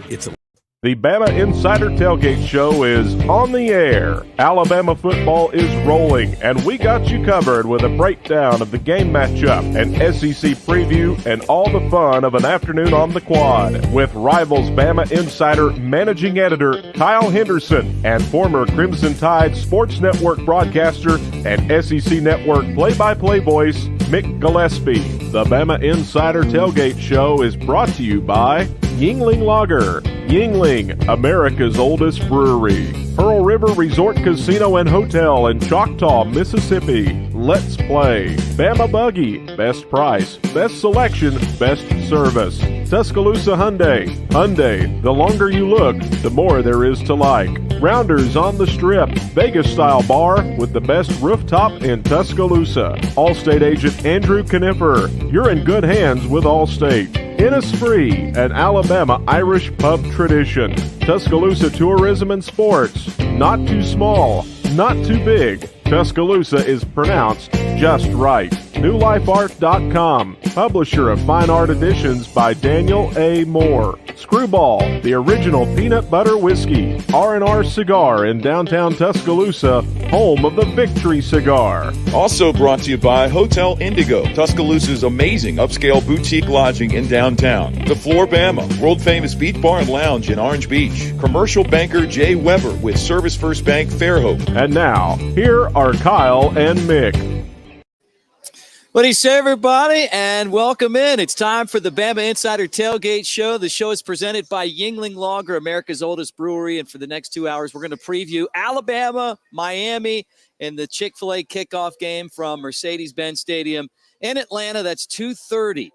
It's a The Bama Insider Tailgate Show is on the air. Alabama football is rolling, and we got you covered with a breakdown of the game matchup, an SEC preview, and all the fun of an afternoon on the quad with Rivals Bama Insider Managing Editor Kyle Henderson and former Crimson Tide Sports Network broadcaster and SEC Network play-by-play voice Mick Gillispie. The Bama Insider Tailgate Show is brought to you by Yuengling Lager. Yuengling, America's oldest brewery. Pearl River Resort Casino and Hotel in Choctaw, Mississippi. Let's play. Bama Buggy, best price, best selection, best service. Tuscaloosa Hyundai. Hyundai, the longer you look, the more there is to like. Rounders on the Strip, Vegas-style bar with the best rooftop in Tuscaloosa. Allstate agent Andrew Knipper. You're in good hands with Allstate. Innisfree, an Alabama Irish pub tradition. Tuscaloosa Tourism and Sports. Not too small, not too big. Tuscaloosa is pronounced just right. NewLifeArt.com, publisher of fine art editions by Daniel A. Moore. Screwball, the original peanut butter whiskey. R&R Cigar in downtown Tuscaloosa, home of the Victory Cigar. Also brought to you by Hotel Indigo, Tuscaloosa's amazing upscale boutique lodging in downtown. The Floor Bama, world-famous beach bar and lounge in Orange Beach. Commercial banker Jay Weber with Service First Bank Fairhope. And now, here are Kyle and Mick. What do you say, everybody, and welcome in. It's time for the Bama Insider Tailgate Show. The show is presented by Yuengling Lager, America's oldest brewery, and for the next 2 hours, we're going to preview Alabama, Miami, and the Chick-fil-A kickoff game from Mercedes-Benz Stadium in Atlanta. That's 2:30.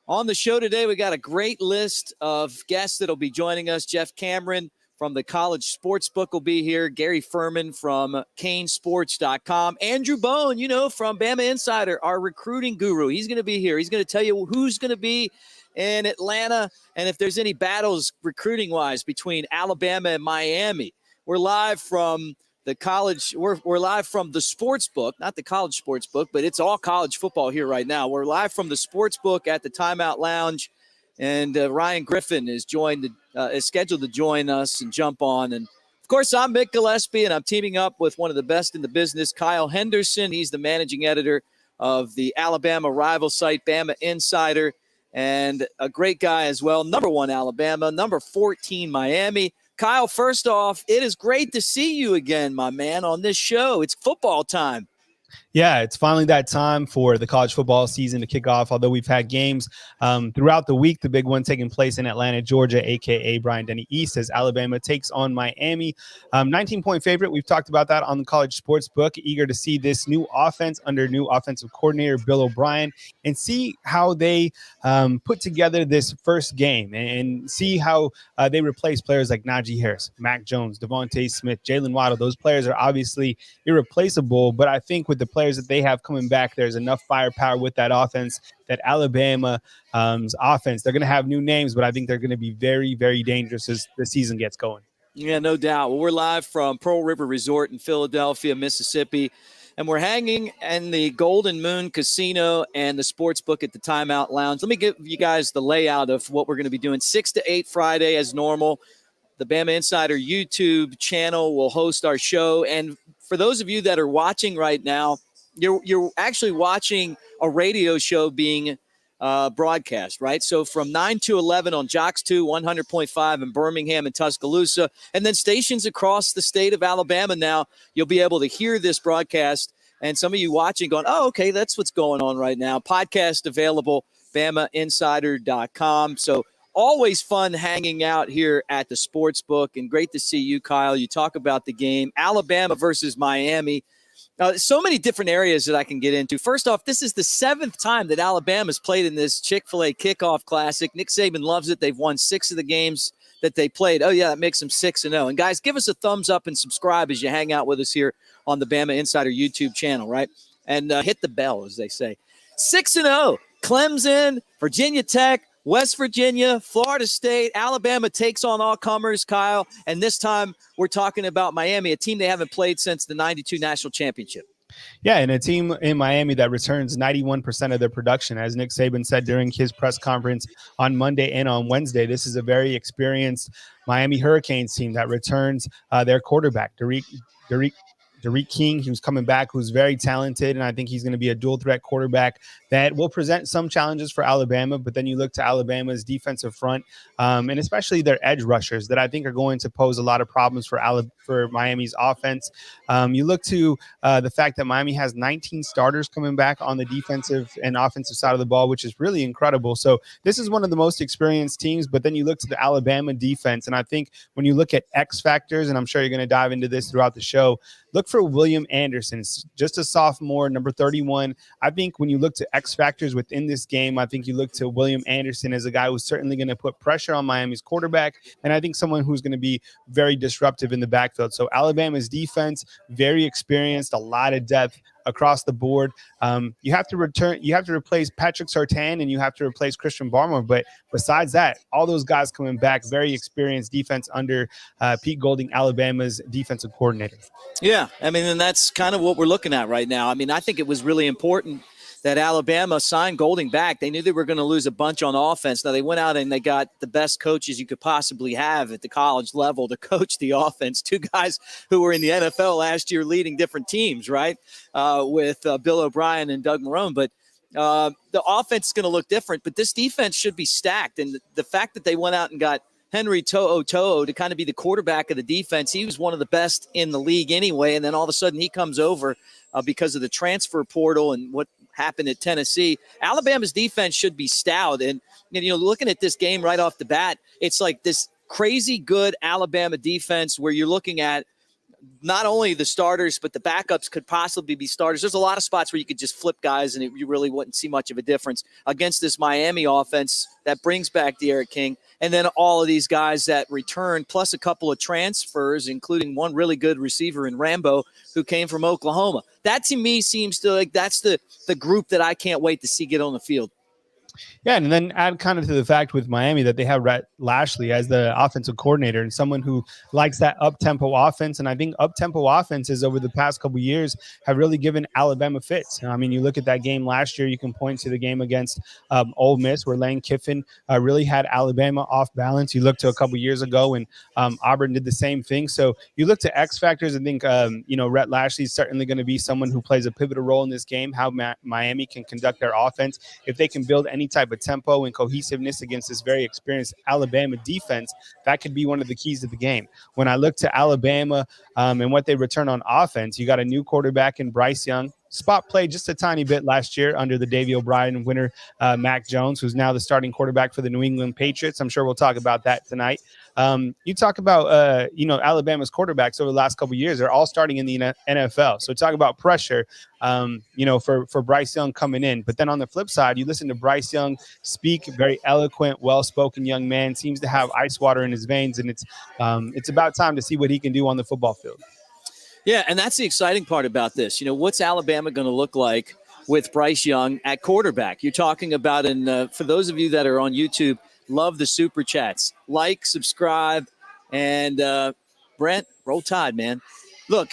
On the show today, we got a great list of guests that will be joining us. Jeff Cameron from the CollegeSports Book will be here. Gary Ferman from Canesport.com. Andrew Bone, from Bama Insider, our recruiting guru. He's going to be here. He's going to tell you who's going to be in Atlanta and if there's any battles recruiting-wise between Alabama and Miami. We're live from the college. We're live from the Sports Book, not the College Sports Book, but it's all college football here right now. We're live from the Sports Book at the Timeout Lounge. And Ryan Griffin is scheduled to join us and jump on. And, of course, I'm Mick Gillispie, and I'm teaming up with one of the best in the business, Kyle Henderson. He's the managing editor of the Alabama rival site, Bama Insider, and a great guy as well. Number 1 Alabama, number 14 Miami. Kyle, first off, it is great to see you again, my man, on this show. It's football time. Yeah, it's finally that time for the college football season to kick off, although we've had games throughout the week, the big one taking place in Atlanta, Georgia, a.k.a. Bryant-Denny East, as Alabama takes on Miami. 19-point favorite. We've talked about that on the College Sports Book. Eager to see this new offense under new offensive coordinator Bill O'Brien and see how they put together this first game and see how they replace players like Najee Harris, Mac Jones, Devontae Smith, Jalen Waddle. Those players are obviously irreplaceable, but I think with the players that they have coming back, there's enough firepower with that offense, that Alabama's offense. They're going to have new names, but I think they're going to be very, very dangerous as the season gets going. Yeah, no doubt. Well, we're live from Pearl River Resort in Philadelphia, Mississippi, and we're hanging in the Golden Moon Casino and the Sports Book at the Timeout Lounge. Let me give you guys the layout of what we're going to be doing. 6 to 8 Friday as normal. The Bama Insider YouTube channel will host our show. And for those of you that are watching right now, you're actually watching a radio show being broadcast, right? So from 9 to 11 on Jocks 2, 100.5 in Birmingham and Tuscaloosa, and then stations across the state of Alabama now, you'll be able to hear this broadcast. And some of you watching going, oh, okay, that's what's going on right now. Podcast available, BamaInsider.com. So always fun hanging out here at the Sports Book, and great to see you, Kyle. You talk about the game, Alabama versus Miami. So many different areas that I can get into. First off, this is the 7th time that Alabama's played in this Chick-fil-A Kickoff Classic. Nick Saban loves it. They've won 6 of the games that they played. Oh, yeah, that makes them 6-0. And, guys, give us a thumbs up and subscribe as you hang out with us here on the Bama Insider YouTube channel, right? And hit the bell, as they say. 6-0, Clemson, Virginia Tech, West Virginia, Florida State, Alabama takes on all comers, Kyle. And this time we're talking about Miami, a team they haven't played since the 92 National Championship. Yeah, and a team in Miami that returns 91% of their production. As Nick Saban said during his press conference on Monday and on Wednesday, this is a very experienced Miami Hurricanes team that returns their quarterback, Derek King, who's coming back, who's very talented, and I think he's going to be a dual-threat quarterback that will present some challenges for Alabama. But then you look to Alabama's defensive front, and especially their edge rushers that I think are going to pose a lot of problems for Miami's offense. You look to the fact that Miami has 19 starters coming back on the defensive and offensive side of the ball, which is really incredible. So this is one of the most experienced teams. But then you look to the Alabama defense, and I think when you look at X factors, and I'm sure you're going to dive into this throughout the show, look for William Anderson, just a sophomore, number 31. I think when you look to X factors within this game, I think you look to William Anderson as a guy who's certainly going to put pressure on Miami's quarterback, and I think someone who's going to be very disruptive in the backfield. So Alabama's defense, very experienced, a lot of depth across the board. You have to replace Patrick Surtain, and you have to replace Christian Barmore. But besides that, all those guys coming back, very experienced defense under Pete Golding, Alabama's defensive coordinator. Yeah, I mean, and that's kind of what we're looking at right now. I mean, I think it was really important that Alabama signed Golding back. They knew they were going to lose a bunch on offense. Now, they went out and they got the best coaches you could possibly have at the college level to coach the offense. Two guys who were in the NFL last year leading different teams, right, with Bill O'Brien and Doug Marrone. But the offense is going to look different, but this defense should be stacked. And the fact that they went out and got Henry To'o to kind of be the quarterback of the defense. He was one of the best in the league anyway, and then all of a sudden he comes over because of the transfer portal and what happened at Tennessee. Alabama's defense should be stout, and you know, looking at this game right off the bat, it's like this crazy good Alabama defense where you're looking at not only the starters, but the backups could possibly be starters. There's a lot of spots where you could just flip guys and you really wouldn't see much of a difference against this Miami offense that brings back Derek King. And then all of these guys that return, plus a couple of transfers, including one really good receiver in Rambo who came from Oklahoma. That to me seems to like that's the group that I can't wait to see get on the field. Yeah, and then add kind of to the fact with Miami that they have Rhett Lashley as the offensive coordinator and someone who likes that up-tempo offense. And I think up-tempo offenses over the past couple of years have really given Alabama fits. I mean, you look at that game last year, you can point to the game against Ole Miss where Lane Kiffin really had Alabama off balance. You look to a couple of years ago and Auburn did the same thing. So you look to X factors. I think, Rhett Lashley is certainly going to be someone who plays a pivotal role in this game, how Miami can conduct their offense. If they can build any type of tempo and cohesiveness against this very experienced Alabama defense, that could be one of the keys to the game. When I look to Alabama and what they return on offense, you got a new quarterback in Bryce Young. Spot played just a tiny bit last year under the Davey O'Brien winner, Mac Jones, who's now the starting quarterback for the New England Patriots. I'm sure we'll talk about that tonight. You talk about, Alabama's quarterbacks over the last couple of years, they're all starting in the NFL. So talk about pressure, for Bryce Young coming in. But then on the flip side, you listen to Bryce Young speak, very eloquent, well-spoken young man, seems to have ice water in his veins. And it's about time to see what he can do on the football field. Yeah, and that's the exciting part about this. You know, what's Alabama going to look like with Bryce Young at quarterback? You're talking about, and for those of you that are on YouTube, love the super chats. Like, subscribe, and Brent, roll tide, man. Look,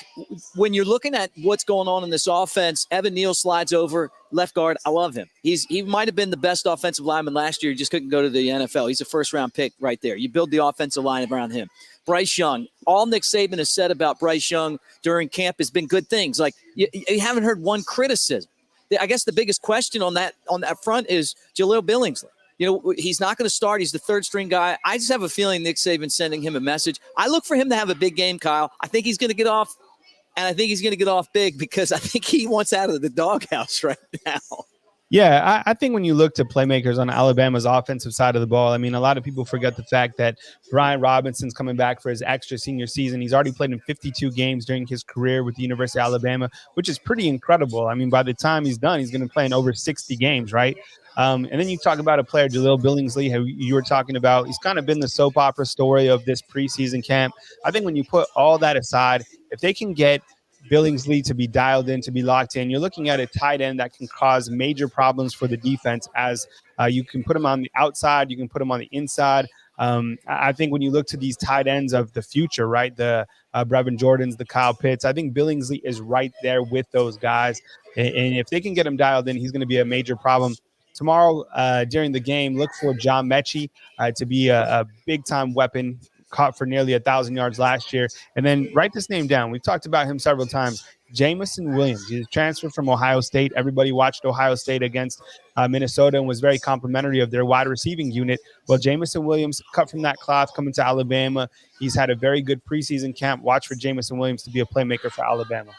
when you're looking at what's going on in this offense, Evan Neal slides over, left guard. I love him. He might have been the best offensive lineman last year. He just couldn't go to the NFL. He's a first-round pick right there. You build the offensive line around him. Bryce Young, all Nick Saban has said about Bryce Young during camp has been good things. Like you haven't heard one criticism. I guess the biggest question on that front is Jaleel Billingsley. You know, he's not going to start. He's the third-string guy. I just have a feeling Nick Saban's sending him a message. I look for him to have a big game, Kyle. I think he's going to get off, and I think he's going to get off big because I think he wants out of the doghouse right now. Yeah, I think when you look to playmakers on Alabama's offensive side of the ball, I mean, a lot of people forget the fact that Brian Robinson's coming back for his extra senior season. He's already played in 52 games during his career with the University of Alabama, which is pretty incredible. I mean, by the time he's done, he's going to play in over 60 games, right? And then you talk about a player, Jaleel Billingsley, who you were talking about. He's kind of been the soap opera story of this preseason camp. I think when you put all that aside, if they can get Billingsley to be dialed in, to be locked in, you're looking at a tight end that can cause major problems for the defense as you can put him on the outside, you can put him on the inside. I think when you look to these tight ends of the future, right, the Brevin Jordans, the Kyle Pitts, I think Billingsley is right there with those guys. And if they can get him dialed in, he's going to be a major problem. Tomorrow during the game, look for John Mechie to be a big-time weapon, caught for nearly 1,000 yards last year. And then write this name down. We've talked about him several times. Jamison Williams. He's transferred from Ohio State. Everybody watched Ohio State against Minnesota and was very complimentary of their wide receiving unit. Well, Jamison Williams, cut from that cloth, coming to Alabama. He's had a very good preseason camp. Watch for Jamison Williams to be a playmaker for Alabama.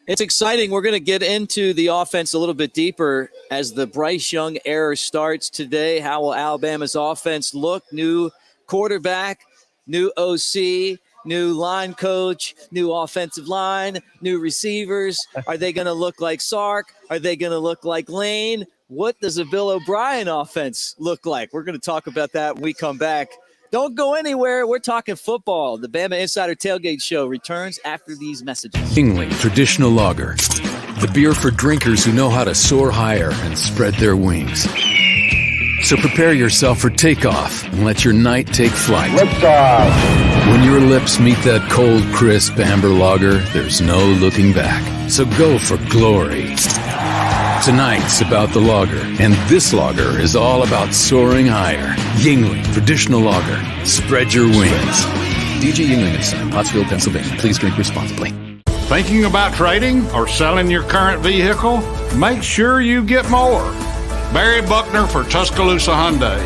It's exciting. We're going to get into the offense a little bit deeper as the Bryce Young era starts today. How will Alabama's offense look? New quarterback, new OC, new line coach, new offensive line, new receivers. Are they going to look like Sark? Are they going to look like Lane? What does a Bill O'Brien offense look like? We're going to talk about that when we come back. Don't go anywhere. We're talking football. The Bama Insider Tailgate Show returns after these messages. Yingling Traditional Lager, the beer for drinkers who know how to soar higher and spread their wings. So prepare yourself for takeoff and let your night take flight. Liftoff. When your lips meet that cold, crisp amber lager, there's no looking back. So go for glory. Tonight's about the lager, and this lager is all about soaring higher. Yingling Traditional Lager. Spread your wings. DJ Yingling & Son, Pottsville, Pennsylvania. Please drink responsibly. Thinking about trading or selling your current vehicle? Make sure you get more. Barry Buckner for Tuscaloosa Hyundai.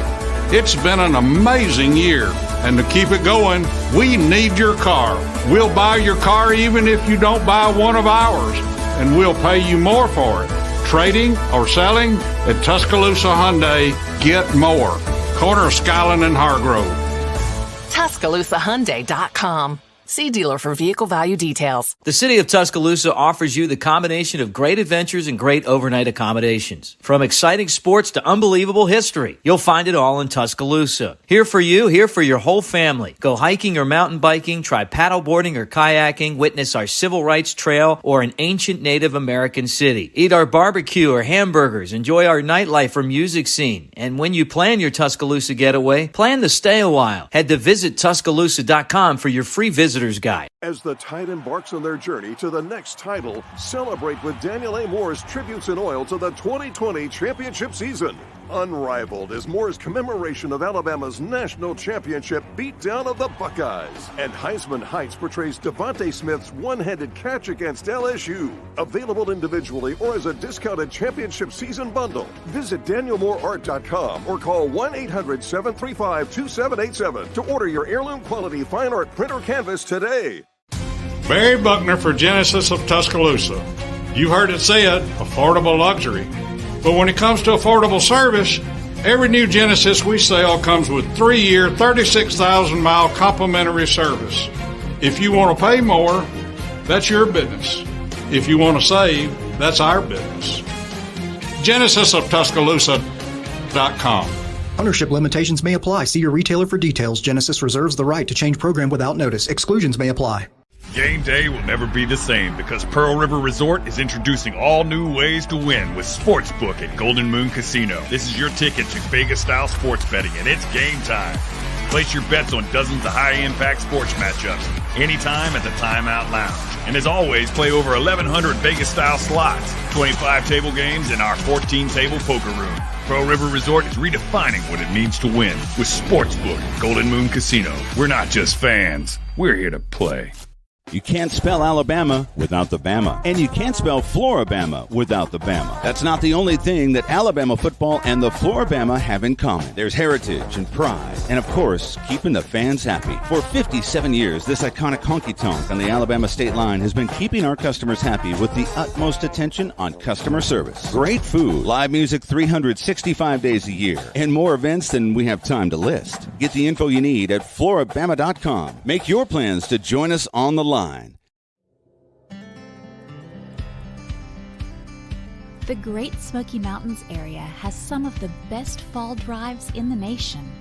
It's been an amazing year, and to keep it going, we need your car. We'll buy your car even if you don't buy one of ours, and we'll pay you more for it. Trading or selling at Tuscaloosa Hyundai, get more. Corner of Skyland and Hargrove. TuscaloosaHyundai.com. See dealer for vehicle value details. The city of Tuscaloosa offers you the combination of great adventures and great overnight accommodations. From exciting sports to unbelievable history, you'll find it all in Tuscaloosa. Here for you, here for your whole family. Go hiking or mountain biking, try paddleboarding or kayaking, witness our civil rights trail or an ancient Native American city. Eat our barbecue or hamburgers, enjoy our nightlife or music scene. And when you plan your Tuscaloosa getaway, plan to stay a while. Head to visittuscaloosa.com for your free visitor's guide. As the Tide embarks on their journey to the next title, celebrate with Daniel A. Moore's Tributes in Oil to the 2020 championship season. Unrivaled is Moore's commemoration of Alabama's national championship beatdown of the Buckeyes. And Heisman Heights portrays Devontae Smith's one-handed catch against LSU. Available individually or as a discounted championship season bundle. Visit DanielMooreArt.com or call 1-800-735-2787 to order your heirloom quality fine art print or canvas today. Barry Buckner for Genesis of Tuscaloosa. You heard it said, affordable luxury. But when it comes to affordable service, every new Genesis we sell comes with 3-year, 36,000-mile complimentary service. If you want to pay more, that's your business. If you want to save, that's our business. GenesisofTuscaloosa.com. Ownership limitations may apply. See your retailer for details. Genesis reserves the right to change program without notice. Exclusions may apply. Game day will never be the same because Pearl River Resort is introducing all new ways to win with Sportsbook at Golden Moon Casino. This is your ticket to Vegas-style sports betting, and it's game time. Place your bets on dozens of high-impact sports matchups anytime at the Timeout Lounge. And as always, play over 1,100 Vegas-style slots, 25 table games, and our 14-table poker room. Pearl River Resort is redefining what it means to win with Sportsbook at Golden Moon Casino. We're not just fans. We're here to play. You can't spell Alabama without the Bama. And you can't spell Floribama without the Bama. That's not the only thing that Alabama football and the Floribama have in common. There's heritage and pride. And, of course, keeping the fans happy. For 57 years, this iconic honky-tonk on the Alabama state line has been keeping our customers happy with the utmost attention on customer service. Great food, live music 365 days a year, and more events than we have time to list. Get the info you need at Floribama.com. Make your plans to join us on the line. The Great Smoky Mountains area has some of the best fall drives in the nation.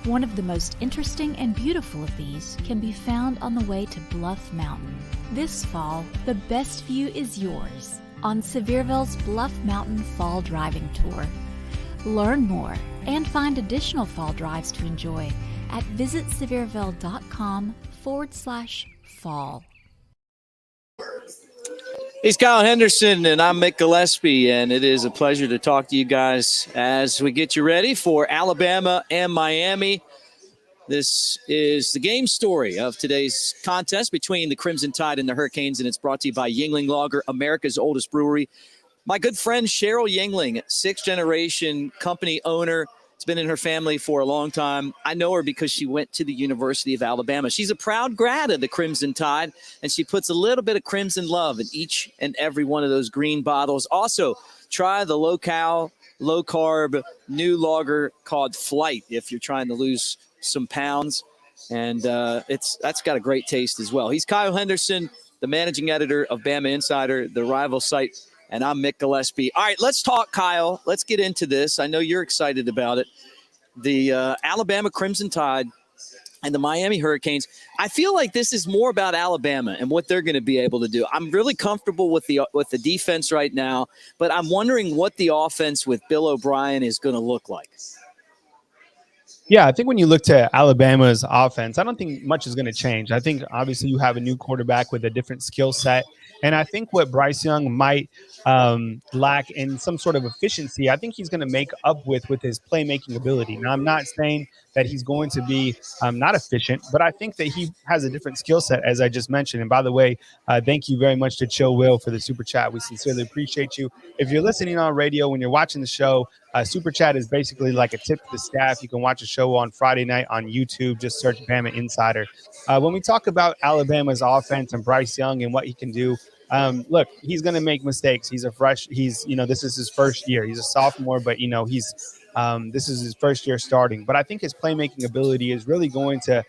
One of the most interesting and beautiful of these can be found on the way to Bluff Mountain. This fall, the best view is yours on Sevierville's Bluff Mountain Fall Driving Tour. Learn more and find additional fall drives to enjoy at visitsevierville.com/fall. He's Kyle Henderson, and I'm Mick Gillispie, and it is a pleasure to talk to you guys as we get you ready for Alabama and Miami. This is the game story of today's contest between the Crimson Tide and the Hurricanes, and it's brought to you by Yuengling Lager, America's oldest brewery. My good friend Cheryl Yuengling, sixth-generation company owner. It's been in her family for a long time. I know her because she went to the University of Alabama. She's a proud grad of the Crimson Tide, and she puts a little bit of Crimson love in each and every one of those green bottles. Also, try the low-cal, low-carb new lager called Flight if you're trying to lose some pounds. And that's got a great taste as well. He's Kyle Henderson, the managing editor of Bama Insider, the rival site. And I'm Mick Gillispie. All right, let's talk, Kyle. Let's get into this. I know you're excited about it. The Alabama Crimson Tide and the Miami Hurricanes. I feel like this is more about Alabama and what they're going to be able to do. I'm really comfortable with the defense right now, but I'm wondering what the offense with Bill O'Brien is going to look like. Yeah, I think when you look to Alabama's offense, I don't think much is going to change. I think obviously you have a new quarterback with a different skill set. And I think what Bryce Young might lack in some sort of efficiency, I think he's going to make up with his playmaking ability. Now, I'm not saying that he's going to be not efficient, but I think that he has a different skill set, as I just mentioned. And by the way, thank you very much to Chill Will for the super chat. We sincerely appreciate you. If you're listening on radio, when you're watching the show, super chat is basically like a tip to the staff. You can watch a show on Friday night on YouTube. Just search Bama Insider. When we talk about Alabama's offense and Bryce Young and what he can do, look, he's going to make mistakes. This is his first year. He's a sophomore, but this is his first year starting. But I think his playmaking ability is really going to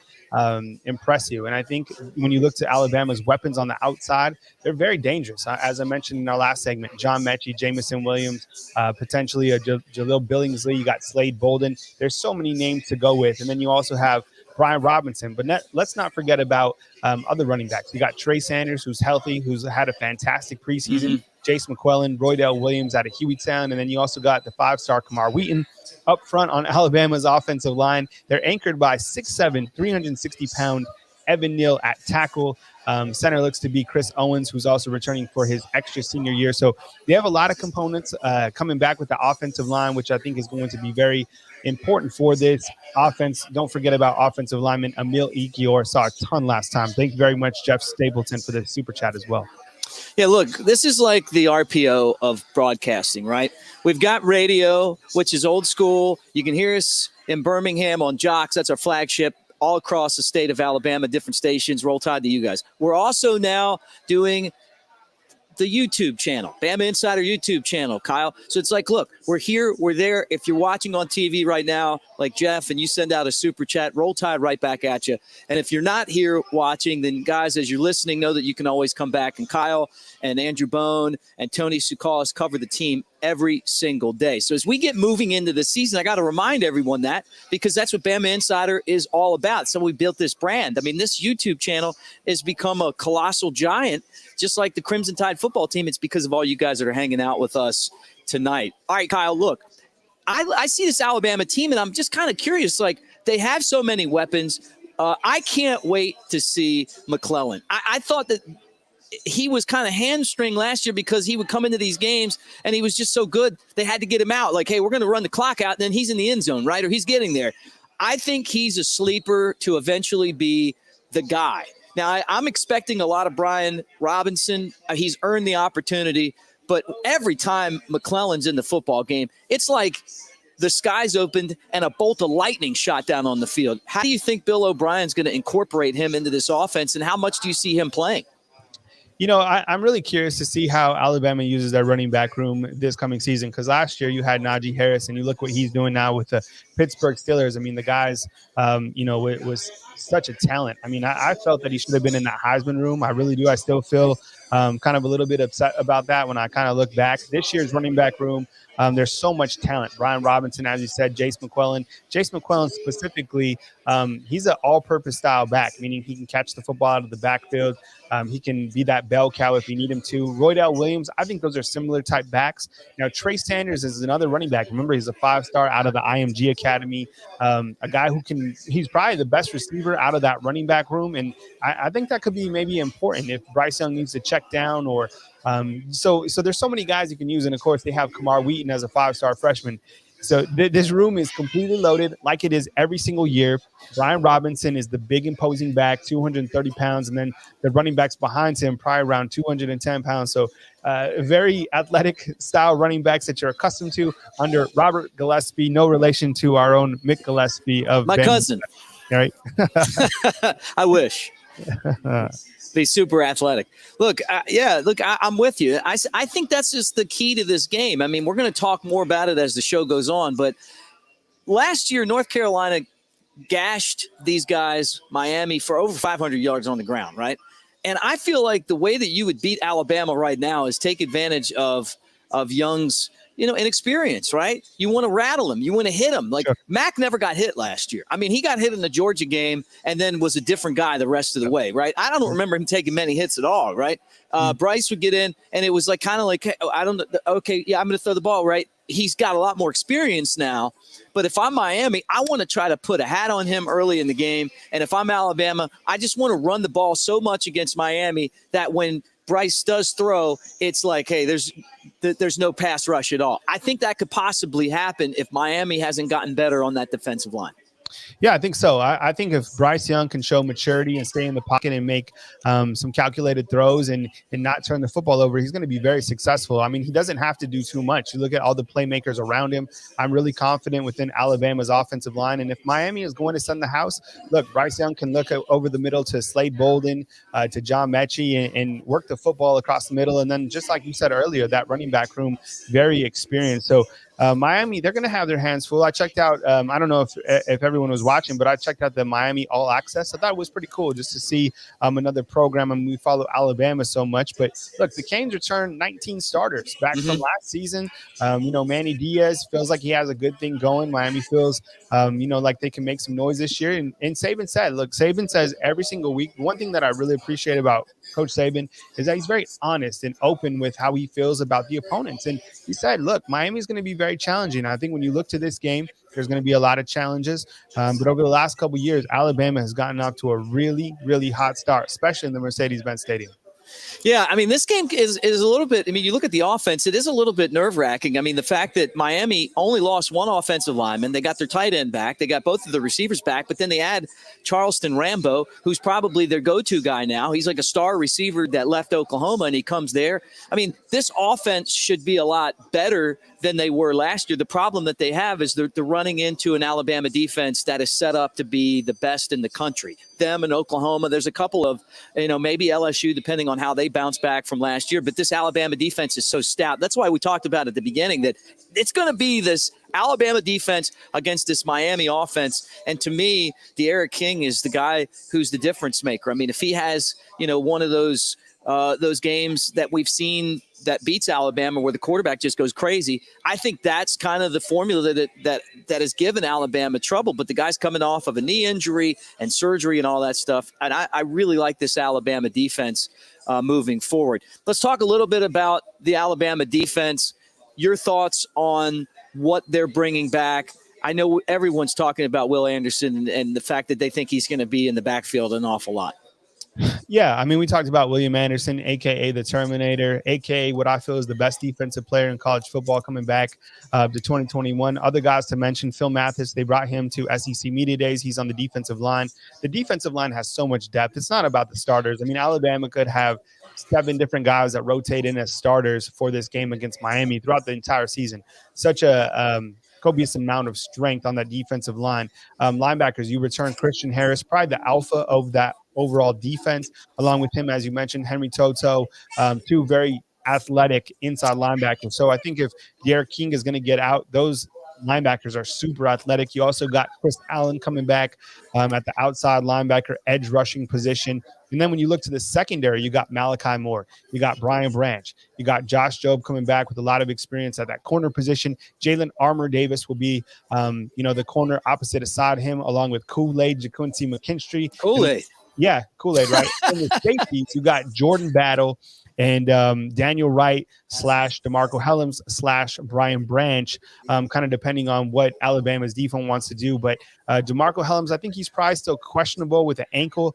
impress you. And I think when you look to Alabama's weapons on the outside, they're very dangerous. As I mentioned in our last segment, John Mechie, Jamison Williams, potentially a Jaleel Billingsley. You got Slade Bolden. There's so many names to go with. And then you also have Brian Robinson. But let's not forget about other running backs. You got Trey Sanders, who's healthy, who's had a fantastic preseason. Mm-hmm. Jace McClellan, Roydell Williams out of Hueytown. And then you also got the 5-star Kamar Wheaton up front on Alabama's offensive line. They're anchored by 6'7", 360-pound Evan Neal at tackle. Center looks to be Chris Owens, who's also returning for his extra senior year. So they have a lot of components coming back with the offensive line, which I think is going to be very important for this offense. Don't forget about offensive lineman Emil Ekiyor. Saw a ton last time. Thank you very much, Jeff Stapleton, for the super chat as well. Yeah, look, this is like the RPO of broadcasting, right? We've got radio, which is old school. You can hear us in Birmingham on Jocks. That's our flagship. All across the state of Alabama, different stations. Roll Tide to you guys. We're also now doing the YouTube channel, Bama Insider YouTube channel, Kyle. So it's like, look, we're here, we're there. If you're watching on TV right now, like Jeff, and you send out a super chat, Roll Tide right back at you. And if you're not here watching, then guys, as you're listening, know that you can always come back. And Kyle and Andrew Bone and Tony Tsoukalas cover the team every single day. So as we get moving into the season, I got to remind everyone that, because that's what Bama Insider is all about. So we built this brand. I mean, this YouTube channel has become a colossal giant, just like the Crimson Tide football team. It's because of all you guys that are hanging out with us tonight. All right, Kyle, look, I see this Alabama team, and I'm just kind of curious. Like, they have so many weapons. I can't wait to see McClellan. I thought that he was kind of hamstring last year because he would come into these games and he was just so good. They had to get him out. Like, hey, we're going to run the clock out. And then he's in the end zone, right? Or he's getting there. I think he's a sleeper to eventually be the guy. Now, I'm expecting a lot of Brian Robinson. He's earned the opportunity. But every time McClellan's in the football game, it's like the skies opened and a bolt of lightning shot down on the field. How do you think Bill O'Brien's going to incorporate him into this offense, and how much do you see him playing? You know, I'm really curious to see how Alabama uses their running back room this coming season, because last year you had Najee Harris, and you look what he's doing now with the Pittsburgh Steelers. I mean, the guy's, it was such a talent. I mean, I felt that he should have been in that Heisman room. I really do. I still feel kind of a little bit upset about that when I kind of look back. This year's running back room, there's so much talent. Brian Robinson, as you said, Jace McClellan. Jace McClellan specifically, he's an all-purpose style back, meaning he can catch the football out of the backfield. He can be that bell cow if you need him to. Roydell Williams, I think those are similar type backs. Now, Trey Sanders is another running back. Remember, he's a 5-star out of the IMG Academy, a guy who he's probably the best receiver out of that running back room. And I think that could be maybe important if Bryce Young needs to check down or so there's so many guys you can use. And, of course, they have Kamar Wheaton as a 5-star freshman. So this room is completely loaded like it is every single year. Brian Robinson is the big imposing back, 230 pounds, and then the running backs behind him probably around 210 pounds. So very athletic style running backs that you're accustomed to under Robert Gillespie, no relation to our own Mick Gillispie of my cousin. All right. I wish. Be super athletic. Look, I'm with you. I think that's just the key to this game. I mean, we're going to talk more about it as the show goes on, but last year, North Carolina gashed these guys, Miami, for over 500 yards on the ground, right? And I feel like the way that you would beat Alabama right now is take advantage of Young's, inexperience, right? You want to rattle him. You want to hit him. Like, sure. Mac never got hit last year. I mean, he got hit in the Georgia game and then was a different guy the rest of the way, right? I don't remember him taking many hits at all, right? Bryce would get in, and it was like kind of like, I don't know. Okay, yeah, I'm going to throw the ball, right? He's got a lot more experience now. But if I'm Miami, I want to try to put a hat on him early in the game. And if I'm Alabama, I just want to run the ball so much against Miami that when Bryce does throw, it's like, hey, there's no pass rush at all. I think that could possibly happen if Miami hasn't gotten better on that defensive line. Yeah, I think so. I think if Bryce Young can show maturity and stay in the pocket and make some calculated throws and not turn the football over, he's going to be very successful. I mean, he doesn't have to do too much. You look at all the playmakers around him. I'm really confident within Alabama's offensive line. And if Miami is going to send the house, look, Bryce Young can look over the middle to Slade Bolden, to John Mechie, and work the football across the middle. And then just like you said earlier, that running back room, very experienced. So Miami, they're going to have their hands full. I checked out, I don't know if everyone was watching, but I checked out the Miami All Access. I thought it was pretty cool just to see another program. I mean, we follow Alabama so much. But, look, the Canes returned 19 starters back from last season. Manny Diaz feels like he has a good thing going. Miami feels, like they can make some noise this year. And Saban says every single week, one thing that I really appreciate about Coach Saban is that he's very honest and open with how he feels about the opponents. And he said, look, Miami's going to be very challenging. I think when you look to this game, there's going to be a lot of challenges. But over the last couple of years, Alabama has gotten off to a really, really hot start, especially in the Mercedes-Benz Stadium. Yeah, I mean, this game is a little bit – I mean, you look at the offense, it is a little bit nerve-wracking. I mean, the fact that Miami only lost one offensive lineman, they got their tight end back, they got both of the receivers back, but then they add Charleston Rambo, who's probably their go-to guy now. He's like a star receiver that left Oklahoma, and he comes there. I mean, this offense should be a lot better than they were last year. The problem that they have is they're running into an Alabama defense that is set up to be the best in the country. Them and Oklahoma, there's a couple of, maybe LSU, depending on how they bounce back from last year. But this Alabama defense is so stout. That's why we talked about at the beginning that it's going to be this Alabama defense against this Miami offense. And to me, De'Ara King is the guy who's the difference maker. I mean, if he has, one of those games that we've seen that beats Alabama where the quarterback just goes crazy, I think that's kind of the formula that has given Alabama trouble. But the guy's coming off of a knee injury and surgery and all that stuff. And I really like this Alabama defense moving forward. Let's talk a little bit about the Alabama defense. Your thoughts on what they're bringing back. I know everyone's talking about Will Anderson and the fact that they think he's going to be in the backfield an awful lot. Yeah, I mean, we talked about William Anderson, a.k.a. the Terminator, a.k.a. what I feel is the best defensive player in college football coming back to 2021. Other guys to mention, Phil Mathis, they brought him to SEC Media Days. He's on the defensive line. The defensive line has so much depth. It's not about the starters. I mean, Alabama could have 7 different guys that rotate in as starters for this game against Miami throughout the entire season. Such a copious amount of strength on that defensive line. Linebackers, you return Christian Harris, probably the alpha of that overall defense, along with him, as you mentioned, Henry Toto, 2 very athletic inside linebackers. So I think if De'Ara King is going to get out, those linebackers are super athletic. You also got Chris Allen coming back at the outside linebacker, edge rushing position. And then when you look to the secondary, you got Malachi Moore, you got Brian Branch, you got Josh Jobe coming back with a lot of experience at that corner position. Jalen Armour Davis will be, the corner opposite aside him, along with Kool-Aid, JaQuincy McKinstry. Kool-Aid. Yeah, Kool-Aid, right? And the safeties, you got Jordan Battle and Daniel Wright / DeMarco Helms / Brian Branch, kind of depending on what Alabama's defense wants to do. But DeMarco Helms, I think he's probably still questionable with an ankle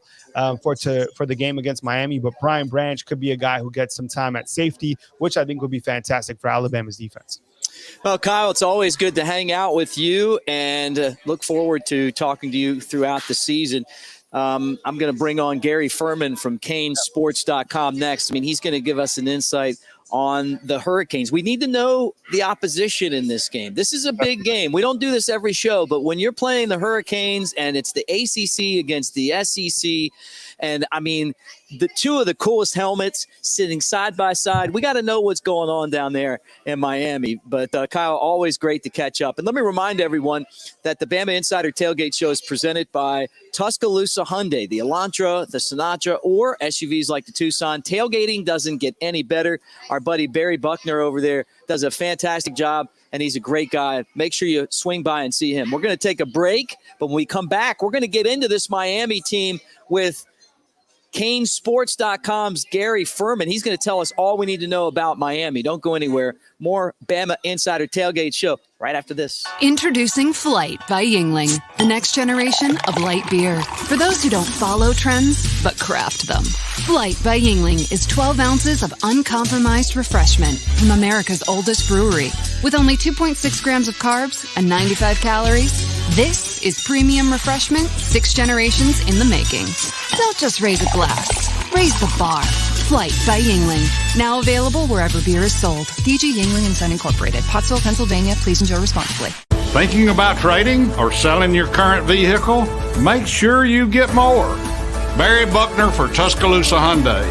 for the game against Miami. But Brian Branch could be a guy who gets some time at safety, which I think would be fantastic for Alabama's defense. Well, Kyle, it's always good to hang out with you and look forward to talking to you throughout the season. I'm going to bring on Gary Ferman from Canesport.com next. I mean, he's going to give us an insight on the Hurricanes. We need to know the opposition in this game. This is a big game. We don't do this every show, but when you're playing the Hurricanes and it's the ACC against the SEC, and I mean, the two of the coolest helmets sitting side by side, we got to know what's going on down there in Miami. But Kyle, always great to catch up. And let me remind everyone that the Bama Insider Tailgate Show is presented by Tuscaloosa Hyundai, the Elantra, the Sinatra, or SUVs like the Tucson. Tailgating doesn't get any better. Our buddy Barry Buckner over there does a fantastic job, and he's a great guy. Make sure you swing by and see him. We're going to take a break, but when we come back, we're going to get into this Miami team with Canesports.com's Gary Ferman. He's going to tell us all we need to know about Miami. Don't go anywhere. More Bama Insider Tailgate Show right after this. Introducing Flight by Yingling, the next generation of light beer. For those who don't follow trends, but craft them. Flight by Yingling is 12 ounces of uncompromised refreshment from America's oldest brewery. With only 2.6 grams of carbs and 95 calories, this is premium refreshment 6 generations in the making. Don't just raise a glass, raise the bar. Flight by Yingling. Now available wherever beer is sold. DG Yingling & Son Incorporated. Pottsville, Pennsylvania. Please enjoy responsibly. Thinking about trading or selling your current vehicle? Make sure you get more. Barry Buckner for Tuscaloosa Hyundai.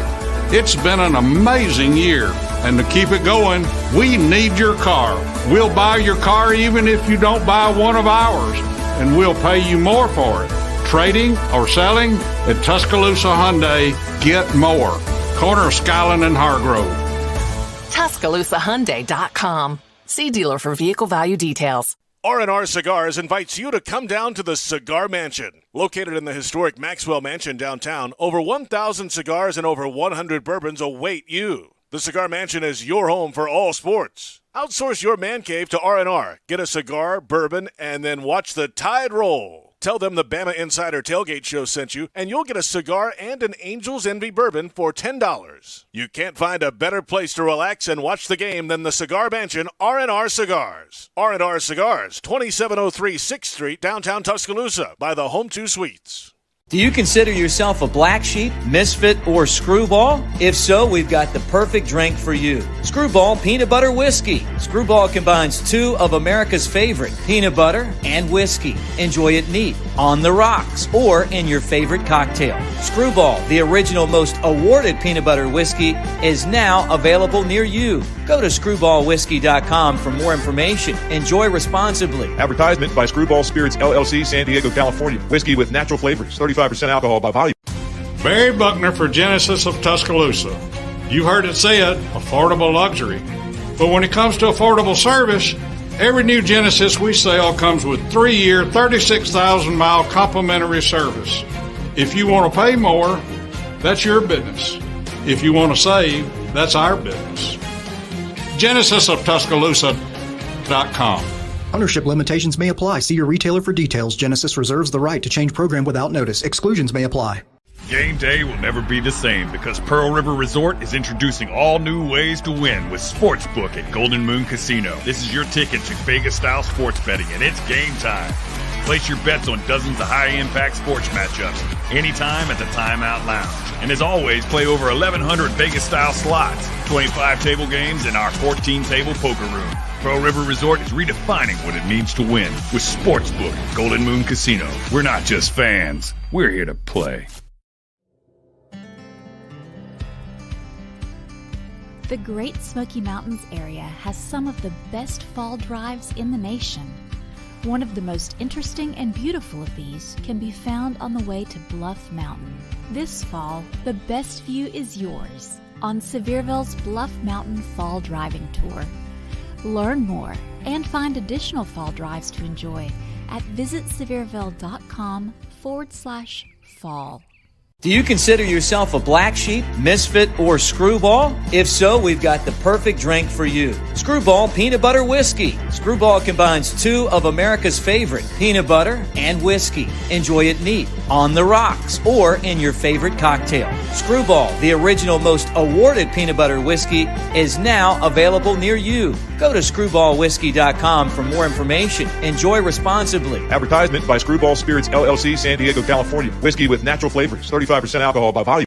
It's been an amazing year, and to keep it going, we need your car. We'll buy your car even if you don't buy one of ours, and we'll pay you more for it. Trading or selling? At Tuscaloosa Hyundai, get more. Corner of Skyland and Hargrove. TuscaloosaHyundai.com. See dealer for vehicle value details. R&R Cigars invites you to come down to the Cigar Mansion. Located in the historic Maxwell Mansion downtown, over 1,000 cigars and over 100 bourbons await you. The Cigar Mansion is your home for all sports. Outsource your man cave to R&R. Get a cigar, bourbon, and then watch the tide roll. Tell them the Bama Insider Tailgate Show sent you, and you'll get a cigar and an Angel's Envy bourbon for $10. You can't find a better place to relax and watch the game than the Cigar Mansion R&R Cigars. R&R Cigars, 2703 6th Street, downtown Tuscaloosa, by the Home 2 Suites. Do you consider yourself a black sheep, misfit, or screwball? If so, we've got the perfect drink for you. Screwball Peanut Butter Whiskey. Screwball combines two of America's favorite, peanut butter and whiskey. Enjoy it neat, on the rocks, or in your favorite cocktail. Screwball, the original most awarded peanut butter whiskey, is now available near you. Go to screwballwhiskey.com for more information. Enjoy responsibly. Advertisement by Screwball Spirits, LLC, San Diego, California. Whiskey with natural flavors, 35% alcohol by volume. Barry Buckner for Genesis of Tuscaloosa. You heard it said, affordable luxury. But when it comes to affordable service, every new Genesis we sell comes with 3-year, 36,000-mile complimentary service. If you want to pay more, that's your business. If you want to save, that's our business. GenesisofTuscaloosa.com. Ownership limitations may apply. See your retailer for details. Genesis reserves the right to change program without notice. Exclusions may apply. Game day will never be the same because Pearl River Resort is introducing all new ways to win with Sportsbook at Golden Moon Casino. This is your ticket to Vegas-style sports betting, and it's game time. Place your bets on dozens of high-impact sports matchups anytime at the Timeout Lounge. And as always, play over 1,100 Vegas-style slots, 25 table games, and our 14-table poker room. Pearl River Resort is redefining what it means to win with Sportsbook at Golden Moon Casino. We're not just fans. We're here to play. The Great Smoky Mountains area has some of the best fall drives in the nation. One of the most interesting and beautiful of these can be found on the way to Bluff Mountain. This fall, the best view is yours on Sevierville's Bluff Mountain Fall Driving Tour. Learn more and find additional fall drives to enjoy at visitsevierville.com/fall. Do you consider yourself a black sheep, misfit, or screwball? If so, we've got the perfect drink for you. Screwball Peanut Butter Whiskey. Screwball combines two of America's favorite, peanut butter and whiskey. Enjoy it neat, on the rocks, or in your favorite cocktail. Screwball, the original most awarded peanut butter whiskey, is now available near you. Go to screwballwhiskey.com for more information. Enjoy responsibly. Advertisement by Screwball Spirits LLC, San Diego, California. Whiskey with natural flavors, 35% alcohol by volume.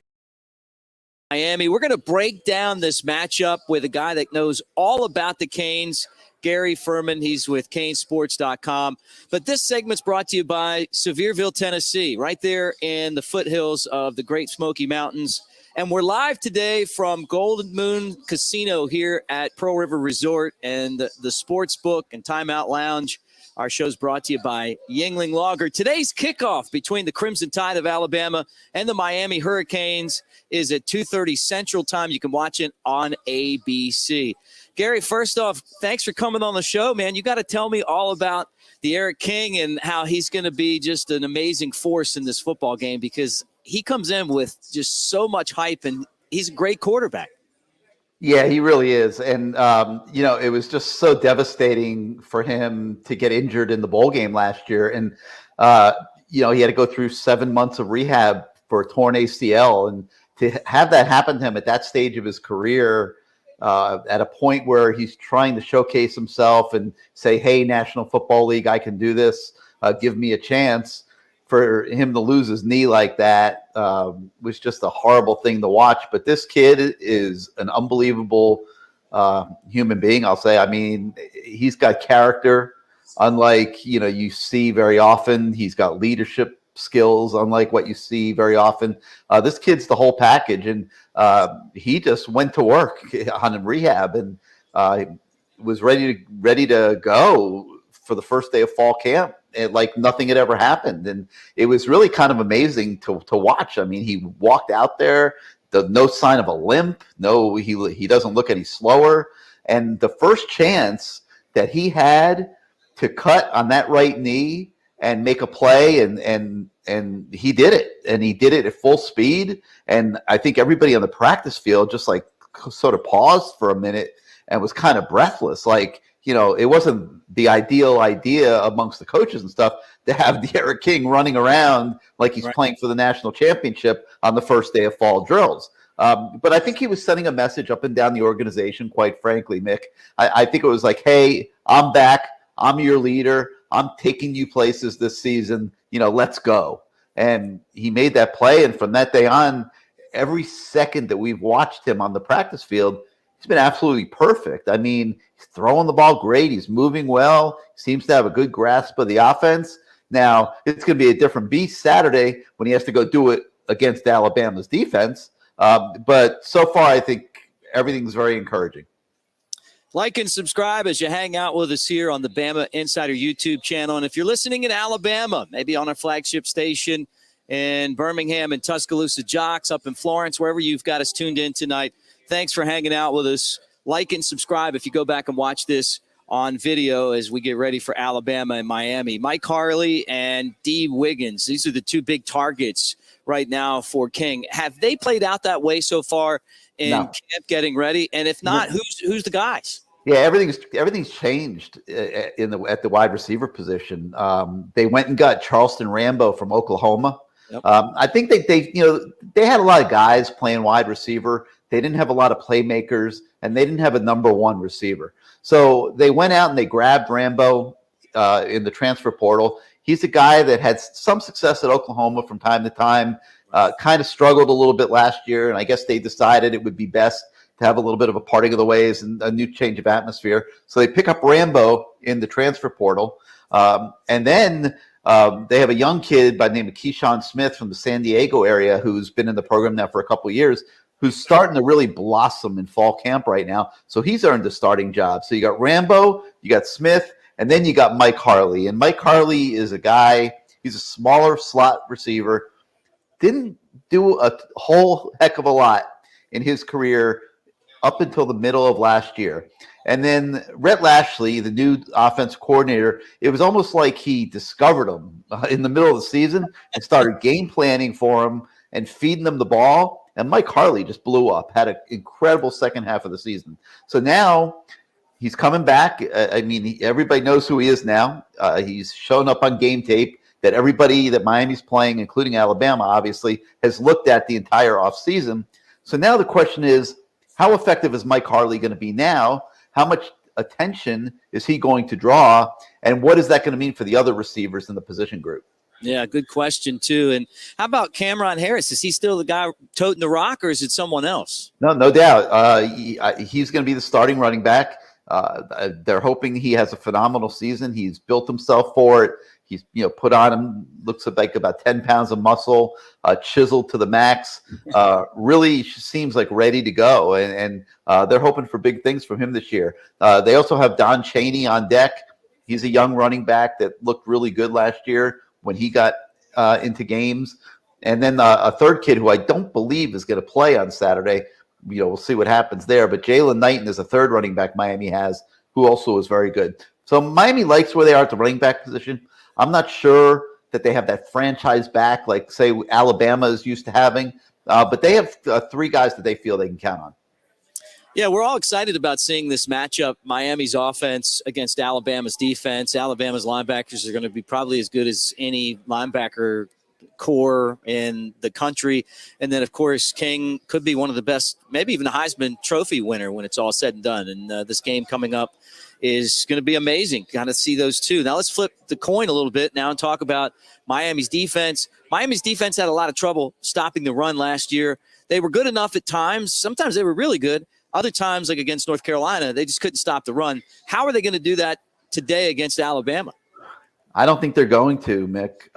Miami. We're going to break down this matchup with a guy that knows all about the Canes, Gary Ferman. He's with Canesports.com. But this segment's brought to you by Sevierville, Tennessee, right there in the foothills of the Great Smoky Mountains. And we're live today from Golden Moon Casino here at Pearl River Resort and the Sportsbook and Timeout Lounge. Our show's brought to you by Yuengling Lager. Today's kickoff between the Crimson Tide of Alabama and the Miami Hurricanes is at 2:30 Central Time. You can watch it on ABC. Gary, first off, thanks for coming on the show, man. You got to tell me all about the Eric King and how he's going to be just an amazing force in this football game, because he comes in with just so much hype, and he's a great quarterback. Yeah, he really is. And, it was just so devastating for him to get injured in the bowl game last year. And, he had to go through 7 months of rehab for a torn ACL. And to have that happen to him at that stage of his career, at a point where he's trying to showcase himself and say, hey, National Football League, I can do this. Give me a chance. For him to lose his knee like that was just a horrible thing to watch. But this kid is an unbelievable human being, I'll say. I mean, he's got character, unlike, you see very often. He's got leadership skills, unlike what you see very often. This kid's the whole package, and he just went to work on rehab and was ready to go for the first day of fall camp. Like nothing had ever happened. And it was really kind of amazing to watch. I mean, he walked out there, no sign of a limp. No, he doesn't look any slower. And the first chance that he had to cut on that right knee and make a play, and he did it. And he did it at full speed. And I think everybody on the practice field just like sort of paused for a minute and was kind of breathless. Like, it wasn't the ideal idea amongst the coaches and stuff to have the Eric King running around like he's playing for the national championship on the first day of fall drills. But I think he was sending a message up and down the organization, quite frankly, Mick. I think it was like, hey, I'm back. I'm your leader. I'm taking you places this season. Let's go. And he made that play. And from that day on, every second that we've watched him on the practice field, he's been absolutely perfect. I mean, he's throwing the ball great. He's moving well. Seems to have a good grasp of the offense. Now, it's going to be a different beast Saturday when he has to go do it against Alabama's defense. But so far, I think everything's very encouraging. Like and subscribe as you hang out with us here on the Bama Insider YouTube channel. And if you're listening in Alabama, maybe on our flagship station in Birmingham and Tuscaloosa Jocks, up in Florence, wherever you've got us tuned in tonight, thanks for hanging out with us. Like and subscribe if you go back and watch this on video as we get ready for Alabama and Miami. Mike Harley and D. Wiggins, these are the two big targets right now for King. Have they played out that way so far in camp getting ready? And if not, who's the guys? Yeah, everything's changed at the wide receiver position. They went and got Charleston Rambo from Oklahoma. Yep. I think they had a lot of guys playing wide receiver. They didn't have a lot of playmakers, and they didn't have a number one receiver. So they went out and they grabbed Rambo in the transfer portal. He's a guy that had some success at Oklahoma from time to time, kind of struggled a little bit last year, and I guess they decided it would be best to have a little bit of a parting of the ways and a new change of atmosphere. So they pick up Rambo in the transfer portal. And then they have a young kid by the name of Keyshawn Smith from the San Diego area who's been in the program now for a couple of years, who's starting to really blossom in fall camp right now. So he's earned a starting job. So you got Rambo, you got Smith, And then you got Mike Harley. And Mike Harley is a guy, he's a smaller slot receiver, didn't do a whole heck of a lot in his career up until the middle of last year. And then Rhett Lashley, the new offense coordinator, it was almost like he discovered him in the middle of the season and started game planning for him and feeding them the ball. And Mike Harley just blew up, had an incredible second half of the season. So now he's coming back. I mean, everybody knows who he is now. He's shown up on game tape that everybody that Miami's playing, including Alabama, obviously, has looked at the entire offseason. So now the question is, how effective is Mike Harley going to be now? How much attention is he going to draw? And what is that going to mean for the other receivers in the position group? Yeah, good question, too. And how about Cameron Harris? Is he still the guy toting the rock, or is it someone else? No doubt. He's going to be the starting running back. They're hoping he has a phenomenal season. He's built himself for it. He's put on him, looks like about 10 pounds of muscle, chiseled to the max. Really seems like ready to go. And they're hoping for big things from him this year. They also have Don Chaney on deck. He's a young running back that looked really good last year when he got into games. And then a third kid who I don't believe is going to play on Saturday. We'll see what happens there. But Jalen Knighton is a third running back Miami has, who also is very good. So Miami likes where they are at the running back position. I'm not sure that they have that franchise back like, say, Alabama is used to having. But they have three guys that they feel they can count on. Yeah, we're all excited about seeing this matchup, Miami's offense against Alabama's defense. Alabama's linebackers are going to be probably as good as any linebacker core in the country. And then, of course, King could be one of the best, maybe even a Heisman Trophy winner when it's all said and done. And this game coming up is going to be amazing. Kind of see those two. Now let's flip the coin a little bit now and talk about Miami's defense. Miami's defense had a lot of trouble stopping the run last year. They were good enough at times. Sometimes they were really good. Other times, like against North Carolina, they just couldn't stop the run. How are they going to do that today against Alabama? I don't think they're going to, Mick.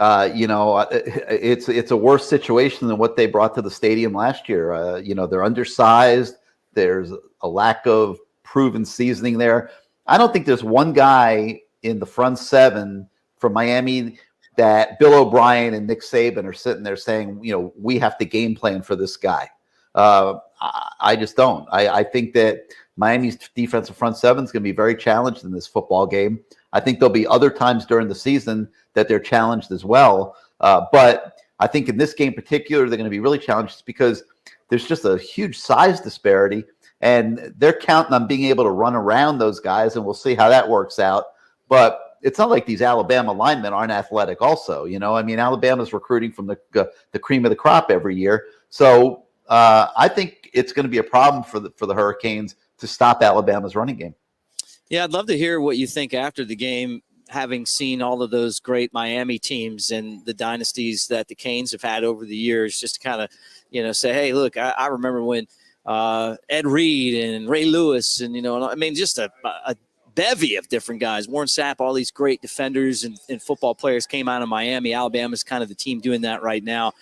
It's a worse situation than what they brought to the stadium last year. They're undersized. There's a lack of proven seasoning there. I don't think there's one guy in the front seven from Miami that Bill O'Brien and Nick Saban are sitting there saying, we have to game plan for this guy. I just don't. I think that Miami's defensive front seven is going to be very challenged in this football game. I think there'll be other times during the season that they're challenged as well. But I think in this game in particular, they're going to be really challenged because there's just a huge size disparity. And they're counting on being able to run around those guys, and we'll see how that works out. But it's not like these Alabama linemen aren't athletic also. Alabama's recruiting from the cream of the crop every year. So I think it's going to be a problem for the Hurricanes to stop Alabama's running game. Yeah, I'd love to hear what you think after the game, having seen all of those great Miami teams and the dynasties that the Canes have had over the years, just to kind of, say, hey, look, I remember when Ed Reed and Ray Lewis and, just a bevy of different guys, Warren Sapp, all these great defenders and football players came out of Miami. Alabama's kind of the team doing that right now.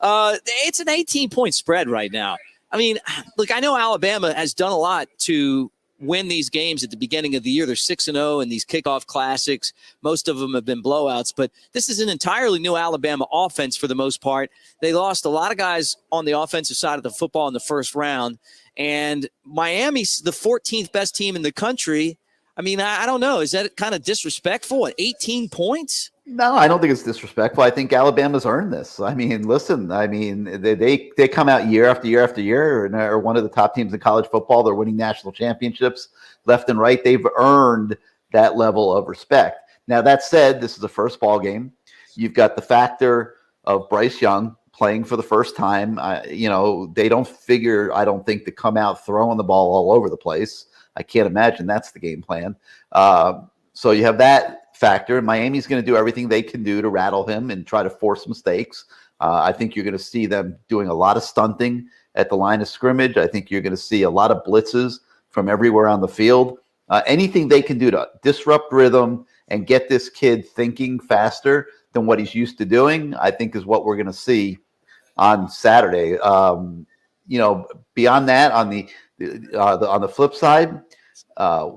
It's an 18-point spread right now. I mean, look, I know Alabama has done a lot to win these games at the beginning of the year. They're 6-0 in these kickoff classics. Most of them have been blowouts, but this is an entirely new Alabama offense for the most part. They lost a lot of guys on the offensive side of the football in the first round, and Miami's the 14th best team in the country. I mean, I don't know. Is that kind of disrespectful at 18 points? No, I don't think it's disrespectful. I think Alabama's earned this. I mean, listen, they come out year after year after year and are one of the top teams in college football. They're winning national championships left and right. They've earned that level of respect. Now, that said, this is the first ball game. You've got the factor of Bryce Young playing for the first time. They don't figure, I don't think, to come out throwing the ball all over the place. I can't imagine that's the game plan. So you have that factor. Miami's going to do everything they can do to rattle him and try to force mistakes. I think you're going to see them doing a lot of stunting at the line of scrimmage. I think you're going to see a lot of blitzes from everywhere on the field. Anything they can do to disrupt rhythm and get this kid thinking faster than what he's used to doing, I think is what we're going to see on Saturday. Beyond that, on the flip side,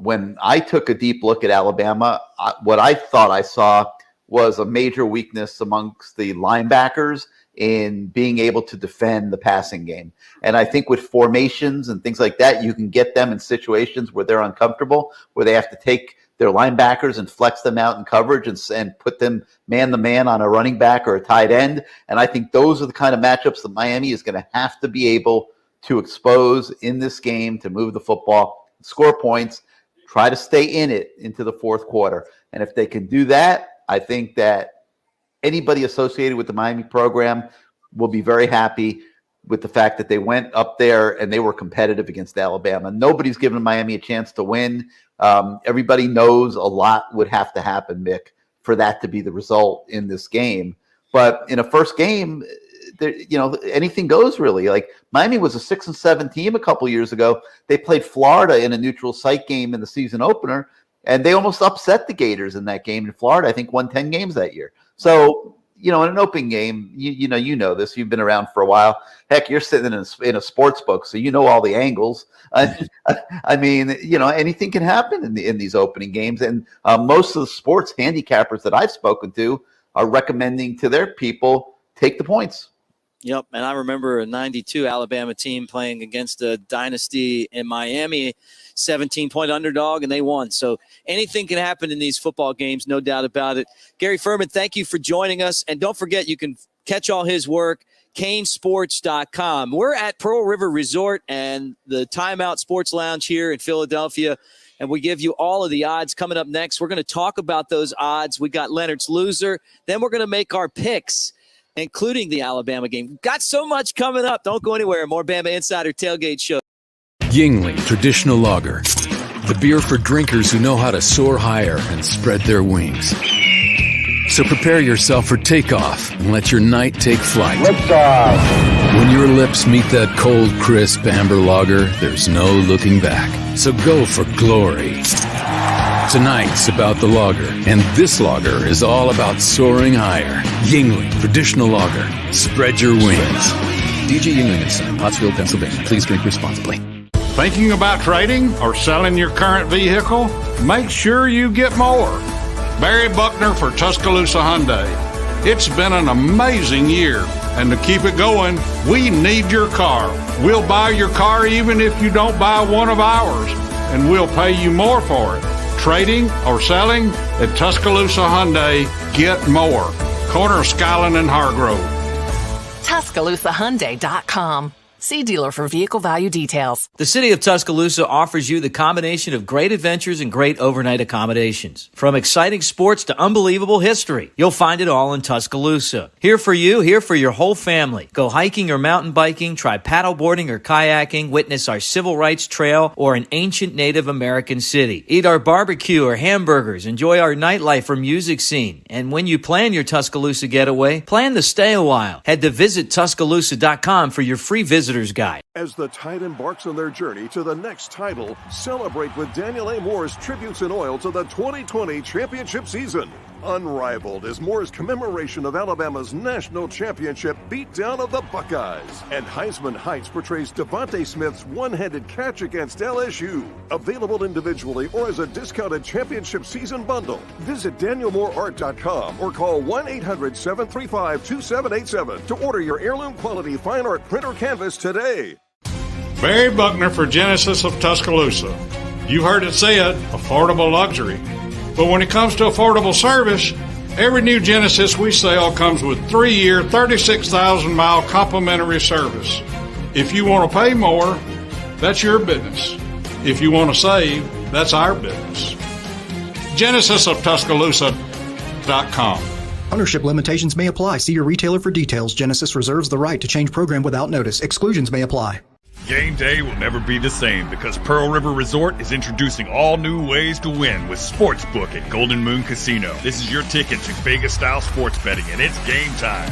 when I took a deep look at Alabama, what I thought I saw was a major weakness amongst the linebackers in being able to defend the passing game. And I think with formations and things like that, you can get them in situations where they're uncomfortable, where they have to take their linebackers and flex them out in coverage and put them man-to-man on a running back or a tight end. And I think those are the kind of matchups that Miami is going to have to be able to expose in this game to move the football, score points, try to stay in it into the fourth quarter. And if they can do that, I think that anybody associated with the Miami program will be very happy with the fact that they went up there and they were competitive against Alabama. Nobody's given Miami a chance to win. Everybody knows a lot would have to happen, Mick, for that to be the result in this game. But in a first game, anything goes really. Like Miami was a 6-7 team a couple years ago. They played Florida in a neutral site game in the season opener, and they almost upset the Gators in that game. In Florida, I think, won 10 games that year. So, in an open game, you know this. You've been around for a while. Heck, you're sitting in a sports book, so you know all the angles. I mean, anything can happen in these opening games. And most of the sports handicappers that I've spoken to are recommending to their people, take the points. Yep, and I remember a 92 Alabama team playing against a dynasty in Miami, 17-point underdog, and they won. So anything can happen in these football games, no doubt about it. Gary Ferman, thank you for joining us. And don't forget, you can catch all his work, Canesports.com. We're at Pearl River Resort and the Timeout Sports Lounge here in Philadelphia, and we give you all of the odds. Coming up next, we're going to talk about those odds. We got Leonard's loser. Then we're going to make our picks, including the Alabama game. Got so much coming up. Don't go anywhere. More Bama Insider Tailgate Show. Yingling Traditional Lager, the beer for drinkers who know how to soar higher and spread their wings. So prepare yourself for takeoff and let your night take flight. Liftoff. When your lips meet that cold, crisp amber lager, there's no looking back. So go for glory. Tonight's about the lager, and this lager is all about soaring higher. Yingling Traditional Lager. Spread your wings. DJ Yingling & Son, Pottsville, Pennsylvania. Please drink responsibly. Thinking about trading or selling your current vehicle? Make sure you get more. Barry Buckner for Tuscaloosa Hyundai. It's been an amazing year, and to keep it going, we need your car. We'll buy your car even if you don't buy one of ours, and we'll pay you more for it. Trading or selling at Tuscaloosa Hyundai, get more. Corner of Skyland and Hargrove. TuscaloosaHyundai.com. See dealer for vehicle value details. The city of Tuscaloosa offers you the combination of great adventures and great overnight accommodations. From exciting sports to unbelievable history, you'll find it all in Tuscaloosa. Here for you, here for your whole family. Go hiking or mountain biking, try paddleboarding or kayaking, witness our civil rights trail or an ancient Native American city. Eat our barbecue or hamburgers, enjoy our nightlife or music scene. And when you plan your Tuscaloosa getaway, plan to stay a while. Head to visittuscaloosa.com for your free visitor's guide. As the Tide embarks on their journey to the next title, celebrate with Daniel A. Moore's Tributes in Oil to the 2020 championship season. Unrivaled is Moore's commemoration of Alabama's national championship beatdown of the Buckeyes. And Heisman Heights portrays Devontae Smith's one-handed catch against LSU. Available individually or as a discounted championship season bundle. Visit DanielMooreArt.com or call 1-800-735-2787 to order your heirloom quality fine art print or canvas today. Barry Buckner for Genesis of Tuscaloosa. You heard it said, affordable luxury. But when it comes to affordable service, every new Genesis we sell comes with 3-year, 36,000-mile complimentary service. If you want to pay more, that's your business. If you want to save, that's our business. GenesisofTuscaloosa.com. Ownership limitations may apply. See your retailer for details. Genesis reserves the right to change program without notice. Exclusions may apply. Game day will never be the same because Pearl River Resort is introducing all new ways to win with Sportsbook at Golden Moon Casino. This is your ticket to Vegas-style sports betting, and it's game time.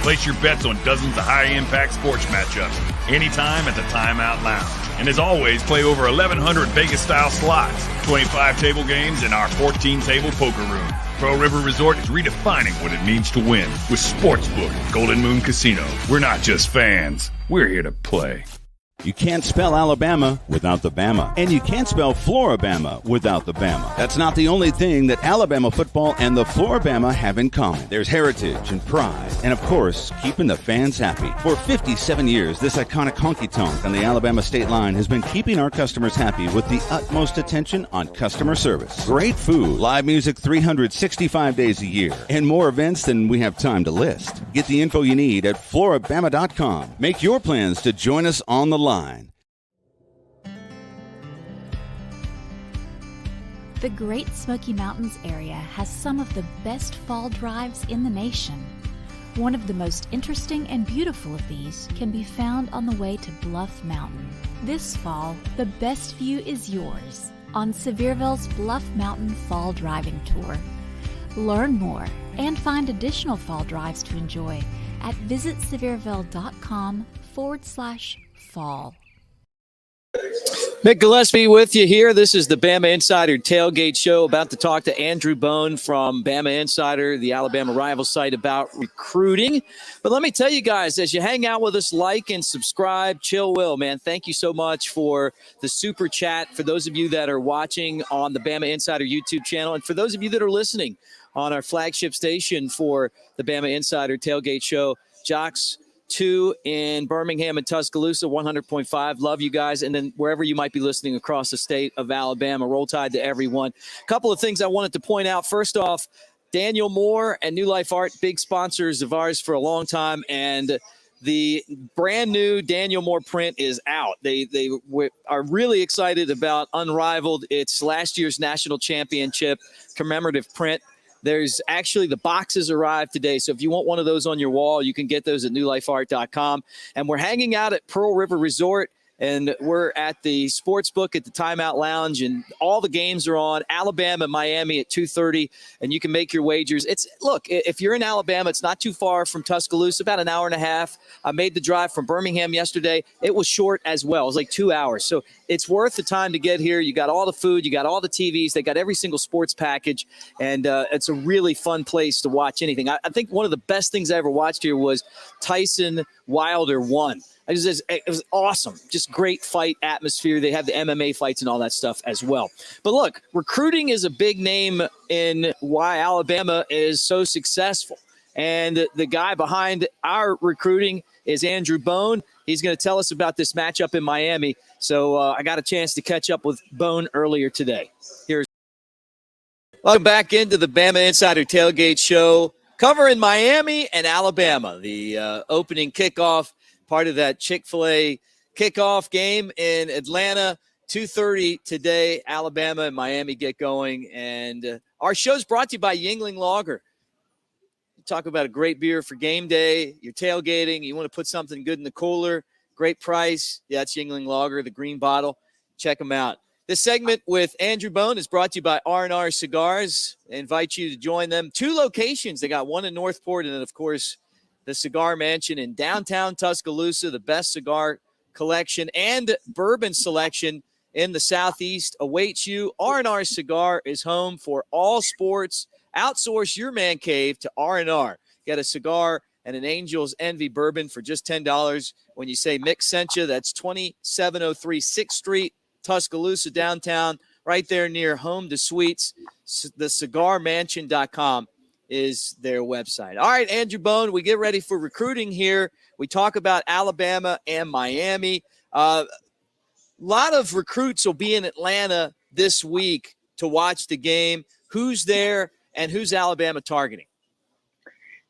Place your bets on dozens of high-impact sports matchups anytime at the Timeout Lounge. And as always, play over 1,100 Vegas-style slots, 25 table games, and our 14-table poker room. Pearl River Resort is redefining what it means to win with Sportsbook at Golden Moon Casino. We're not just fans. We're here to play. You can't spell Alabama without the Bama. And you can't spell Floribama without the Bama. That's not the only thing that Alabama football and the Floribama have in common. There's heritage and pride. And, of course, keeping the fans happy. For 57 years, this iconic honky-tonk on the Alabama state line has been keeping our customers happy with the utmost attention on customer service. Great food, live music 365 days a year, and more events than we have time to list. Get the info you need at floribama.com. Make your plans to join us on the line. The Great Smoky Mountains area has some of the best fall drives in the nation. One of the most interesting and beautiful of these can be found on the way to Bluff Mountain. This fall, the best view is yours on Sevierville's Bluff Mountain Fall Driving Tour. Learn more and find additional fall drives to enjoy at visitsevierville.com/fall. Mick Gillispie with you here. This is the Bama Insider Tailgate Show. About to talk to Andrew Bone from Bama Insider, the Alabama rival site, about recruiting. But let me tell you guys, as you hang out with us, like and subscribe, chill will, man. Thank you so much for the super chat. For those of you that are watching on the Bama Insider YouTube channel, and for those of you that are listening on our flagship station for the Bama Insider Tailgate Show, Jocks 2 in Birmingham and Tuscaloosa, 100.5. Love you guys. And then wherever you might be listening across the state of Alabama, roll tide to everyone. A couple of things I wanted to point out. First off, Daniel Moore and New Life Art, big sponsors of ours for a long time. And the brand new Daniel Moore print is out. They are really excited about Unrivaled. It's last year's national championship commemorative print. There's actually, the boxes arrived today. So if you want one of those on your wall, you can get those at newlifeart.com. And we're hanging out at Pearl River Resort, and we're at the Sportsbook at the Timeout Lounge, and all the games are on. Alabama and Miami at 2:30, and you can make your wagers. Look, if you're in Alabama, it's not too far from Tuscaloosa, about an hour and a half. I made the drive from Birmingham yesterday. It was short as well. It was like 2 hours. So it's worth the time to get here. You got all the food. You got all the TVs. They got every single sports package, and it's a really fun place to watch anything. I think one of the best things I ever watched here was Tyson Wilder 1. It was awesome. Just great fight atmosphere. They have the MMA fights and all that stuff as well. But look, recruiting is a big name in why Alabama is so successful. And the guy behind our recruiting is Andrew Bone. He's going to tell us about this matchup in Miami. So I got a chance to catch up with Bone earlier today. Welcome back into the Bama Insider Tailgate Show, covering Miami and Alabama, the opening kickoff, part of that Chick-fil-A kickoff game in Atlanta. 2:30 today, Alabama and Miami get going. And our show's brought to you by Yingling Lager. You talk about a great beer for game day. You're tailgating. You want to put something good in the cooler. Great price. Yeah, it's Yingling Lager, the green bottle. Check them out. This segment with Andrew Bone is brought to you by R&R Cigars. I invite you to join them. 2 locations. They got one in Northport, and then, of course, the Cigar Mansion in downtown Tuscaloosa, the best cigar collection and bourbon selection in the Southeast awaits you. R&R Cigar is home for all sports. Outsource your man cave to R&R. Get a cigar and an Angel's Envy bourbon for just $10 when you say Mick sent you. That's 2703 6th Street, Tuscaloosa, downtown, right there near Home to Suites. The cigarmansion.com is their website. All right, Andrew Bone, we get ready for recruiting here. We talk about Alabama and Miami. A lot of recruits will be in Atlanta this week to watch the game. Who's there and who's Alabama targeting?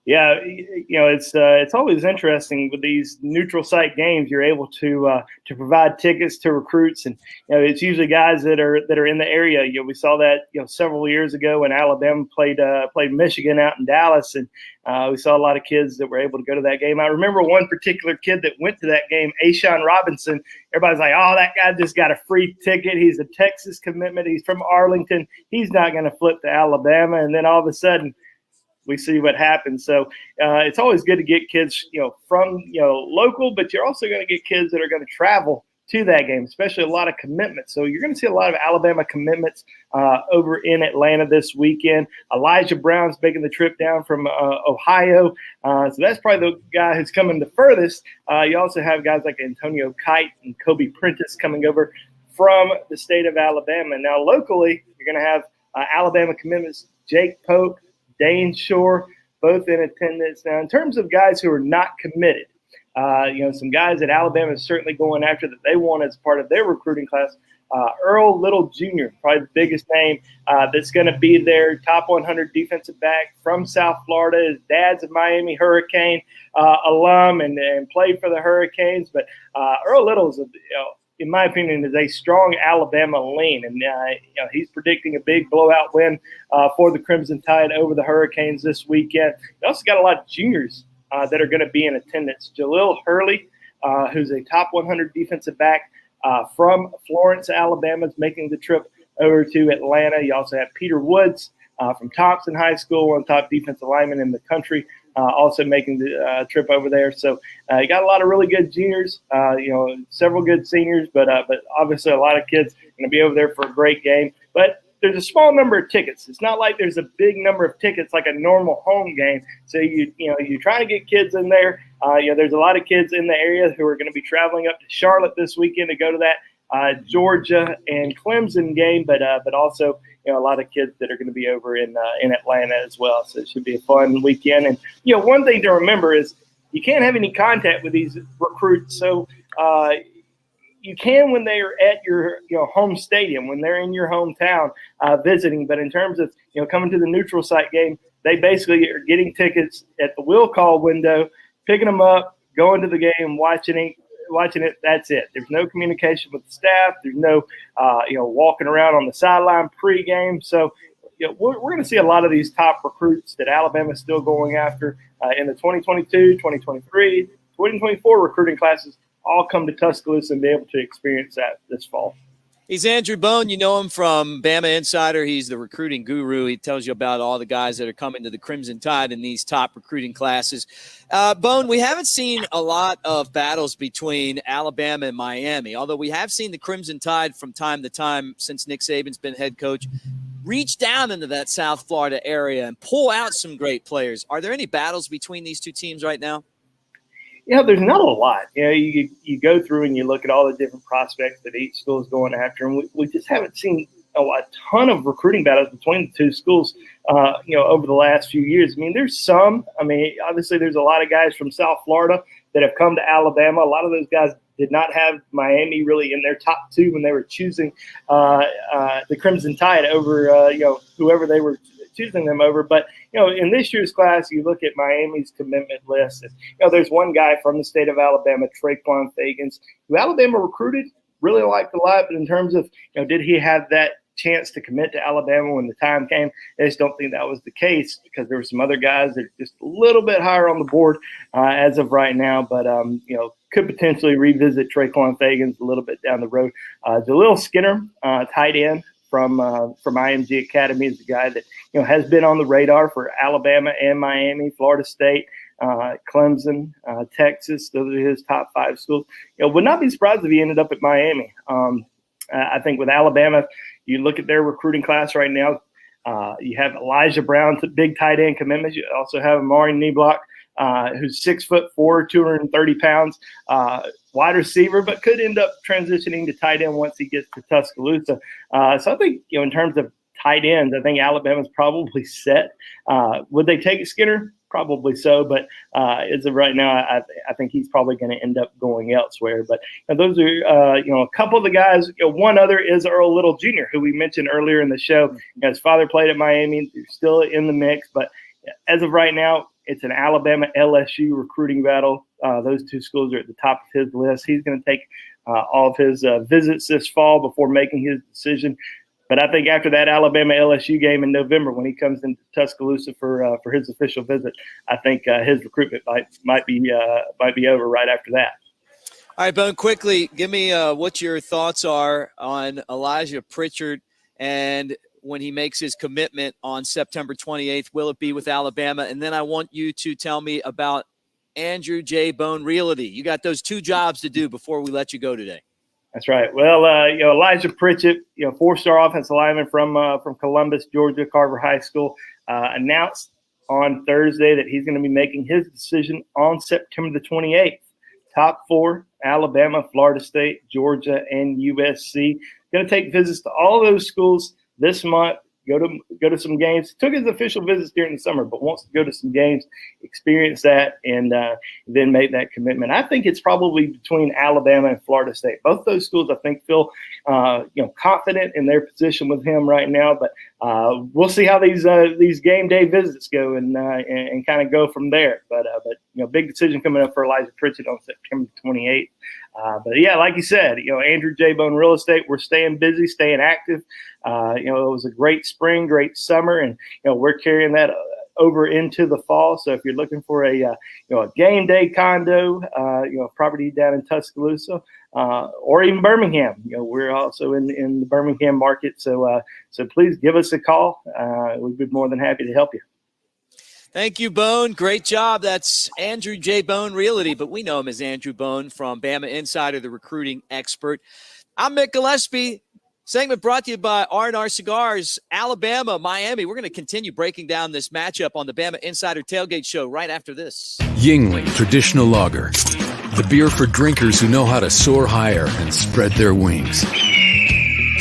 Yeah, it's always interesting with these neutral site games. You're able to provide tickets to recruits, and it's usually guys that are in the area. We saw that several years ago when Alabama played Michigan out in Dallas, and we saw a lot of kids that were able to go to that game. I remember one particular kid that went to that game, Ashawn Robinson. Everybody's like, "Oh, that guy just got a free ticket. He's a Texas commitment. He's from Arlington. He's not going to flip to Alabama." And then all of a sudden, we see what happens. So it's always good to get kids, from local, but you're also going to get kids that are going to travel to that game, especially a lot of commitments. So you're going to see a lot of Alabama commitments over in Atlanta this weekend. Elijah Brown's making the trip down from Ohio. So that's probably the guy who's coming the furthest. You also have guys like Antonio Kite and Kobe Prentice coming over from the state of Alabama. Now, locally, you're going to have Alabama commitments, Jake Pope, Dane Shore, both in attendance. Now, in terms of guys who are not committed, some guys that Alabama is certainly going after that they want as part of their recruiting class. Earl Little Jr., probably the biggest name that's going to be their top 100 defensive back from South Florida. His dad's a Miami Hurricane alum and played for the Hurricanes. But Earl Little is, in my opinion, is a strong Alabama lean. And he's predicting a big blowout win for the Crimson Tide over the Hurricanes this weekend. They also got a lot of juniors that are going to be in attendance. Jaleel Hurley, who's a top 100 defensive back from Florence, Alabama, is making the trip over to Atlanta. You also have Peter Woods from Thompson High School, one of the top defensive linemen in the country, also making the trip over there. So you got a lot of really good juniors, several good seniors, but obviously a lot of kids going to be over there for a great game. But there's a small number of tickets. It's not like there's a big number of tickets like a normal home game. So you try to get kids in there. There's a lot of kids in the area who are going to be traveling up to Charlotte this weekend to go to that Georgia and Clemson game, but also a lot of kids that are going to be over in Atlanta as well. So it should be a fun weekend. And one thing to remember is you can't have any contact with these recruits. So you can when they are at your home stadium, when they're in your hometown visiting. But in terms of coming to the neutral site game, they basically are getting tickets at the will call window, picking them up, going to the game, watching it. That's it. There's no communication with the staff. There's no walking around on the sideline pregame. So we're going to see a lot of these top recruits that Alabama is still going after in the 2022, 2023, 2024 recruiting classes all come to Tuscaloosa and be able to experience that this fall. He's Andrew Bone. You know him from Bama Insider. He's the recruiting guru. He tells you about all the guys that are coming to the Crimson Tide in these top recruiting classes. Bone, we haven't seen a lot of battles between Alabama and Miami, although we have seen the Crimson Tide from time to time since Nick Saban's been head coach reach down into that South Florida area and pull out some great players. Are there any battles between these two teams right now? There's not a lot. You go through and you look at all the different prospects that each school is going after, and we just haven't seen a ton of recruiting battles between the two schools, over the last few years. I mean, there's some. I mean, obviously there's a lot of guys from South Florida that have come to Alabama. A lot of those guys did not have Miami really in their top two when they were choosing the Crimson Tide over, whoever they were choosing them over. But, in this year's class, you look at Miami's commitment list. And, there's one guy from the state of Alabama, Traquan Fagans, who Alabama recruited, really liked a lot. But in terms of, did he have that chance to commit to Alabama when the time came? I just don't think that was the case because there were some other guys that are just a little bit higher on the board as of right now. But, could potentially revisit Traquan Fagans a little bit down the road. Jaleel Skinner, tight end from IMG Academy, is the guy that has been on the radar for Alabama and Miami, Florida State, Clemson, Texas. Those are his top five schools. Would not be surprised if he ended up at Miami. I think with Alabama, you look at their recruiting class right now. You have Elijah Brown, big tight end commitments. You also have Amari Neblock, who's 6'4", 230 pounds, wide receiver, but could end up transitioning to tight end once he gets to Tuscaloosa. So I think, in terms of tight ends, I think Alabama's probably set. Would they take Skinner? Probably so, but as of right now, I think he's probably going to end up going elsewhere. But those are, a couple of the guys. One other is Earl Little Jr., who we mentioned earlier in the show. His father played at Miami. They're still in the mix, but as of right now, it's an Alabama-LSU recruiting battle. Those two schools are at the top of his list. He's going to take all of his visits this fall before making his decision. But I think after that Alabama-LSU game in November, when he comes into Tuscaloosa for his official visit, I think his recruitment might be over right after that. All right, Bone, quickly, give me what your thoughts are on Elijah Pritchard and when he makes his commitment on September 28th. Will it be with Alabama? And then I want you to tell me about Andrew J. Bone Realty. You got those two jobs to do before we let you go today. That's right. Well, Elijah Pritchett, four-star offensive lineman from Columbus, Georgia, Carver High School, announced on Thursday that he's going to be making his decision on September the 28th. Top four: Alabama, Florida State, Georgia, and USC. Going to take visits to all those schools this month. Go to some games. Took his official visits during the summer, but wants to go to some games, experience that, and then make that commitment. I think it's probably between Alabama and Florida State. Both those schools, I think, feel confident in their position with him right now. But we'll see how these game day visits go and kind of go from there. But big decision coming up for Elijah Pritchett on September 28th. But yeah, like you said, Andrew J. Bone Real Estate, we're staying busy, staying active. It was a great spring, great summer, and we're carrying that over into the fall. So if you're looking for a game day condo, property down in Tuscaloosa, or even Birmingham, we're also in the Birmingham market. So please give us a call. We'd be more than happy to help you. Thank you, Bone. Great job. That's Andrew J. Bone Realty, but we know him as Andrew Bone from Bama Insider, the recruiting expert. I'm Mick Gillispie. Segment brought to you by R&R Cigars, Alabama, Miami. We're going to continue breaking down this matchup on the Bama Insider Tailgate Show right after this. Yingling Traditional Lager, the beer for drinkers who know how to soar higher and spread their wings.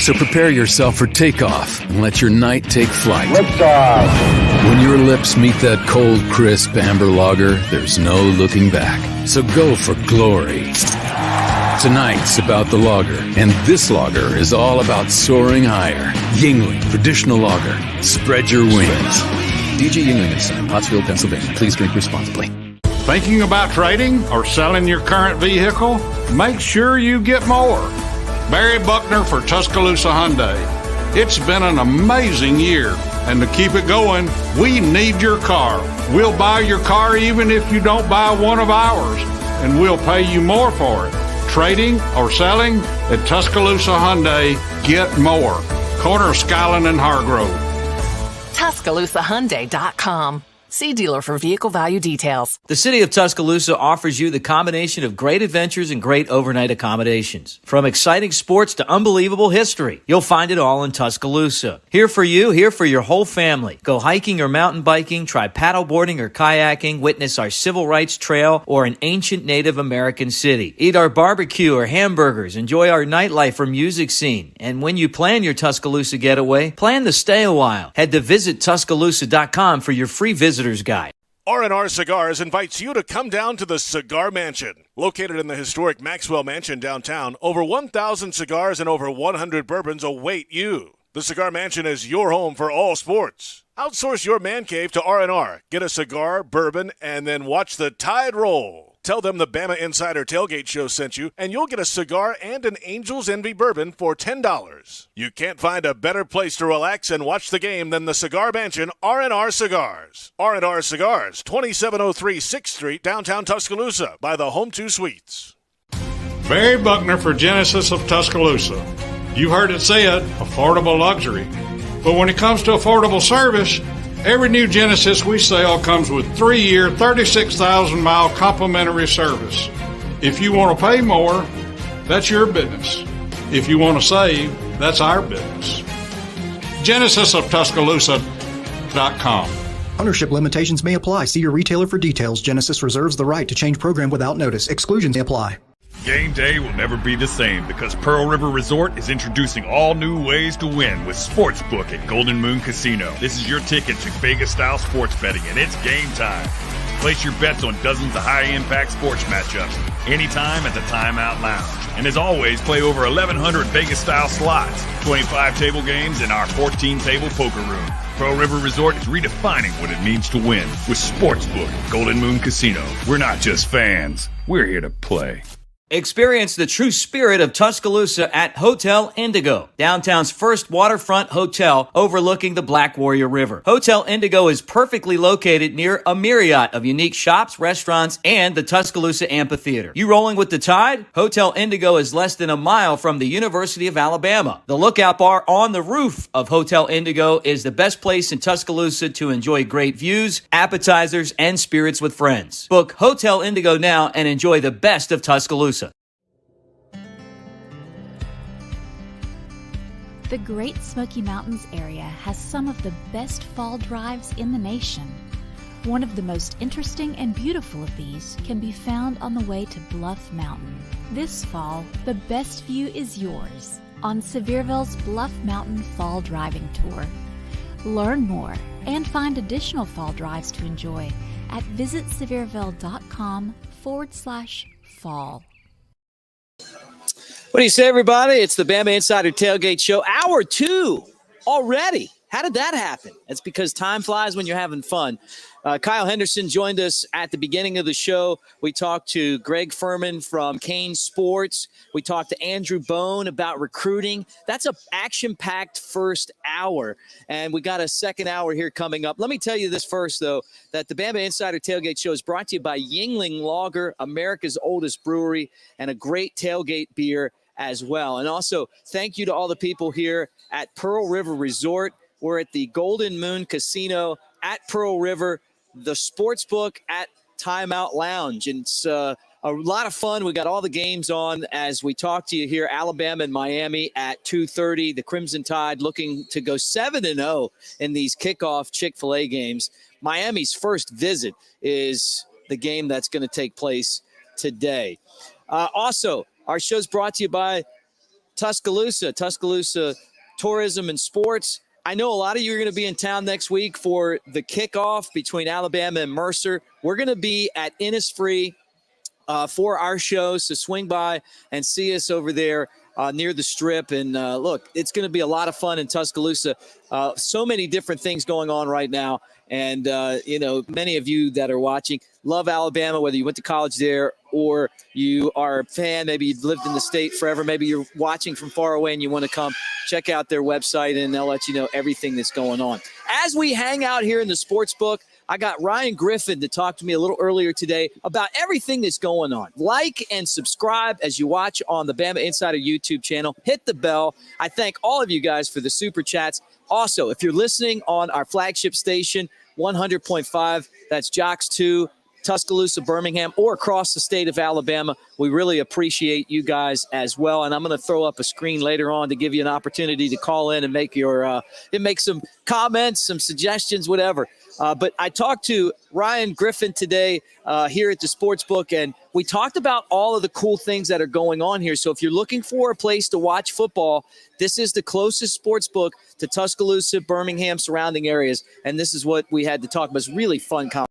So prepare yourself for takeoff and let your night take flight. When your lips meet that cold, crisp amber lager, there's no looking back. So go for glory. Tonight's about the lager, and this lager is all about soaring higher. Yingling Traditional Lager. Spread your wings. DJ Yingling and Son, Pottsville, Pennsylvania. Please drink responsibly. Thinking about trading or selling your current vehicle? Make sure you get more. Barry Buckner for Tuscaloosa Hyundai. It's been an amazing year, and to keep it going, we need your car. We'll buy your car even if you don't buy one of ours, and we'll pay you more for it. Trading or selling at Tuscaloosa Hyundai, get more. Corner of Skyland and Hargrove. TuscaloosaHyundai.com. See dealer for vehicle value details. The city of Tuscaloosa offers you the combination of great adventures and great overnight accommodations. From exciting sports to unbelievable history, you'll find it all in Tuscaloosa. Here for you, here for your whole family. Go hiking or mountain biking, try paddleboarding or kayaking, witness our civil rights trail or an ancient Native American city. Eat our barbecue or hamburgers, enjoy our nightlife or music scene. And when you plan your Tuscaloosa getaway, plan to stay a while. Head to visittuscaloosa.com for your free visitor's guide. R&R Cigars invites you to come down to the Cigar Mansion. Located in the historic Maxwell Mansion downtown, over 1,000 cigars and over 100 bourbons await you. The Cigar Mansion is your home for all sports. Outsource your man cave to R&R. Get a cigar, bourbon, and then watch the tide roll. Tell them the Bama Insider Tailgate Show sent you, and you'll get a cigar and an Angel's Envy bourbon for $10. You can't find a better place to relax and watch the game than the Cigar Mansion, R&R Cigars. R&R Cigars, 2703 6th Street, downtown Tuscaloosa, by the Home 2 Suites. Barry Buckner for Genesis of Tuscaloosa. You heard it said, affordable luxury. But when it comes to affordable service, every new Genesis we sell comes with 3-year, 36,000-mile complimentary service. If you want to pay more, that's your business. If you want to save, that's our business. GenesisofTuscaloosa.com. Ownership limitations may apply. See your retailer for details. Genesis reserves the right to change program without notice. Exclusions may apply. Game day will never be the same because Pearl River Resort is introducing all new ways to win with Sportsbook at Golden Moon Casino. This is your ticket to Vegas-style sports betting, and it's game time. Place your bets on dozens of high-impact sports matchups anytime at the Timeout Lounge. And as always, play over 1,100 Vegas-style slots, 25 table games, and our 14-table poker room. Pearl River Resort is redefining what it means to win with Sportsbook at Golden Moon Casino. We're not just fans. We're here to play. Experience the true spirit of Tuscaloosa at Hotel Indigo, downtown's first waterfront hotel overlooking the Black Warrior River. Hotel Indigo is perfectly located near a myriad of unique shops, restaurants, and the Tuscaloosa Amphitheater. You rolling with the tide? Hotel Indigo is less than a mile from the University of Alabama. The lookout bar on the roof of Hotel Indigo is the best place in Tuscaloosa to enjoy great views, appetizers, and spirits with friends. Book Hotel Indigo now and enjoy the best of Tuscaloosa. The Great Smoky Mountains area has some of the best fall drives in the nation. One of the most interesting and beautiful of these can be found on the way to Bluff Mountain. This fall, the best view is yours on Sevierville's Bluff Mountain Fall Driving Tour. Learn more and find additional fall drives to enjoy at visitsevierville.com/fall. What do you say, everybody? It's the Bama Insider Tailgate Show. Hour 2 already. How did that happen? It's because time flies when you're having fun. Kyle Henderson joined us at the beginning of the show. We talked to Greg Ferman from Canesport. We talked to Andrew Bone about recruiting. That's an action-packed first hour, and we got a second hour here coming up. Let me tell you this first, though, that the Bama Insider Tailgate Show is brought to you by Yuengling Lager, America's oldest brewery, and a great tailgate beer as well. And also, thank you to all the people here at Pearl River Resort. We're at the Golden Moon Casino at Pearl River, the Sportsbook at Timeout Lounge. And it's a lot of fun. We got all the games on as we talk to you here. Alabama and Miami at 2:30. The Crimson Tide looking to go 7-0 in these kickoff Chick-fil-A games. Miami's first visit is the game that's going to take place today. Also, our show's brought to you by Tuscaloosa Tourism and Sports. I know a lot of you are going to be in town next week for the kickoff between Alabama and Mercer. We're going to be at Innisfree for our show, so swing by and see us over there near the Strip. And look, it's going to be a lot of fun in Tuscaloosa. So many different things going on right now. And, many of you that are watching love Alabama, whether you went to college there or you are a fan, maybe you've lived in the state forever, maybe you're watching from far away and you want to come check out their website and they'll let you know everything that's going on. As we hang out here in the Sportsbook, I got Ryan Griffin to talk to me a little earlier today about everything that's going on. Like and subscribe as you watch on the Bama Insider YouTube channel. Hit the bell. I thank all of you guys for the super chats. Also, if you're listening on our flagship station, 100.5, that's Jocks 2, Tuscaloosa, Birmingham, or across the state of Alabama, we really appreciate you guys as well. And I'm going to throw up a screen later on to give you an opportunity to call in and make some comments, some suggestions, whatever. But I talked to Ryan Griffin today here at the Sportsbook, and we talked about all of the cool things that are going on here. So if you're looking for a place to watch football, this is the closest Sportsbook to Tuscaloosa, Birmingham, surrounding areas. And this is what we had to talk about. It's really fun conversation.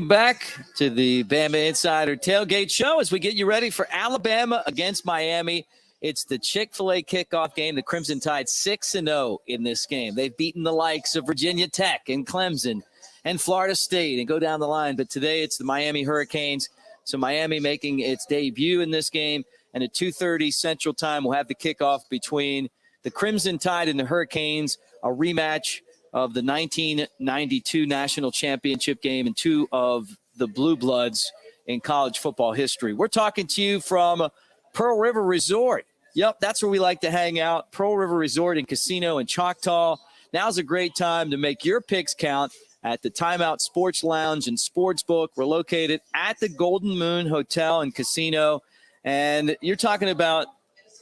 Back to the Bama Insider Tailgate Show as we get you ready for Alabama against Miami. It's the Chick-fil-A kickoff game. The Crimson Tide 6-0 in this game. They've beaten the likes of Virginia Tech and Clemson and Florida State and go down the line. But today it's the Miami Hurricanes. So Miami making its debut in this game. And at 2:30 Central Time, we'll have the kickoff between the Crimson Tide and the Hurricanes, a rematch of the 1992 National Championship game and two of the Blue Bloods in college football history. We're talking to you from Pearl River Resort. Yep, that's where we like to hang out. Pearl River Resort and Casino in Choctaw. Now's a great time to make your picks count at the Timeout Sports Lounge and Sportsbook. We're located at the Golden Moon Hotel and Casino. And you're talking about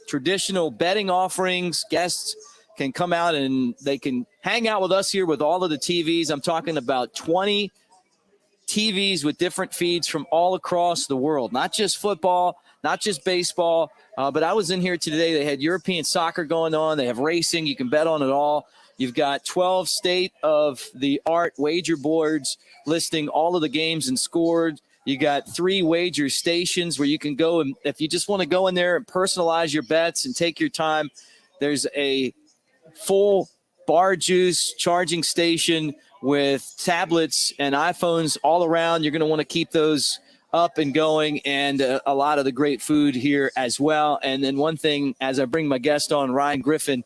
traditional betting offerings. Guests can come out and they can hang out with us here with all of the TVs. I'm talking about 20 TVs with different feeds from all across the world, not just football, not just baseball, but I was in here today. They had European soccer going on. They have racing. You can bet on it all. You've got 12 state-of-the-art wager boards listing all of the games and scores. You got 3 wager stations where you can go, and if you just want to go in there and personalize your bets and take your time, there's a full bar juice charging station with tablets and iPhones all around. You're going to want to keep those up and going, and a lot of the great food here as well. And then one thing, as I bring my guest on, Ryan Griffin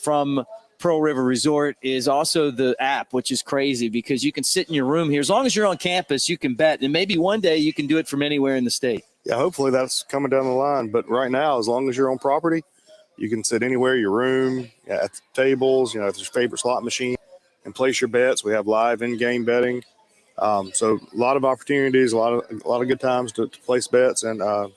from Pearl River Resort, is also the app, which is crazy because you can sit in your room here. As long as you're on campus, you can bet, and maybe one day you can do it from anywhere in the state. Yeah, hopefully that's coming down the line. But right now, as long as you're on property, you can sit anywhere, your room, at the tables, if there's your favorite slot machine, and place your bets. We have live in-game betting. So a lot of opportunities, a lot of good times to place bets and go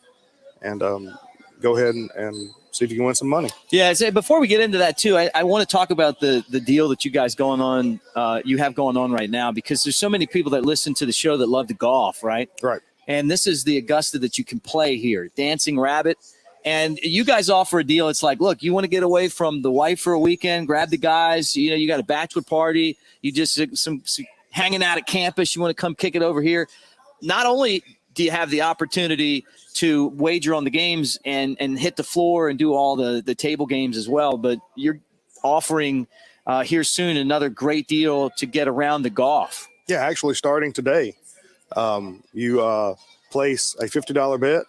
ahead and see if you can win some money. Yeah, before we get into that too, I want to talk about the deal that you guys you have going on right now, because there's so many people that listen to the show that love to golf, right? Right. And this is the Augusta that you can play here, Dancing Rabbit. And you guys offer a deal. It's like, look, you want to get away from the wife for a weekend, grab the guys, you got a bachelor party, you just some hanging out at campus, you want to come kick it over here. Not only do you have the opportunity to wager on the games and hit the floor and do all the table games as well, but you're offering here soon another great deal to get around the golf. Yeah, actually starting today, you place a $50 bet,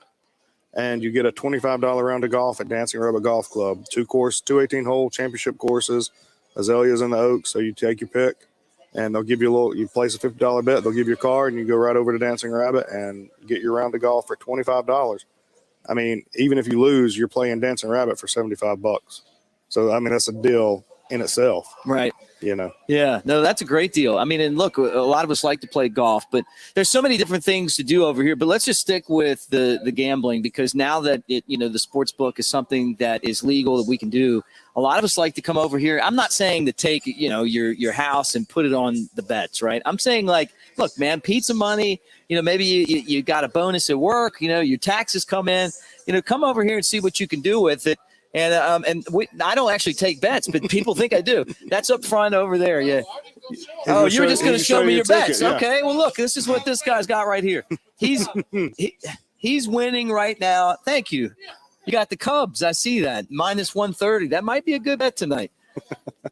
and you get a $25 round of golf at Dancing Rabbit Golf Club. 2 18-hole championship courses, azaleas in the Oaks, so you take your pick, and they'll give you you place a $50 bet, they'll give you a card, and you go right over to Dancing Rabbit and get your round of golf for $25. I mean, even if you lose, you're playing Dancing Rabbit for $75. So, I mean, that's a deal in itself. Right. Yeah, no, that's a great deal. I mean, and look, a lot of us like to play golf, but there's so many different things to do over here. But let's just stick with the gambling, because now that the sports book is something that is legal that we can do, a lot of us like to come over here. I'm not saying to take your house and put it on the bets, right? I'm saying, like, look, man, pizza money. Maybe you got a bonus at work. Your taxes come in. Come over here and see what you can do with it. And I don't actually take bets, but people think I do. That's up front over there. Yeah. Oh, you're just going to show me your bets. Yeah. Okay. Well, look, this is what this guy's got right here. He's winning right now. Thank you. You got the Cubs. I see that. Minus 130. That might be a good bet tonight.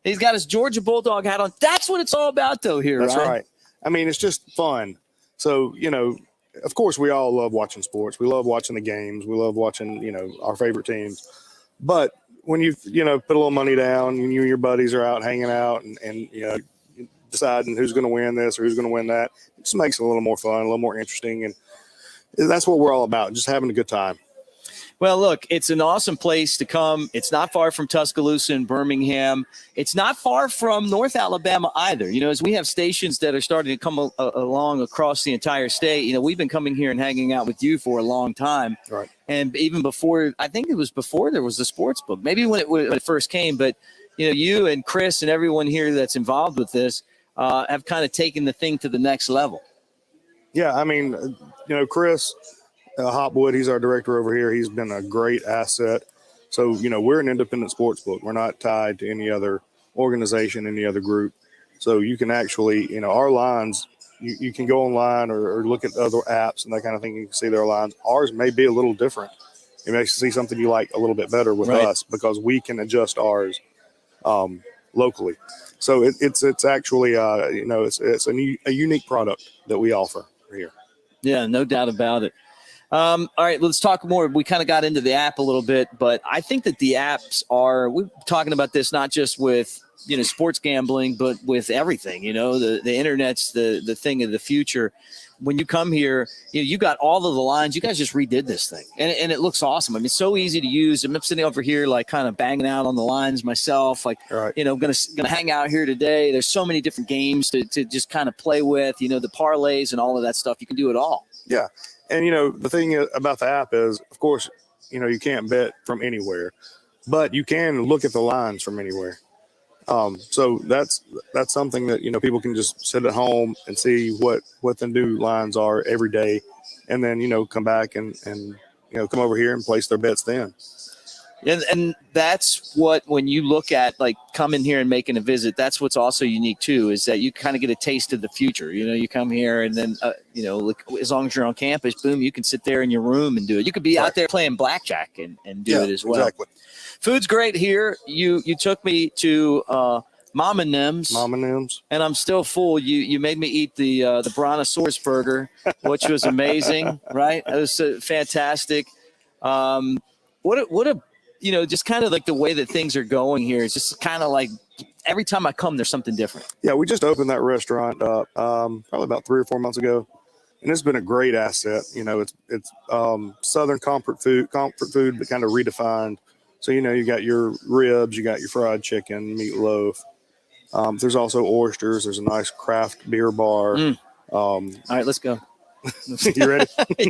He's got his Georgia Bulldog hat on. That's what it's all about, though, here. That's right. I mean, it's just fun. So, of course, we all love watching sports. We love watching the games. We love watching, our favorite teams. But when you put a little money down and you and your buddies are out hanging out and deciding who's going to win this or who's going to win that, it just makes it a little more fun, a little more interesting. And that's what we're all about, just having a good time. Well, look, it's an awesome place to come. It's not far from Tuscaloosa and Birmingham. It's not far from North Alabama either. As we have stations that are starting to come along across the entire state, we've been coming here and hanging out with you for a long time. Right. And even before, I think it was before there was the sports book, maybe when it first came, but you and Chris and everyone here that's involved with this have kind of taken the thing to the next level. Yeah. I mean, Chris Hopwood, he's our director over here. He's been a great asset. So, we're an independent sports book. We're not tied to any other organization, any other group. So you can actually, our lines, you can go online or look at other apps and that kind of thing. You can see their lines. Ours may be a little different. You may see something you like a little bit better with us because we can adjust ours locally. So it's actually, it's a unique product that we offer here. Yeah, no doubt about it. All right, let's talk more. We kind of got into the app a little bit, but I think that the apps we're talking about this not just with, sports gambling, but with everything, the internet's the thing of the future. When you come here, you got all of the lines. You guys just redid this thing, and it looks awesome. I mean, it's so easy to use. I'm sitting over here, like, kind of banging out on the lines myself. Like, gonna hang out here today. There's so many different games to just kind of play with. The parlays and all of that stuff. You can do it all. Yeah. And, the thing about the app is, of course, you can't bet from anywhere, but you can look at the lines from anywhere. So that's something that, people can just sit at home and see what the new lines are every day. And then, come back and come over here and place their bets then. And that's what, when you look at, like, coming here and making a visit, that's what's also unique too, is that you kind of get a taste of the future. You come here and then, as long as you're on campus, boom, you can sit there in your room and do it. You could be out there playing blackjack and do it as well. Exactly. Food's great here. You took me to Mama Nim's. Mama Nim's. And I'm still full. You made me eat the Brontosaurus burger, which was amazing, right? It was fantastic. What a just kind of like the way that things are going here. It's just kind of like every time I come, there's something different. Yeah, we just opened that restaurant up probably about 3 or 4 months ago, and it's been a great asset. It's Southern comfort food, but kind of redefined. So, you got your ribs, you got your fried chicken, meatloaf. There's also oysters. There's a nice craft beer bar. All right, let's go. You ready?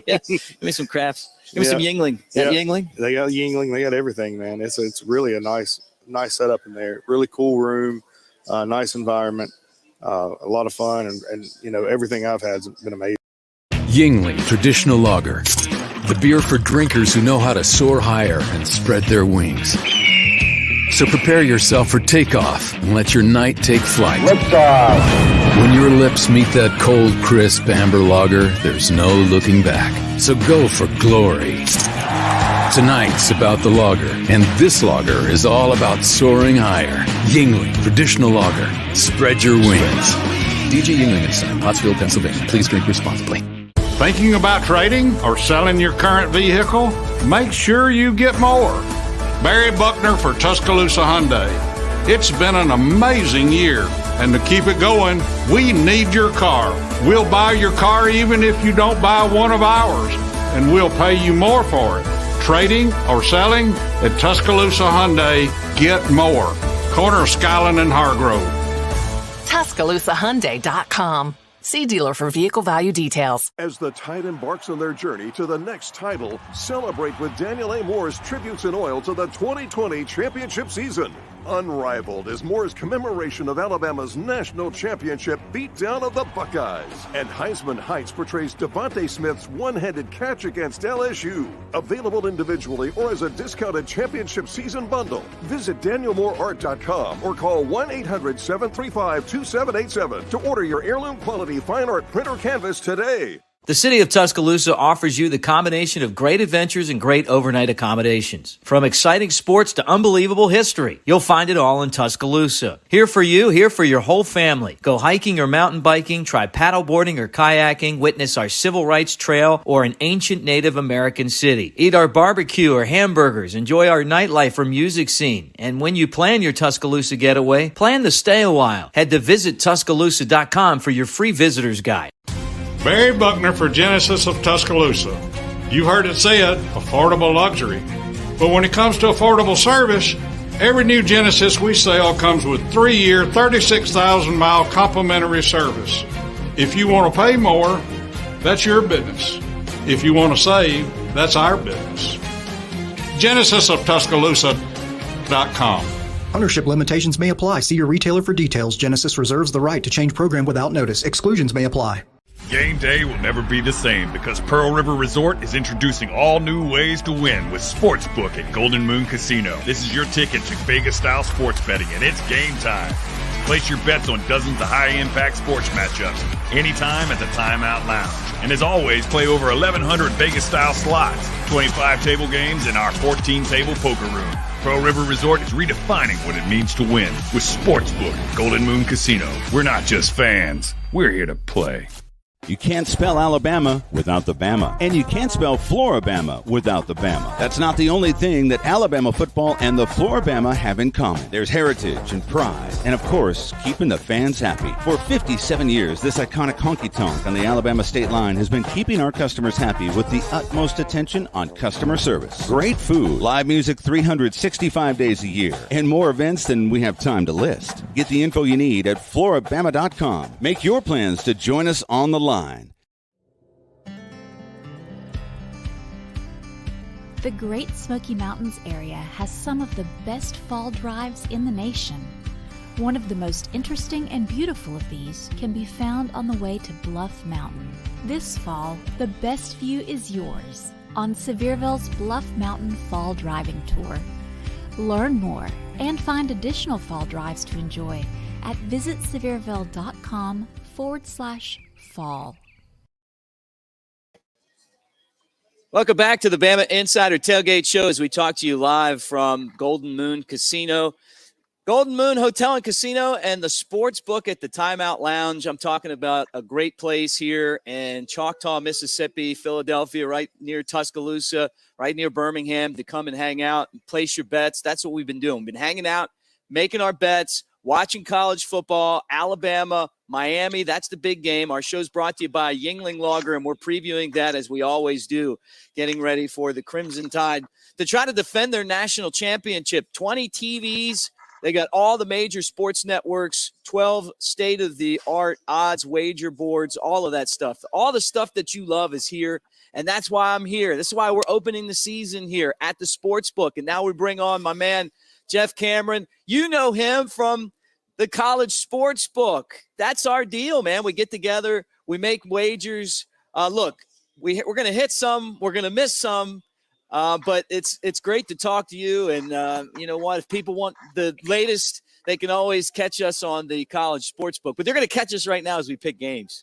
Yes. Give me some crafts. Give me some Yingling. Is that Yingling? They got Yingling. They got everything, man. It's really a nice setup in there. Really cool room, nice environment, a lot of fun, and everything I've had has been amazing. Yingling Traditional Lager. The beer for drinkers who know how to soar higher and spread their wings. So prepare yourself for takeoff and let your night take flight. When your lips meet that cold, crisp amber lager, there's no looking back. So go for glory. Tonight's about the lager, and this lager is all about soaring higher. Yingling Traditional Lager. Spread your wings. DJ Yingling and Son, Pottsville, Pennsylvania. Please drink responsibly. Thinking about trading or selling your current vehicle? Make sure you get more. Barry Buckner for Tuscaloosa Hyundai. It's been an amazing year, and to keep it going, we need your car. We'll buy your car even if you don't buy one of ours, and we'll pay you more for it. Trading or selling? At Tuscaloosa Hyundai, get more. Corner of Skyland and Hargrove. TuscaloosaHyundai.com. See dealer for vehicle value details. As the Tide embarks on their journey to the next title, celebrate with Daniel A. Moore's tributes in oil to the 2020 championship season. Unrivaled is Moore's commemoration of Alabama's national championship beatdown of the Buckeyes. And Heisman Heights portrays Devontae Smith's one-handed catch against LSU. Available individually or as a discounted championship season bundle. Visit DanielMooreArt.com or call 1-800-735-2787 to order your heirloom quality fine art printer canvas today. The city of Tuscaloosa offers you the combination of great adventures and great overnight accommodations. From exciting sports to unbelievable history, you'll find it all in Tuscaloosa. Here for you, here for your whole family. Go hiking or mountain biking, try paddleboarding or kayaking, witness our civil rights trail or an ancient Native American city. Eat our barbecue or hamburgers, enjoy our nightlife or music scene. And when you plan your Tuscaloosa getaway, plan to stay a while. Head to visittuscaloosa.com for your free visitor's guide. Barry Buckner for Genesis of Tuscaloosa. You heard it said, affordable luxury. But when it comes to affordable service, every new Genesis we sell comes with 3-year, 36,000-mile complimentary service. If you want to pay more, that's your business. If you want to save, that's our business. GenesisofTuscaloosa.com. Ownership limitations may apply. See your retailer for details. Genesis reserves the right to change program without notice. Exclusions may apply. Game day will never be the same because Pearl River Resort is introducing all new ways to win with Sportsbook at Golden Moon Casino. This is your ticket to Vegas-style sports betting, and it's game time. Place your bets on dozens of high-impact sports matchups anytime at the Timeout Lounge. And as always, play over 1,100 Vegas-style slots, 25 table games, and our 14-table poker room. Pearl River Resort is redefining what it means to win with Sportsbook at Golden Moon Casino. We're not just fans. We're here to play. You can't spell Alabama without the Bama. And you can't spell Floribama without the Bama. That's not the only thing that Alabama football and the Floribama have in common. There's heritage and pride. And, of course, keeping the fans happy. For 57 years, this iconic honky-tonk on the Alabama state line has been keeping our customers happy with the utmost attention on customer service. Great food, live music 365 days a year, and more events than we have time to list. Get the info you need at Floribama.com. Make your plans to join us on the line. The Great Smoky Mountains area has some of the best fall drives in the nation. One of the most interesting and beautiful of these can be found on the way to Bluff Mountain. This fall, the best view is yours on Sevierville's Bluff Mountain Fall Driving Tour. Learn more and find additional fall drives to enjoy at visitsevierville.com/fall. Welcome back to the Bama Insider Tailgate Show as we talk to you live from Golden Moon Casino. Golden Moon Hotel and Casino and the Sportsbook at the Timeout Lounge. I'm talking about a great place here in Choctaw, Mississippi, Philadelphia, right near Tuscaloosa, right near Birmingham, to come and hang out and place your bets. That's what we've been doing. We've been hanging out, making our bets, watching college football, Alabama, Miami. That's the big game. Our show's brought to you by Yingling Lager, and we're previewing that as we always do, getting ready for the Crimson Tide to try to defend their national championship. 20 TVs They got all the major sports networks, 12 state-of-the-art odds, wager boards, all of that stuff. All the stuff that you love is here, and that's why I'm here. This is why we're opening the season here at the Sportsbook. And now we bring on my man, Jeff Cameron. You know him from the CollegeSports Book. That's our deal, man. We get together, we make wagers. Look, we're going to hit some, we're going to miss some, but it's great to talk to you. And you know what? If people want the latest, they can always catch us on the CollegeSports Book. But they're going to catch us right now as we pick games.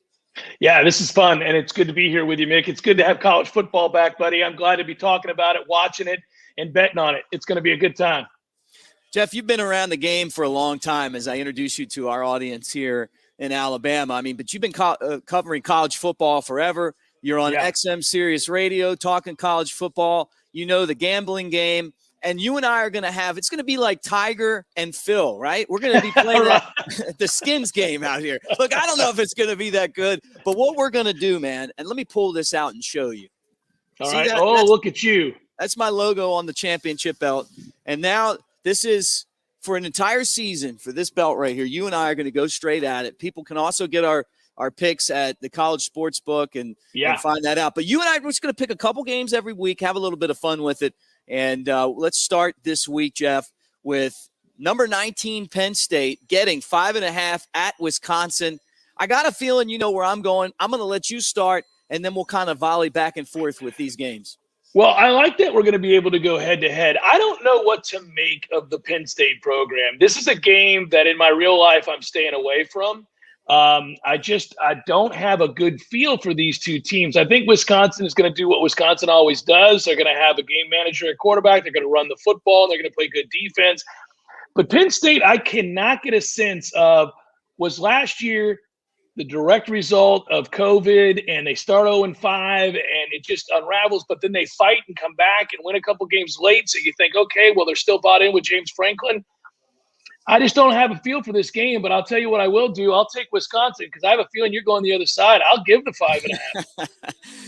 Yeah, this is fun, and it's good to be here with you, Mick. It's good to have college football back, buddy. I'm glad to be talking about it, watching it, and betting on it. It's going to be a good time. Jeff, you've been around the game for a long time as I introduce you to our audience here in Alabama. I mean, but you've been covering college football forever. You're on XM Sirius Radio talking college football. You know the gambling game. And you and I are going to have – it's going to be like Tiger and Phil, right? We're going to be playing the skins game out here. Look, I don't know if it's going to be that good, but what we're going to do, man, and let me pull this out and show you. All right. Look at you. That's my logo on the championship belt. And now this is for an entire season for this belt right here. You and I are going to go straight at it. People can also get our picks at the CollegeSports Book and find that out. But you and I are just going to pick a couple games every week, have a little bit of fun with it. And let's start this week, Jeff, with number 19 Penn State getting 5.5 at Wisconsin. I got a feeling you know where I'm going. I'm going to let you start, and then we'll kind of volley back and forth with these games. Well, I like that we're going to be able to go head-to-head. I don't know what to make of the Penn State program. This is a game that in my real life I'm staying away from. I don't have a good feel for these two teams. I think Wisconsin is going to do what Wisconsin always does. They're going to have a game manager at quarterback. They're going to run the football. And they're going to play good defense. But Penn State, I cannot get a sense of, was last year the direct result of COVID and they start 0-5 and it just unravels, but then they fight and come back and win a couple games late. So you think, okay, well, they're still bought in with James Franklin. I just don't have a feel for this game, but I'll tell you what I will do. I'll take Wisconsin because I have a feeling you're going the other side. I'll give the 5.5.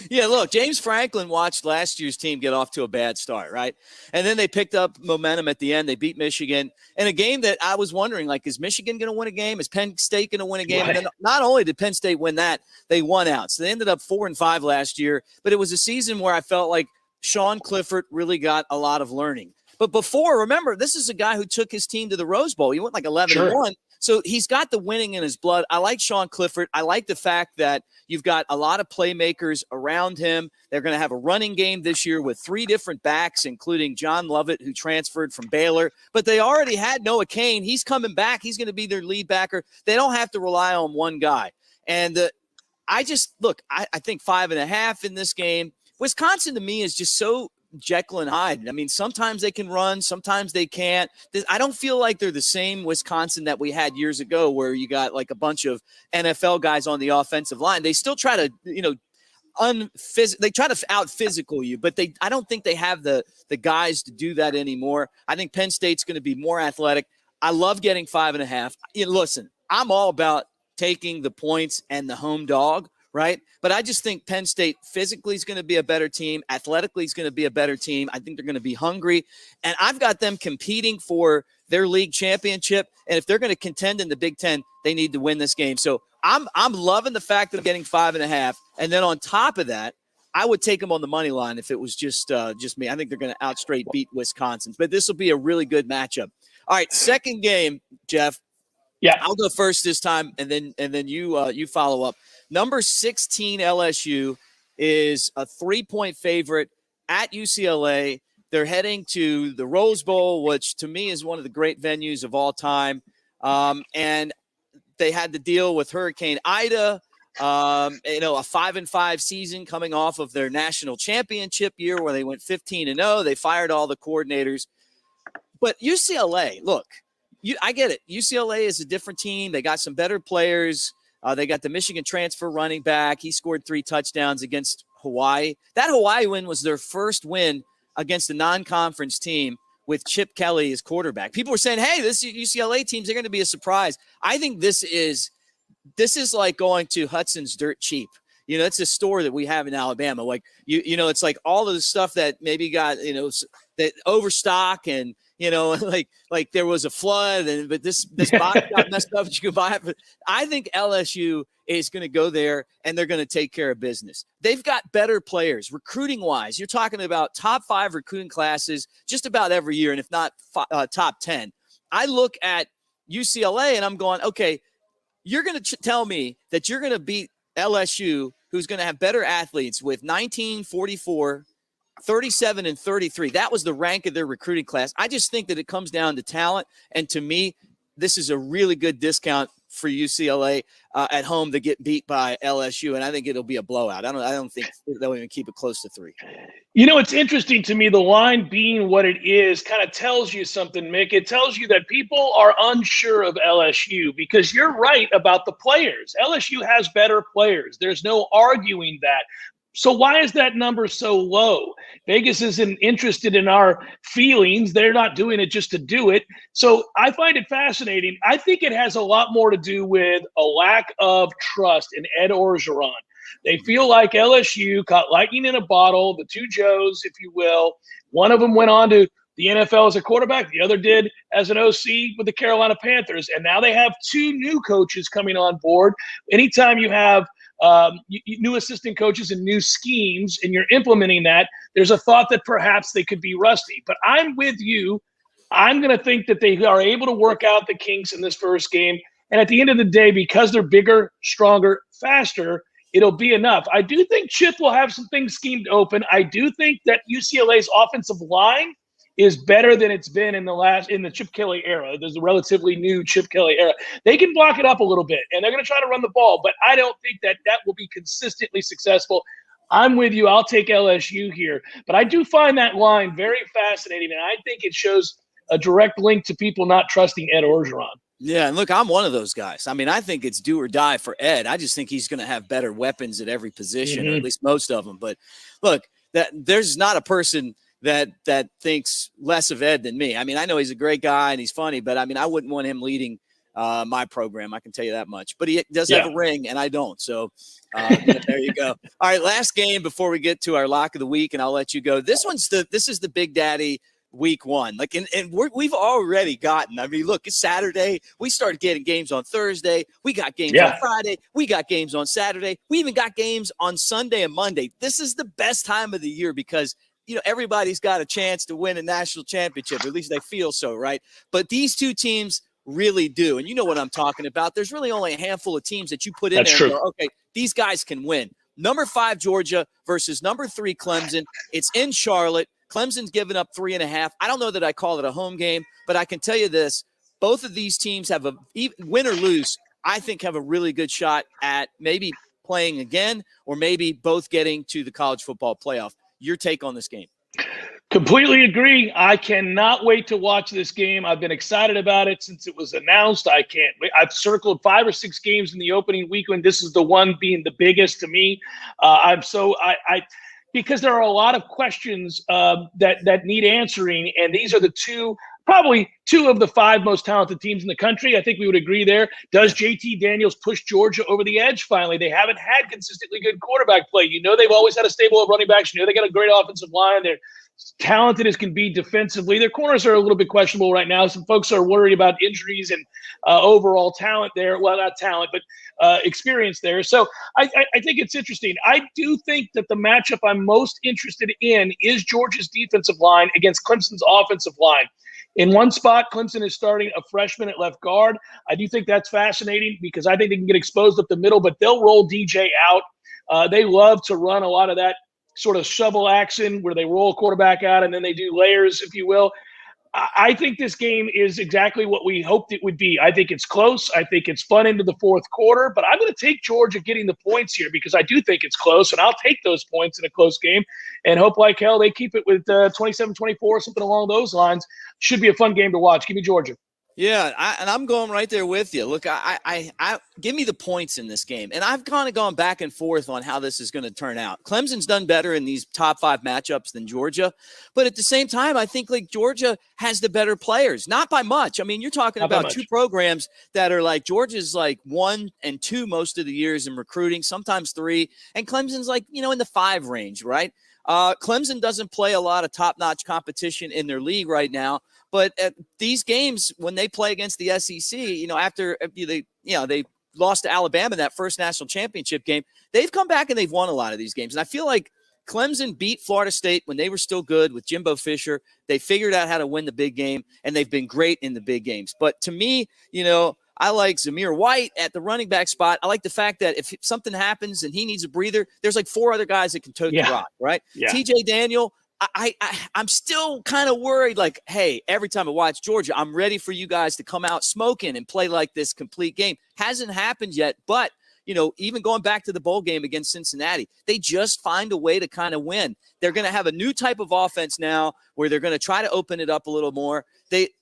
Yeah, look, James Franklin watched last year's team get off to a bad start, right? And then they picked up momentum at the end. They beat Michigan in a game that I was wondering, like, is Michigan going to win a game? Is Penn State going to win a game? Right. And then not only did Penn State win that, they won out. So they ended up 4-5 last year. But it was a season where I felt like Sean Clifford really got a lot of learning. But before, remember, this is a guy who took his team to the Rose Bowl. He went like 11-1. So he's got the winning in his blood. I like Sean Clifford. I like the fact that you've got a lot of playmakers around him. They're going to have a running game this year with 3 different backs, including John Lovett, who transferred from Baylor. But they already had Noah Cain. He's coming back. He's going to be their lead backer. They don't have to rely on one guy. And I think 5.5 in this game. Wisconsin, to me, is just so Jekyll and Hyde. I mean, sometimes they can run, sometimes they can't. I don't feel like they're the same Wisconsin that we had years ago where you got like a bunch of NFL guys on the offensive line. They still try to, they try to out-physical you, but I don't think they have the guys to do that anymore. I think Penn State's going to be more athletic. I love getting 5.5. Listen, I'm all about taking the points and the home dog, right? But I just think Penn State physically is going to be a better team. Athletically is going to be a better team. I think they're going to be hungry. And I've got them competing for their league championship. And if they're going to contend in the Big Ten, they need to win this game. So I'm loving the fact that I'm getting 5.5. And then on top of that, I would take them on the money line if it was just me. I think they're going to outright beat Wisconsin. But this will be a really good matchup. All right, second game, Jeff. Yeah, I'll go first this time, and then you follow up. Number 16 LSU is a 3-point favorite at UCLA. They're heading to the Rose Bowl, which to me is one of the great venues of all time. And they had to deal with Hurricane Ida. A 5-5 season coming off of their national championship year where they went 15-0. They fired all the coordinators. But UCLA, look. I get it. UCLA is a different team. They got some better players. They got the Michigan transfer running back. He scored 3 touchdowns against Hawaii. That Hawaii win was their first win against a non-conference team with Chip Kelly as quarterback. People were saying, hey, this UCLA teams, they're going to be a surprise. I think this is like going to Hudson's Dirt Cheap. It's a store that we have in Alabama. Like, it's like all of the stuff that maybe got, that overstock and, like there was a flood, but this box got messed up. You could buy it. But I think LSU is going to go there and they're going to take care of business. They've got better players recruiting wise. You're talking about top 5 recruiting classes just about every year, and if not top 10. I look at UCLA and I'm going, okay, you're going to tell me that you're going to beat LSU, who's going to have better athletes with 19, 44, 37, and 33. That was the rank of their recruiting class. I just think that it comes down to talent. And to me, this is a really good discount for UCLA at home to get beat by LSU. And I think it'll be a blowout. I don't think they'll even keep it close to 3. It's interesting to me. The line being what it is kind of tells you something, Mick. It tells you that people are unsure of LSU because you're right about the players. LSU has better players. There's no arguing that. So why is that number so low? Vegas isn't interested in our feelings. They're not doing it just to do it. So I find it fascinating. I think it has a lot more to do with a lack of trust in Ed Orgeron. They feel like LSU caught lightning in a bottle, the two Joes, if you will. One of them went on to the NFL as a quarterback. The other did as an OC with the Carolina Panthers. And now they have 2 new coaches coming on board. Anytime you have new assistant coaches and new schemes, and you're implementing that, there's a thought that perhaps they could be rusty. But I'm with you. I'm going to think that they are able to work out the kinks in this first game. And at the end of the day, because they're bigger, stronger, faster, it'll be enough. I do think Chip will have some things schemed open. I do think that UCLA's offensive line is better than it's been in the Chip Kelly era. There's a relatively new Chip Kelly era. They can block it up a little bit, and they're going to try to run the ball, but I don't think that will be consistently successful. I'm with you. I'll take LSU here. But I do find that line very fascinating, and I think it shows a direct link to people not trusting Ed Orgeron. Yeah, and look, I'm one of those guys. I mean, I think it's do or die for Ed. I just think he's going to have better weapons at every position, or at least most of them. But look, there's not a person that thinks less of Ed than me. I mean, I know he's a great guy and he's funny, but I mean, I wouldn't want him leading my program. I can tell you that much. But he does have a ring, and I don't. So there you go. All right, last game before we get to our lock of the week, and I'll let you go. This is the Big Daddy week 1. Like, and we've already gotten. I mean, look, it's Saturday. We started getting games on Thursday. We got games on Friday. We got games on Saturday. We even got games on Sunday and Monday. This is the best time of the year because everybody's got a chance to win a national championship. At least they feel so, right? But these 2 teams really do. And you know what I'm talking about. There's really only a handful of teams that you put in there and go, okay, these guys can win. Number 5, Georgia versus number 3, Clemson. It's in Charlotte. Clemson's given up 3.5. I don't know that I call it a home game, but I can tell you this. Both of these teams have win or lose, I think have a really good shot at maybe playing again or maybe both getting to the college football playoff. Your take on this game? Completely agree. I cannot wait to watch this game. I've been excited about it since it was announced. I can't wait. I've circled 5 or 6 games in the opening weekend. This is the one being the biggest to me. Because there are a lot of questions that need answering, and these are probably 2 of the 5 most talented teams in the country. I think we would agree there. Does JT Daniels push Georgia over the edge finally? They haven't had consistently good quarterback play. They've always had a stable of running backs. They got a great offensive line. They're talented as can be defensively. Their corners are a little bit questionable right now. Some folks are worried about injuries and overall talent there. Well, not talent, but experience there. So I think it's interesting. I do think that the matchup I'm most interested in is Georgia's defensive line against Clemson's offensive line. In one spot, Clemson is starting a freshman at left guard. I do think that's fascinating because I think they can get exposed up the middle, but they'll roll DJ out. They love to run a lot of that sort of shovel action where they roll a quarterback out and then they do layers, if you will. I think this game is exactly what we hoped it would be. I think it's close. I think it's fun into the fourth quarter, but I'm going to take Georgia getting the points here because I do think it's close, and I'll take those points in a close game and hope like hell they keep it with 27-24, something along those lines. Should be a fun game to watch. Give me Georgia. Yeah, and I'm going right there with you. Look, I give me the points in this game, and I've kind of gone back and forth on how this is going to turn out. Clemson's done better in these top 5 matchups than Georgia, but at the same time, I think like Georgia has the better players, not by much. I mean, you're talking about 2 programs that are like Georgia's like 1 and 2 most of the years in recruiting, sometimes 3, and Clemson's like in the 5 range, right? Clemson doesn't play a lot of top-notch competition in their league right now, but at these games, when they play against the SEC, after they lost to Alabama in that first national championship game, they've come back and they've won a lot of these games. And I feel like Clemson beat Florida State when they were still good with Jimbo Fisher. They figured out how to win the big game, and they've been great in the big games. But to me, I like Zamir White at the running back spot. I like the fact that if something happens and he needs a breather, there's like 4 other guys that can tote the rock, right? Yeah. TJ Daniel, I'm still kind of worried, like, hey, every time I watch Georgia, I'm ready for you guys to come out smoking and play like this complete game. Hasn't happened yet, but even going back to the bowl game against Cincinnati, they just find a way to kind of win. They're going to have a new type of offense now where they're going to try to open it up a little more.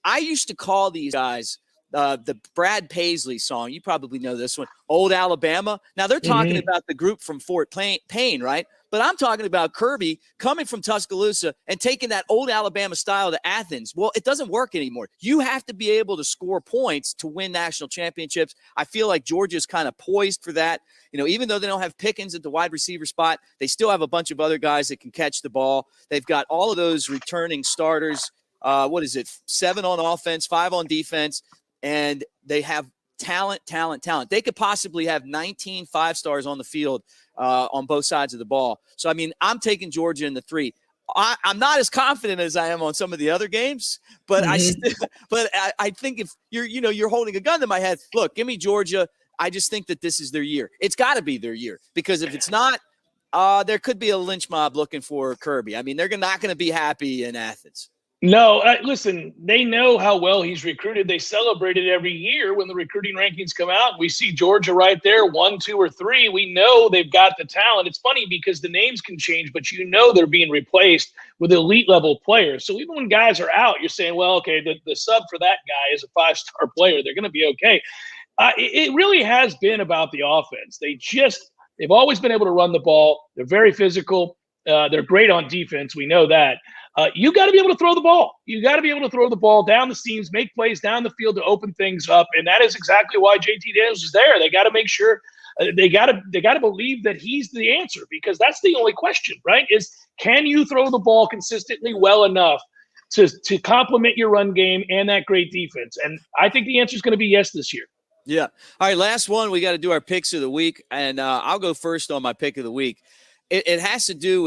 I used to call these guys the Brad Paisley song. You probably know this one, Old Alabama. Now they're talking about the group from Fort Payne, right? But I'm talking about Kirby coming from Tuscaloosa and taking that old Alabama style to Athens. Well, it doesn't work anymore. You have to be able to score points to win national championships. I feel like Georgia's kind of poised for that. Even though they don't have Pickens at the wide receiver spot, they still have a bunch of other guys that can catch the ball. They've got all of those returning starters. 7 on offense, 5 on defense, and they have talent. They could possibly have 19 5-stars on the field on both sides of the ball. So, I'm taking Georgia in the 3. I'm not as confident as I am on some of the other games, but I think if you're holding a gun to my head, look, give me Georgia. I just think that this is their year. It's got to be their year, because if it's not, there could be a lynch mob looking for Kirby. They're not going to be happy in Athens. No, listen, they know how well he's recruited. They celebrate it every year when the recruiting rankings come out. We see Georgia right there, 1, 2, or 3. We know they've got the talent. It's funny because the names can change, but they're being replaced with elite level players. So even when guys are out, you're saying, well, okay, the sub for that guy is a 5-star player. They're going to be okay. It really has been about the offense. They've always been able to run the ball. They're very physical. They're great on defense. We know that. You got to be able to throw the ball. You got to be able to throw the ball down the seams, make plays down the field to open things up, and that is exactly why JT Daniels is there. They got to make sure they got to believe that he's the answer, because that's the only question, right? Is can you throw the ball consistently well enough to complement your run game and that great defense? And I think the answer is going to be yes this year. Yeah. All right, last one. We got to do our picks of the week, and I'll go first on my pick of the week. It has to do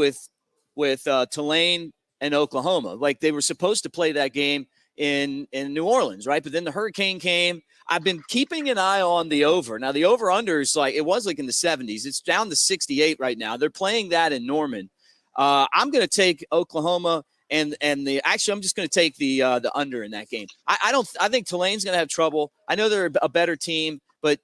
with Tulane and Oklahoma. Like, they were supposed to play that game in New Orleans, right? But then the hurricane came. I've been keeping an eye on the over. Now, the over-under is it was in the 70s. It's down to 68 right now. They're playing that in Norman. I'm going to take Oklahoma I'm just going to take the under in that game. I think Tulane's going to have trouble. I know they're a better team, but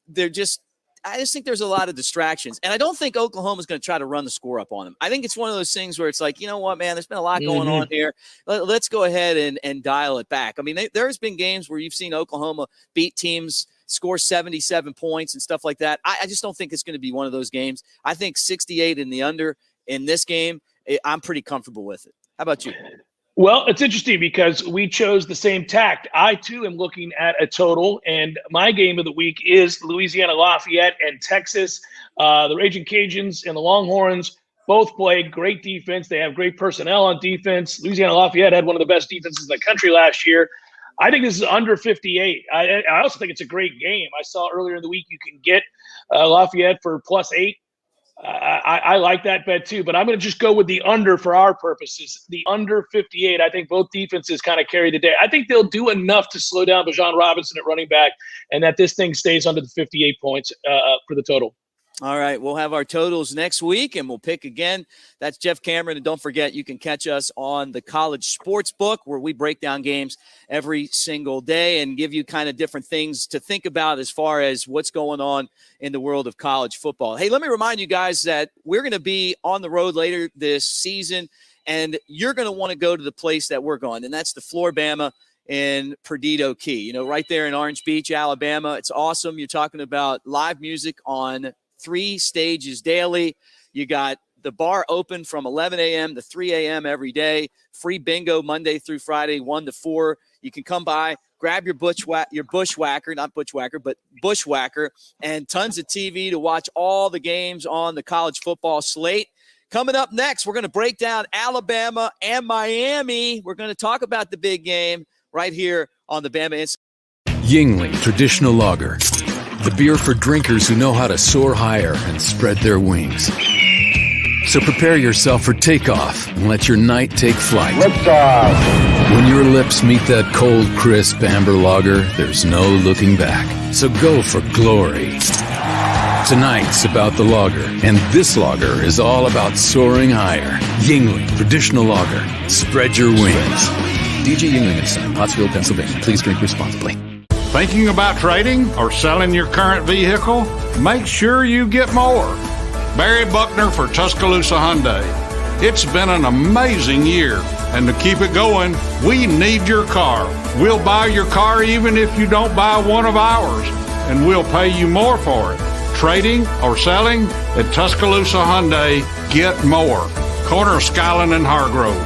I just think there's a lot of distractions. And I don't think Oklahoma's going to try to run the score up on them. I think it's one of those things where it's like, you know what, man, there's been a lot going on here. Let's go ahead and dial it back. There's been games where you've seen Oklahoma beat teams, score 77 points and stuff like that. I just don't think it's going to be one of those games. I think 68 in the under in this game, I'm pretty comfortable with it. How about you? Well, it's interesting because we chose the same tact. I, too, am looking at a total, and my game of the week is Louisiana Lafayette and Texas. The Raging Cajuns and the Longhorns both play great defense. They have great personnel on defense. Louisiana Lafayette had one of the best defenses in the country last year. I think this is under 58. I also think it's a great game. I saw earlier in the week you can get Lafayette for +8. I like that bet too, but I'm going to just go with the under for our purposes. The under 58. I think both defenses kind of carry the day. I think they'll do enough to slow down Bijan Robinson at running back, and that this thing stays under the 58 points for the total. All right, we'll have our totals next week, and we'll pick again. That's Jeff Cameron, and don't forget, you can catch us on the CollegeSports Book, where we break down games every single day and give you kind of different things to think about as far as what's going on in the world of college football. Hey, let me remind you guys that we're going to be on the road later this season, and you're going to want to go to the place that we're going, and that's the Floor Bama in Perdido Key, right there in Orange Beach, Alabama. It's awesome. You're talking about live music on 3 stages daily. You got the bar open from 11 a.m. to 3 a.m. every day. Free bingo Monday through Friday, 1 to 4. You can come by, grab your bushwhacker, and tons of TV to watch all the games on the college football slate. Coming up next, we're going to break down Alabama and Miami. We're going to talk about the big game right here on the Bama Insider. Yingling Traditional Lager. The beer for drinkers who know how to soar higher and spread their wings. So prepare yourself for takeoff and let your night take flight. Liftoff. When your lips meet that cold, crisp amber lager, there's no looking back. So go for glory. Tonight's about the lager, and this lager is all about soaring higher. Yingling Traditional Lager. Spread your wings. DJ Yingling & Son, Pottsville, Pennsylvania. Please drink responsibly. Thinking about trading or selling your current vehicle? Make sure you get more. Barry Buckner for Tuscaloosa Hyundai. It's been an amazing year, and to keep it going, we need your car. We'll buy your car even if you don't buy one of ours, and we'll pay you more for it. Trading or selling? At Tuscaloosa Hyundai, get more. Corner of Skyland and Hargrove.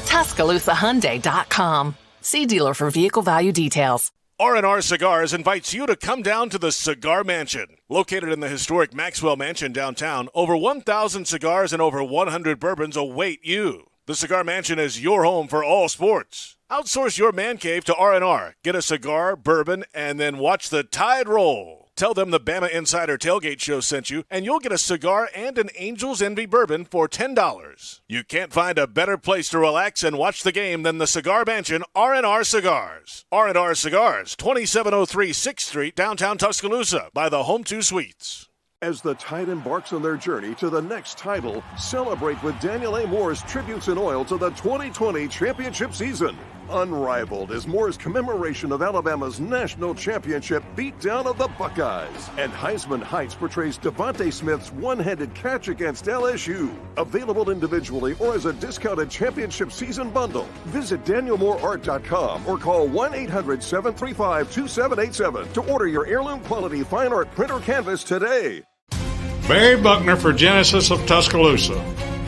TuscaloosaHyundai.com. See dealer for vehicle value details. R&R Cigars invites you to come down to the Cigar Mansion. Located in the historic Maxwell Mansion downtown, over 1,000 cigars and over 100 bourbons await you. The Cigar Mansion is your home for all sports. Outsource your man cave to R&R. Get a cigar, bourbon, and then watch the tide roll. Tell them the Bama Insider Tailgate Show sent you, and you'll get a cigar and an Angel's Envy bourbon for $10. You can't find a better place to relax and watch the game than the Cigar Mansion, R&R Cigars. R&R Cigars, 2703 6th Street, downtown Tuscaloosa, by the Home 2 Suites. As the Tide embarks on their journey to the next title, celebrate with Daniel A. Moore's Tributes in Oil to the 2020 championship season. Unrivaled is Moore's commemoration of Alabama's national championship beatdown of the Buckeyes. And Heisman Heights portrays Devontae Smith's one-handed catch against LSU. Available individually or as a discounted championship season bundle. Visit DanielMooreArt.com or call 1-800-735-2787 to order your heirloom quality fine art print or canvas today. Barry Buckner for Genesis of Tuscaloosa.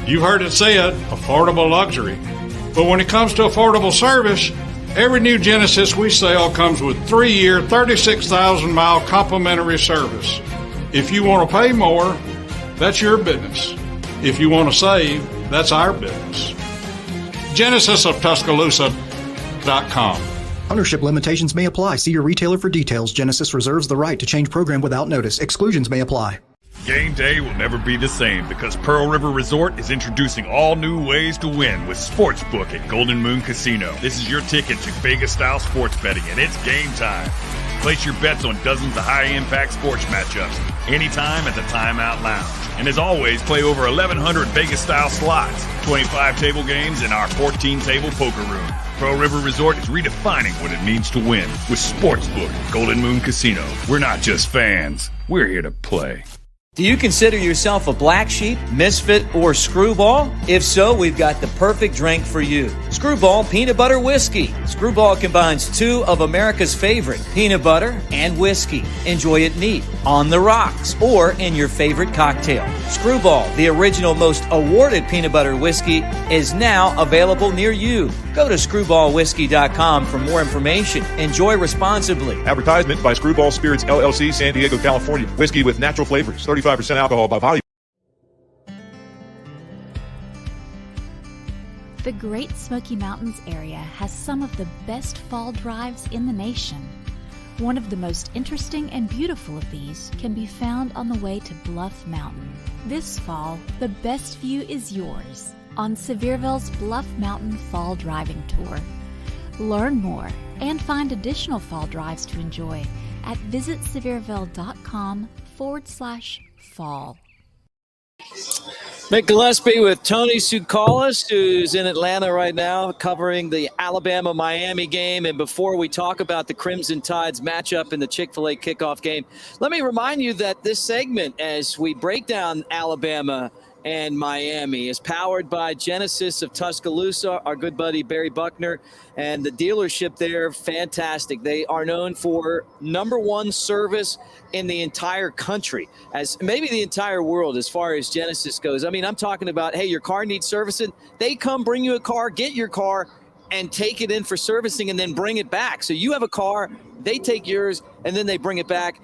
You've heard it said, affordable luxury. But when it comes to affordable service, every new Genesis we sell comes with 3-year, 36,000-mile complimentary service. If you want to pay more, that's your business. If you want to save, that's our business. GenesisofTuscaloosa.com. Ownership limitations may apply. See your retailer for details. Genesis reserves the right to change program without notice. Exclusions may apply. Game day will never be the same because Pearl River Resort is introducing all new ways to win with Sportsbook at Golden Moon Casino. This is your ticket to Vegas-style sports betting, and it's game time. Place your bets on dozens of high-impact sports matchups anytime at the Timeout Lounge. And as always, play over 1,100 Vegas-style slots, 25 table games, and our 14-table poker room. Pearl River Resort is redefining what it means to win with Sportsbook at Golden Moon Casino. We're not just fans. We're here to play. Do you consider yourself a black sheep, misfit, or screwball? If so, we've got the perfect drink for you. Screwball Peanut Butter Whiskey. Screwball combines two of America's favorite, peanut butter and whiskey. Enjoy it neat, on the rocks, or in your favorite cocktail. Screwball, the original most awarded peanut butter whiskey, is now available near you. Go to screwballwhiskey.com for more information. Enjoy responsibly. Advertisement by Screwball Spirits, LLC, San Diego, California. Whiskey with natural flavors, 35% alcohol by volume. The Great Smoky Mountains area has some of the best fall drives in the nation. One of the most interesting and beautiful of these can be found on the way to Bluff Mountain. This fall, the best view is yours on Sevierville's Bluff Mountain Fall Driving Tour. Learn more and find additional fall drives to enjoy at visitsevierville.com/fall. Mick Gillispie with Tony Tsoukalas, who's in Atlanta right now covering the Alabama-Miami game. And before we talk about the Crimson Tide's matchup in the Chick-fil-A kickoff game, let me remind you that this segment, as we break down Alabama and Miami, is powered by Genesis of Tuscaloosa, our good buddy Barry Buckner, and the dealership there, fantastic. They are known for #1 service in the entire country, as maybe the entire world as far as Genesis goes. I mean, I'm talking about, hey, your car needs servicing. They come bring you a car, get your car, and take it in for servicing and then bring it back. So you have a car, they take yours, and then they bring it back.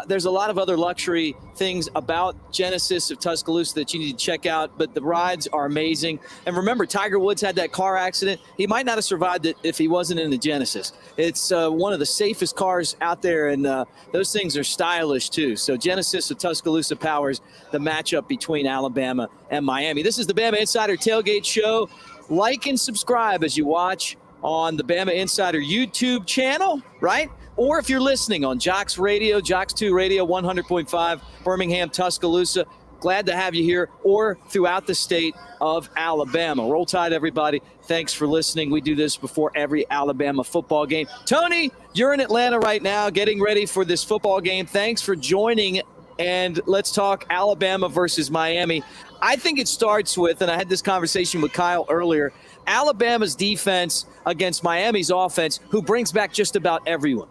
There's a lot of other luxury things about Genesis of Tuscaloosa that you need to check out, but the rides are amazing. And remember, Tiger Woods had that car accident. He might not have survived it if he wasn't in the Genesis. It's one of the safest cars out there, and those things are stylish too. So Genesis of Tuscaloosa powers the matchup between Alabama and Miami. This is the Bama Insider Tailgate Show. Like and subscribe as you watch on the Bama Insider YouTube channel, right? Or if you're listening on Jocks Radio, Jocks 2 Radio, 100.5, Birmingham, Tuscaloosa. Glad to have you here, or throughout the state of Alabama. Roll Tide, everybody. Thanks for listening. We do this before every Alabama football game. Tony, you're in Atlanta right now getting ready for this football game. Thanks for joining, and let's talk Alabama versus Miami. I think it starts with, and I had this conversation with Kyle earlier, Alabama's defense against Miami's offense, who brings back just about everyone.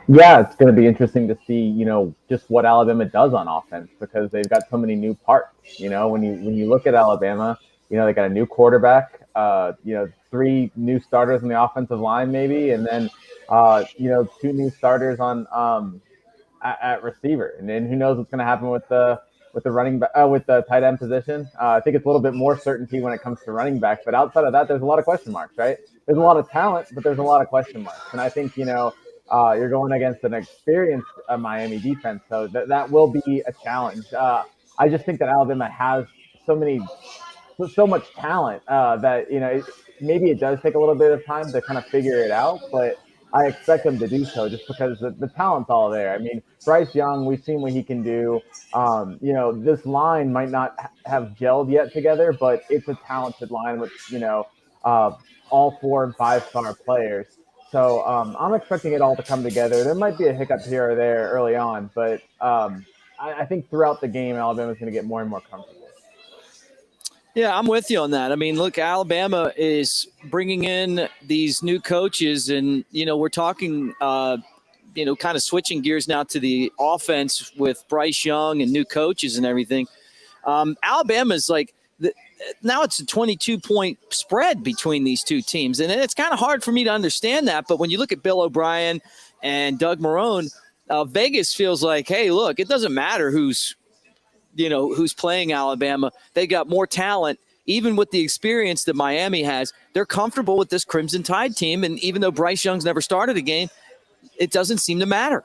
Yeah, it's going to be interesting to see, just what Alabama does on offense, because they've got so many new parts. When you look at Alabama, they got a new quarterback, 3 new starters on the offensive line maybe, and then 2 new starters on at receiver, and then who knows what's going to happen with the running back, with the tight end position. I think it's a little bit more certainty when it comes to running back, but outside of that, there's a lot of question marks, right? There's a lot of talent, but there's a lot of question marks, and I think you're going against an experienced Miami defense, so that will be a challenge. I just think that Alabama has so much talent that maybe it does take a little bit of time to kind of figure it out, but I expect them to do so just because the talent's all there. I mean, Bryce Young, we've seen what he can do. This line might not have gelled yet together, but it's a talented line with all 4 and 5-star players. So I'm expecting it all to come together. There might be a hiccup here or there early on, but I think throughout the game, Alabama's going to get more and more comfortable. Yeah, I'm with you on that. I mean, look, Alabama is bringing in these new coaches, and, we're talking, kind of switching gears now to the offense with Bryce Young and new coaches and everything. Alabama's now it's a 22-point spread between these two teams. And it's kind of hard for me to understand that. But when you look at Bill O'Brien and Doug Marrone, Vegas feels like, hey, look, it doesn't matter who's playing Alabama. They got more talent. Even with the experience that Miami has, they're comfortable with this Crimson Tide team. And even though Bryce Young's never started a game, it doesn't seem to matter.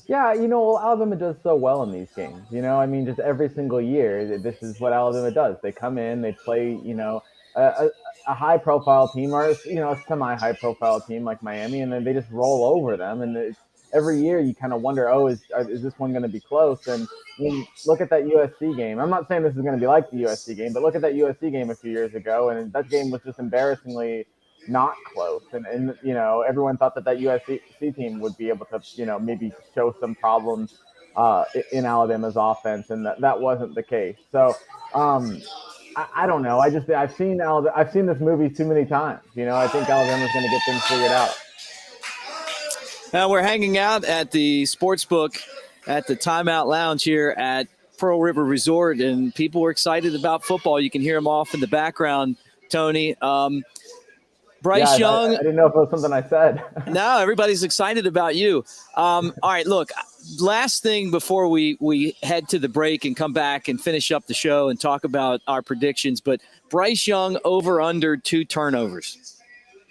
Yeah, Alabama does so well in these games. Just every single year, this is what Alabama does. They come in, they play, a high-profile team or, a semi-high-profile team like Miami, and then they just roll over them. And every year you kind of wonder, is this one going to be close? And look at that USC game. I'm not saying this is going to be like the USC game, but look at that USC game a few years ago, and that game was just embarrassingly not close, and everyone thought that USC team would be able to maybe show some problems in Alabama's offense, and that wasn't the case. So I don't know. I've seen this movie too many times. I think Alabama's going to get things figured out. Now we're hanging out at the Sportsbook at the Timeout Lounge here at Pearl River Resort, and people are excited about football. You can hear them off in the background, Tony. Bryce Young. I didn't know if it was something I said. No, everybody's excited about you. All right, look, last thing before we head to the break and come back and finish up the show and talk about our predictions, but Bryce Young over under 2 turnovers.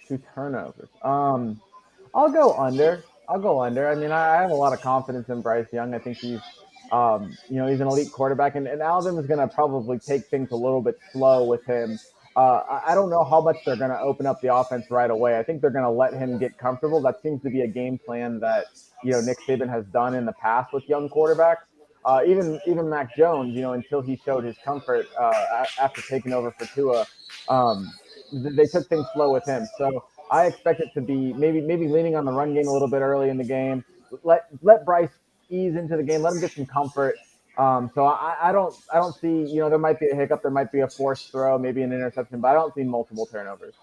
2 turnovers. I'll go under. I mean, I have a lot of confidence in Bryce Young. I think he's he's an elite quarterback, and Alabama's going to probably take things a little bit slow with him. I don't know how much they're going to open up the offense right away. I think they're going to let him get comfortable. That seems to be a game plan that, Nick Saban has done in the past with young quarterbacks. Even Mac Jones, until he showed his comfort after taking over for Tua, they took things slow with him. So I expect it to be maybe leaning on the run game a little bit early in the game. Let Bryce ease into the game. Let him get some comfort. So I don't see, there might be a hiccup, there might be a forced throw, maybe an interception, but I don't see multiple turnovers.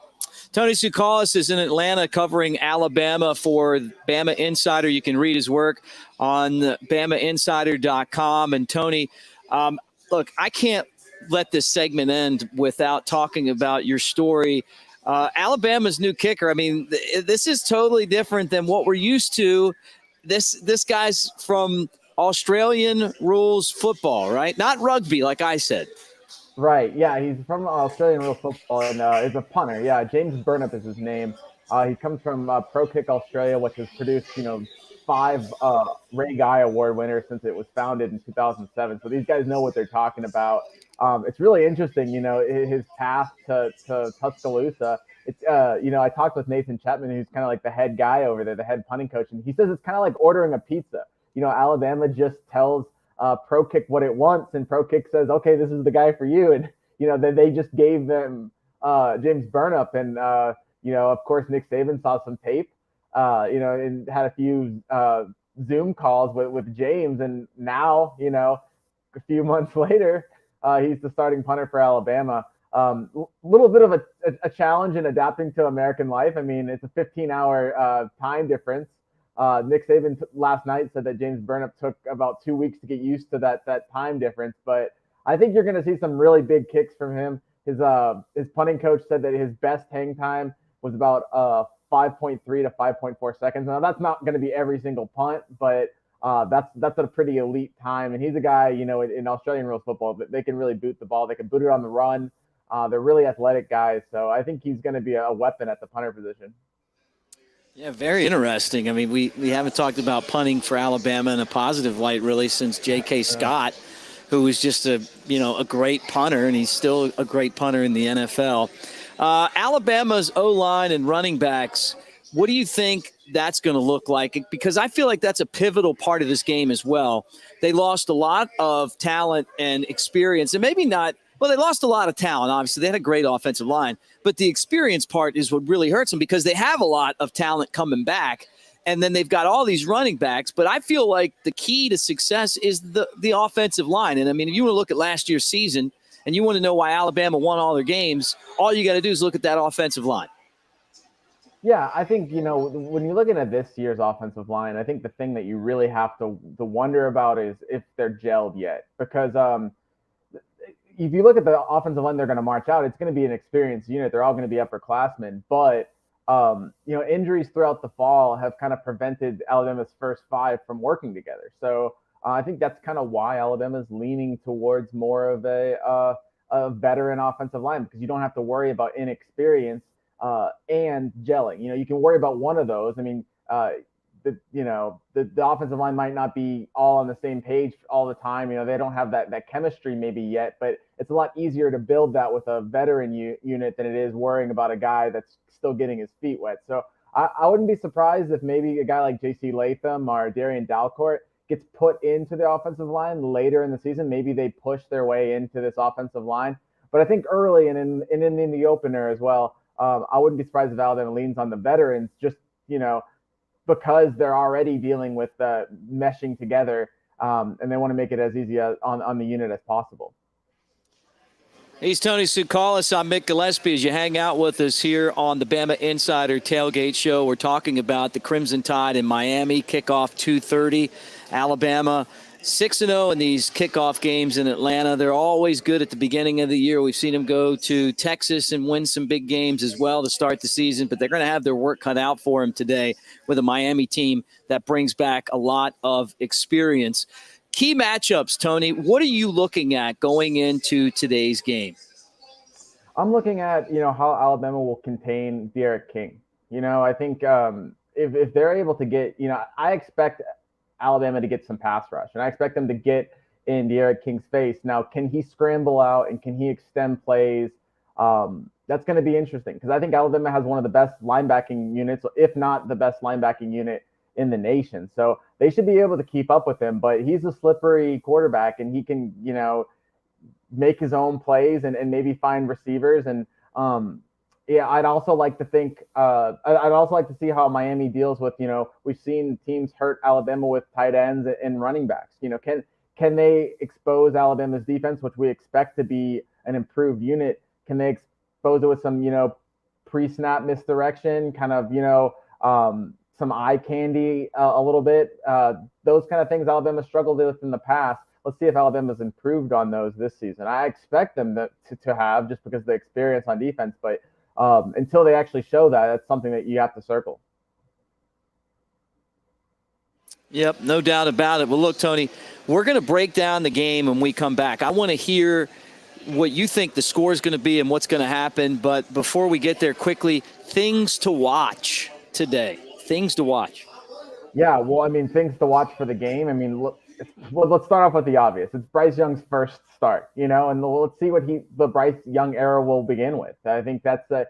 Tony Tsoukalas is in Atlanta covering Alabama for Bama Insider. You can read his work on BamaInsider.com. And Tony, look, I can't let this segment end without talking about your story Alabama's new kicker. I mean, this is totally different than what we're used to. This guy's from Australian rules football, right? Not rugby, like I said. Right. Yeah, he's from Australian rules football and is a punter. Yeah, James Burnup is his name. He comes from Pro Kick Australia, which has produced 5 Ray Guy Award winners since it was founded in 2007. So these guys know what they're talking about. It's really interesting, his path to Tuscaloosa. It's I talked with Nathan Chapman, who's kind of like the head guy over there, the head punting coach, and he says it's kind of like ordering a pizza. Alabama just tells Pro Kick what it wants, and Pro Kick says, okay, this is the guy for you. And then they just gave them James Burnup, and of course Nick Saban saw some tape, and had a few Zoom calls with James, and now a few months later he's the starting punter for Alabama. Little bit of a challenge in adapting to American life. I mean, it's a 15-hour time difference. Nick Saban last night said that James Burnup took about 2 weeks to get used to that time difference, but I think you're going to see some really big kicks from him. His punting coach said that his best hang time was about 5.3 to 5.4 seconds. Now that's not going to be every single punt, but that's a pretty elite time. And he's a guy, in Australian rules football, they can really boot the ball. They can boot it on the run. They're really athletic guys, so I think he's going to be a weapon at the punter position. Yeah, very interesting. I mean, we haven't talked about punting for Alabama in a positive light really since J.K. Scott, who was just a great punter, and he's still a great punter in the NFL. Alabama's O-line and running backs, what do you think that's going to look like? Because I feel like that's a pivotal part of this game as well. They lost a lot of talent and experience, and maybe not. Well, they lost a lot of talent, obviously. They had a great offensive line. But the experience part is what really hurts them because they have a lot of talent coming back, and then they've got all these running backs. But I feel like the key to success is the offensive line. And, I mean, if you want to look at last year's season and you want to know why Alabama won all their games, all you got to do is look at that offensive line. Yeah, I think, when you're looking at this year's offensive line, I think the thing that you really have to wonder about is if they're gelled yet. Because if you look at the offensive line they're going to march out, it's going to be an experienced unit. They're all going to be upperclassmen. But, injuries throughout the fall have kind of prevented Alabama's first 5 from working together. So I think that's kind of why Alabama's leaning towards more of a veteran offensive line, because you don't have to worry about inexperience and gelling. You can worry about one of those. I mean, the offensive line might not be all on the same page all the time. They don't have that chemistry maybe yet, but it's a lot easier to build that with a veteran unit than it is worrying about a guy that's still getting his feet wet. So I wouldn't be surprised if maybe a guy like J.C. Latham or Darian Dalcourt gets put into the offensive line later in the season. Maybe they push their way into this offensive line. But I think early and in the opener as well, I wouldn't be surprised if Alabama leans on the veterans just, because they're already dealing with meshing together, and they want to make it as easy on the unit as possible. He's Tony Tsoukalas. I'm Mick Gillispie. As you hang out with us here on the Bama Insider Tailgate Show, we're talking about the Crimson Tide in Miami. Kickoff 2:30. Alabama 6-0 in these kickoff games in Atlanta. They're always good at the beginning of the year. We've seen them go to Texas and win some big games as well to start the season, but they're going to have their work cut out for them today with a Miami team that brings back a lot of experience. Key matchups, Tony, what are you looking at going into today's game? I'm looking at, how Alabama will contain Derek King. I think if they're able to get, I expect Alabama to get some pass rush, and I expect them to get in Derek King's face. Now, can he scramble out and can he extend plays? That's going to be interesting because I think Alabama has one of the best linebacking units, if not the best linebacking unit in the nation. So they should be able to keep up with him, but he's a slippery quarterback and he can, make his own plays and maybe find receivers. And I'd also like to think, I'd also like to see how Miami deals with, we've seen teams hurt Alabama with tight ends and running backs. Can they expose Alabama's defense, which we expect to be an improved unit? Can they expose it with some, pre-snap misdirection, kind of, some eye candy a little bit? Those kind of things Alabama struggled with in the past. Let's see if Alabama's improved on those this season. I expect them to have just because of the experience on defense, but until they actually show that, that's something that you have to circle. Yep, no doubt about it. Well, look, Tony, we're going to break down the game when we come back. I want to hear what you think the score is going to be and what's going to happen. But before we get there quickly, things to watch today. Things to watch. Yeah, well, I mean, things to watch for the game. I mean, look, well, let's start off with the obvious. It's Bryce Young's first start, and let's see what the Bryce Young era will begin with. I think that's the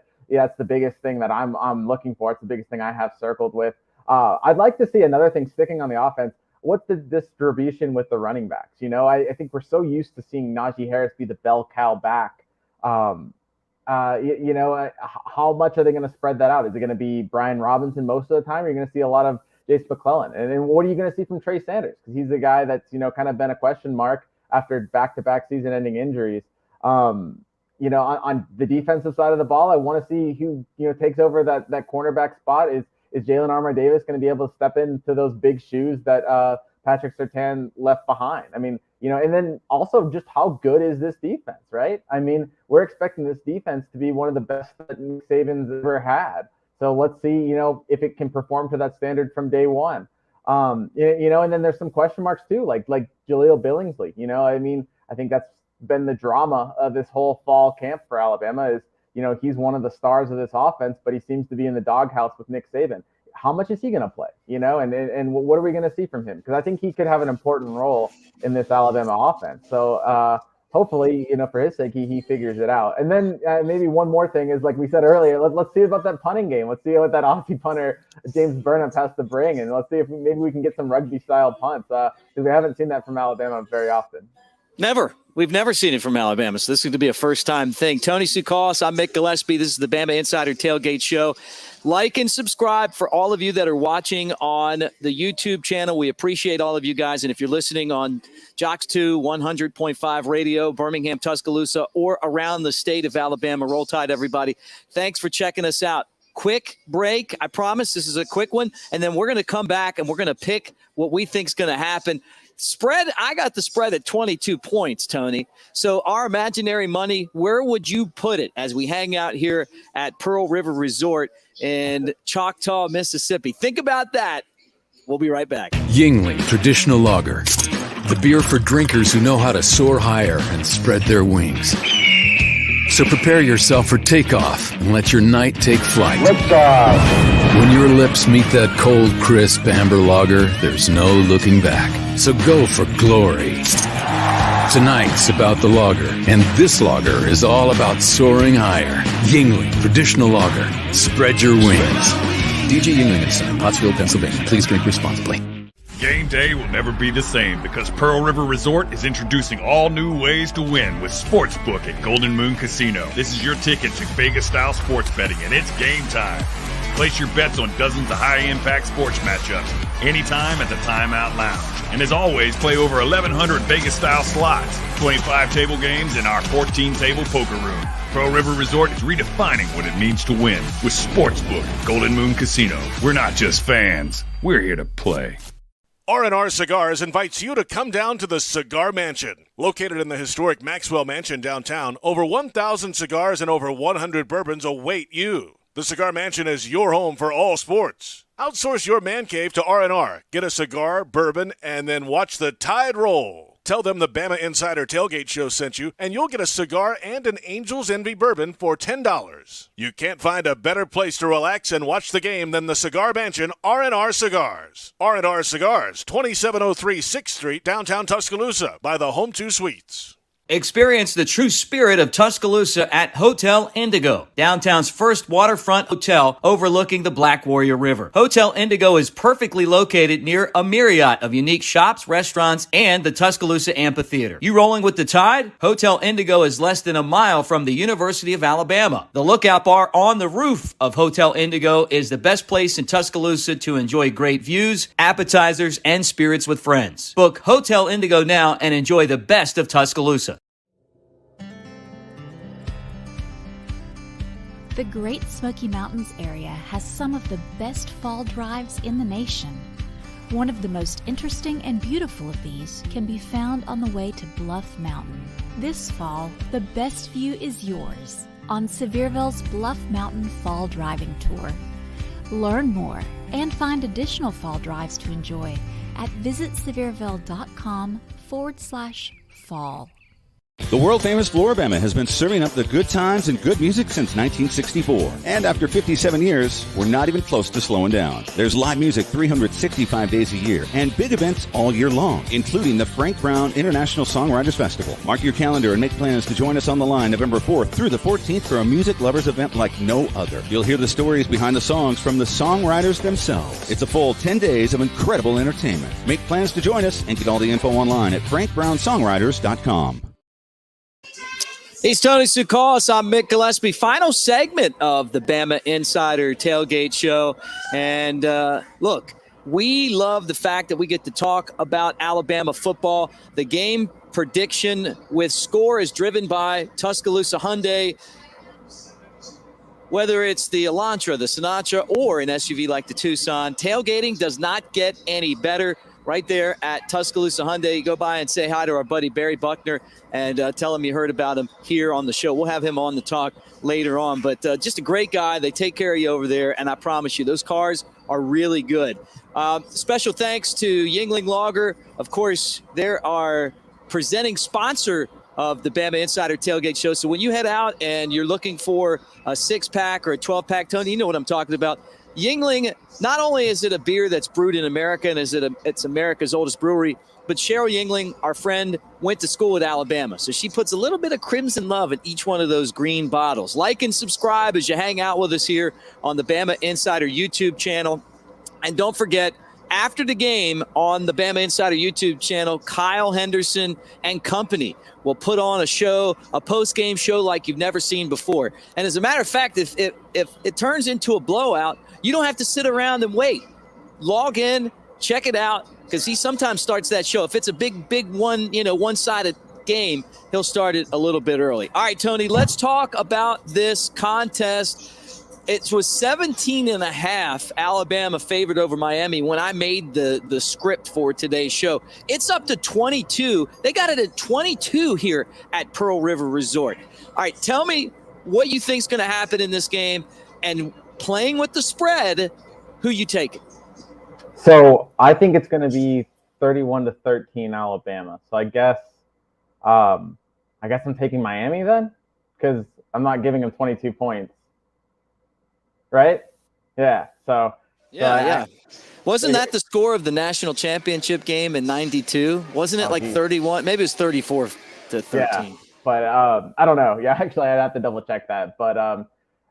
biggest thing that I'm looking for. It's the biggest thing I have circled with. I'd like to see another thing sticking on the offense. What's the distribution with the running backs? I think we're so used to seeing Najee Harris be the bell cow back. How much are they going to spread that out? Is it going to be Brian Robinson most of the time? Or are you going to see a lot of Jace McClellan? And then what are you going to see from Trey Sanders? Because he's a guy that's, kind of been a question mark after back-to-back season-ending injuries. On the defensive side of the ball, I want to see who, takes over that cornerback spot. Is Jalen Armour-Davis going to be able to step into those big shoes that Patrick Surtain left behind? I mean, and then also just how good is this defense, right? I mean, we're expecting this defense to be one of the best that Nick Saban's ever had. So let's see, if it can perform to that standard from day one. And then there's some question marks too, like Jaleel Billingsley. I mean, I think that's been the drama of this whole fall camp for Alabama is, he's one of the stars of this offense, but he seems to be in the doghouse with Nick Saban. How much is he going to play? And what are we going to see from him? Because I think he could have an important role in this Alabama offense. So hopefully, for his sake, he figures it out. And then maybe one more thing is, like we said earlier, let's see about that punting game. Let's see what that Aussie punter James Burnham has to bring, and let's see if maybe we can get some rugby-style punts because we haven't seen that from Alabama very often. Never. We've never seen it from Alabama, so this is going to be a first-time thing. Tony Tsoukalas, I'm Mick Gillispie. This is the BamaInsider Tailgate Show. Like and subscribe for all of you that are watching on the YouTube channel. We appreciate all of you guys. And if you're listening on Jocks 2, 100.5 radio, Birmingham, Tuscaloosa, or around the state of Alabama, roll tide, everybody. Thanks for checking us out. Quick break. I promise this is a quick one. And then we're going to come back and we're going to pick what we think is going to happen. Spread, I got the spread at 22 points, Tony. So our imaginary money, where would you put it as we hang out here at Pearl River Resort in Choctaw, Mississippi? Think about that. We'll be right back. Yingling Traditional Lager, the beer for drinkers who know how to soar higher and spread their wings. So prepare yourself for takeoff and let your night take flight. When your lips meet that cold, crisp amber lager, there's no looking back. So go for glory. Tonight's about the lager, and this lager is all about soaring higher. Yingling Traditional Lager. Spread your wings. DJ Yingling & Son, Pottsville, Pennsylvania. Please drink responsibly. Game day will never be the same because Pearl River Resort is introducing all new ways to win with Sportsbook at Golden Moon Casino. This is your ticket to Vegas-style sports betting, and it's game time. Place your bets on dozens of high-impact sports matchups anytime at the Timeout Lounge. And as always, play over 1,100 Vegas-style slots, 25 table games, and our 14-table poker room. Pearl River Resort is redefining what it means to win with Sportsbook at Golden Moon Casino. We're not just fans. We're here to play. R&R Cigars invites you to come down to the Cigar Mansion. Located in the historic Maxwell Mansion downtown, over 1,000 cigars and over 100 bourbons await you. The Cigar Mansion is your home for all sports. Outsource your man cave to R&R. Get a cigar, bourbon, and then watch the tide roll. Tell them the Bama Insider Tailgate Show sent you, and you'll get a cigar and an Angel's Envy bourbon for $10. You can't find a better place to relax and watch the game than the Cigar Mansion, R&R Cigars. R&R Cigars, 2703 6th Street, downtown Tuscaloosa, by the Home 2 Suites. Experience the true spirit of Tuscaloosa at Hotel Indigo, downtown's first waterfront hotel overlooking the Black Warrior River. Hotel Indigo is perfectly located near a myriad of unique shops, restaurants, and the Tuscaloosa Amphitheater. You rolling with the tide? Hotel Indigo is less than a mile from the University of Alabama. The Lookout Bar on the roof of Hotel Indigo is the best place in Tuscaloosa to enjoy great views, appetizers, and spirits with friends. Book Hotel Indigo now and enjoy the best of Tuscaloosa. The Great Smoky Mountains area has some of the best fall drives in the nation. One of the most interesting and beautiful of these can be found on the way to Bluff Mountain. This fall, the best view is yours. on Sevierville's Bluff Mountain Fall Driving Tour. Learn more and find additional fall drives to enjoy at visitsevierville.com/fall. The world-famous Floribama has been serving up the good times and good music since 1964. And after 57 years, we're not even close to slowing down. There's live music 365 days a year and big events all year long, including the Frank Brown International Songwriters Festival. Mark your calendar and make plans to join us on the line November 4th through the 14th for a music lovers event like no other. You'll hear the stories behind the songs from the songwriters themselves. It's a full 10 days of incredible entertainment. Make plans to join us and get all the info online at frankbrownsongwriters.com. He's Tony Tsoukalas. I'm Mick Gillispie. Final segment of the Bama Insider Tailgate Show. And look, we love the fact that we get to talk about Alabama football. The game prediction with score is driven by Tuscaloosa Hyundai. Whether it's the Elantra, the Sinatra, or an SUV like the Tucson, tailgating does not get any better. Right there at Tuscaloosa Hyundai. Go by and say hi to our buddy Barry Buckner and tell him you heard about him here on the show. We'll have him on the talk later on. But just a great guy. They take care of you over there, and I promise you, those cars are really good. Special thanks to Yuengling Lager. Of course, they're our presenting sponsor of the Bama Insider Tailgate Show. So when you head out and you're looking for a 6-pack or a 12-pack, Tony, you know what I'm talking about. Yuengling, not only is it a beer that's brewed in America and it's America's oldest brewery, but Cheryl Yuengling, our friend, went to school at Alabama. So she puts a little bit of crimson love in each one of those green bottles. Like and subscribe as you hang out with us here on the Bama Insider YouTube channel. And don't forget, after the game on the Bama Insider YouTube channel, Kyle Henderson and company will put on a show, a post-game show like you've never seen before. And as a matter of fact, if it turns into a blowout, you don't have to sit around and wait. Log in, check it out, because he sometimes starts that show. If it's a big one-sided game, he'll start it a little bit early. All right, Tony, let's talk about this contest. It was 17.5 Alabama favored over Miami when I made the script for today's show. It's up to 22. They got it at 22 here at Pearl River Resort. All right, tell me what you think's going to happen in this game, and playing with the spread, who you taking? So I think it's going to be 31-13 Alabama. So I guess I'm taking Miami then, because I'm not giving them 22 points. Right? Yeah. So yeah. Wasn't that the score of the national championship game in '92? Wasn't it like 31? Maybe it was 34-13. Yeah, but I don't know. Yeah, actually, I'd have to double check that. But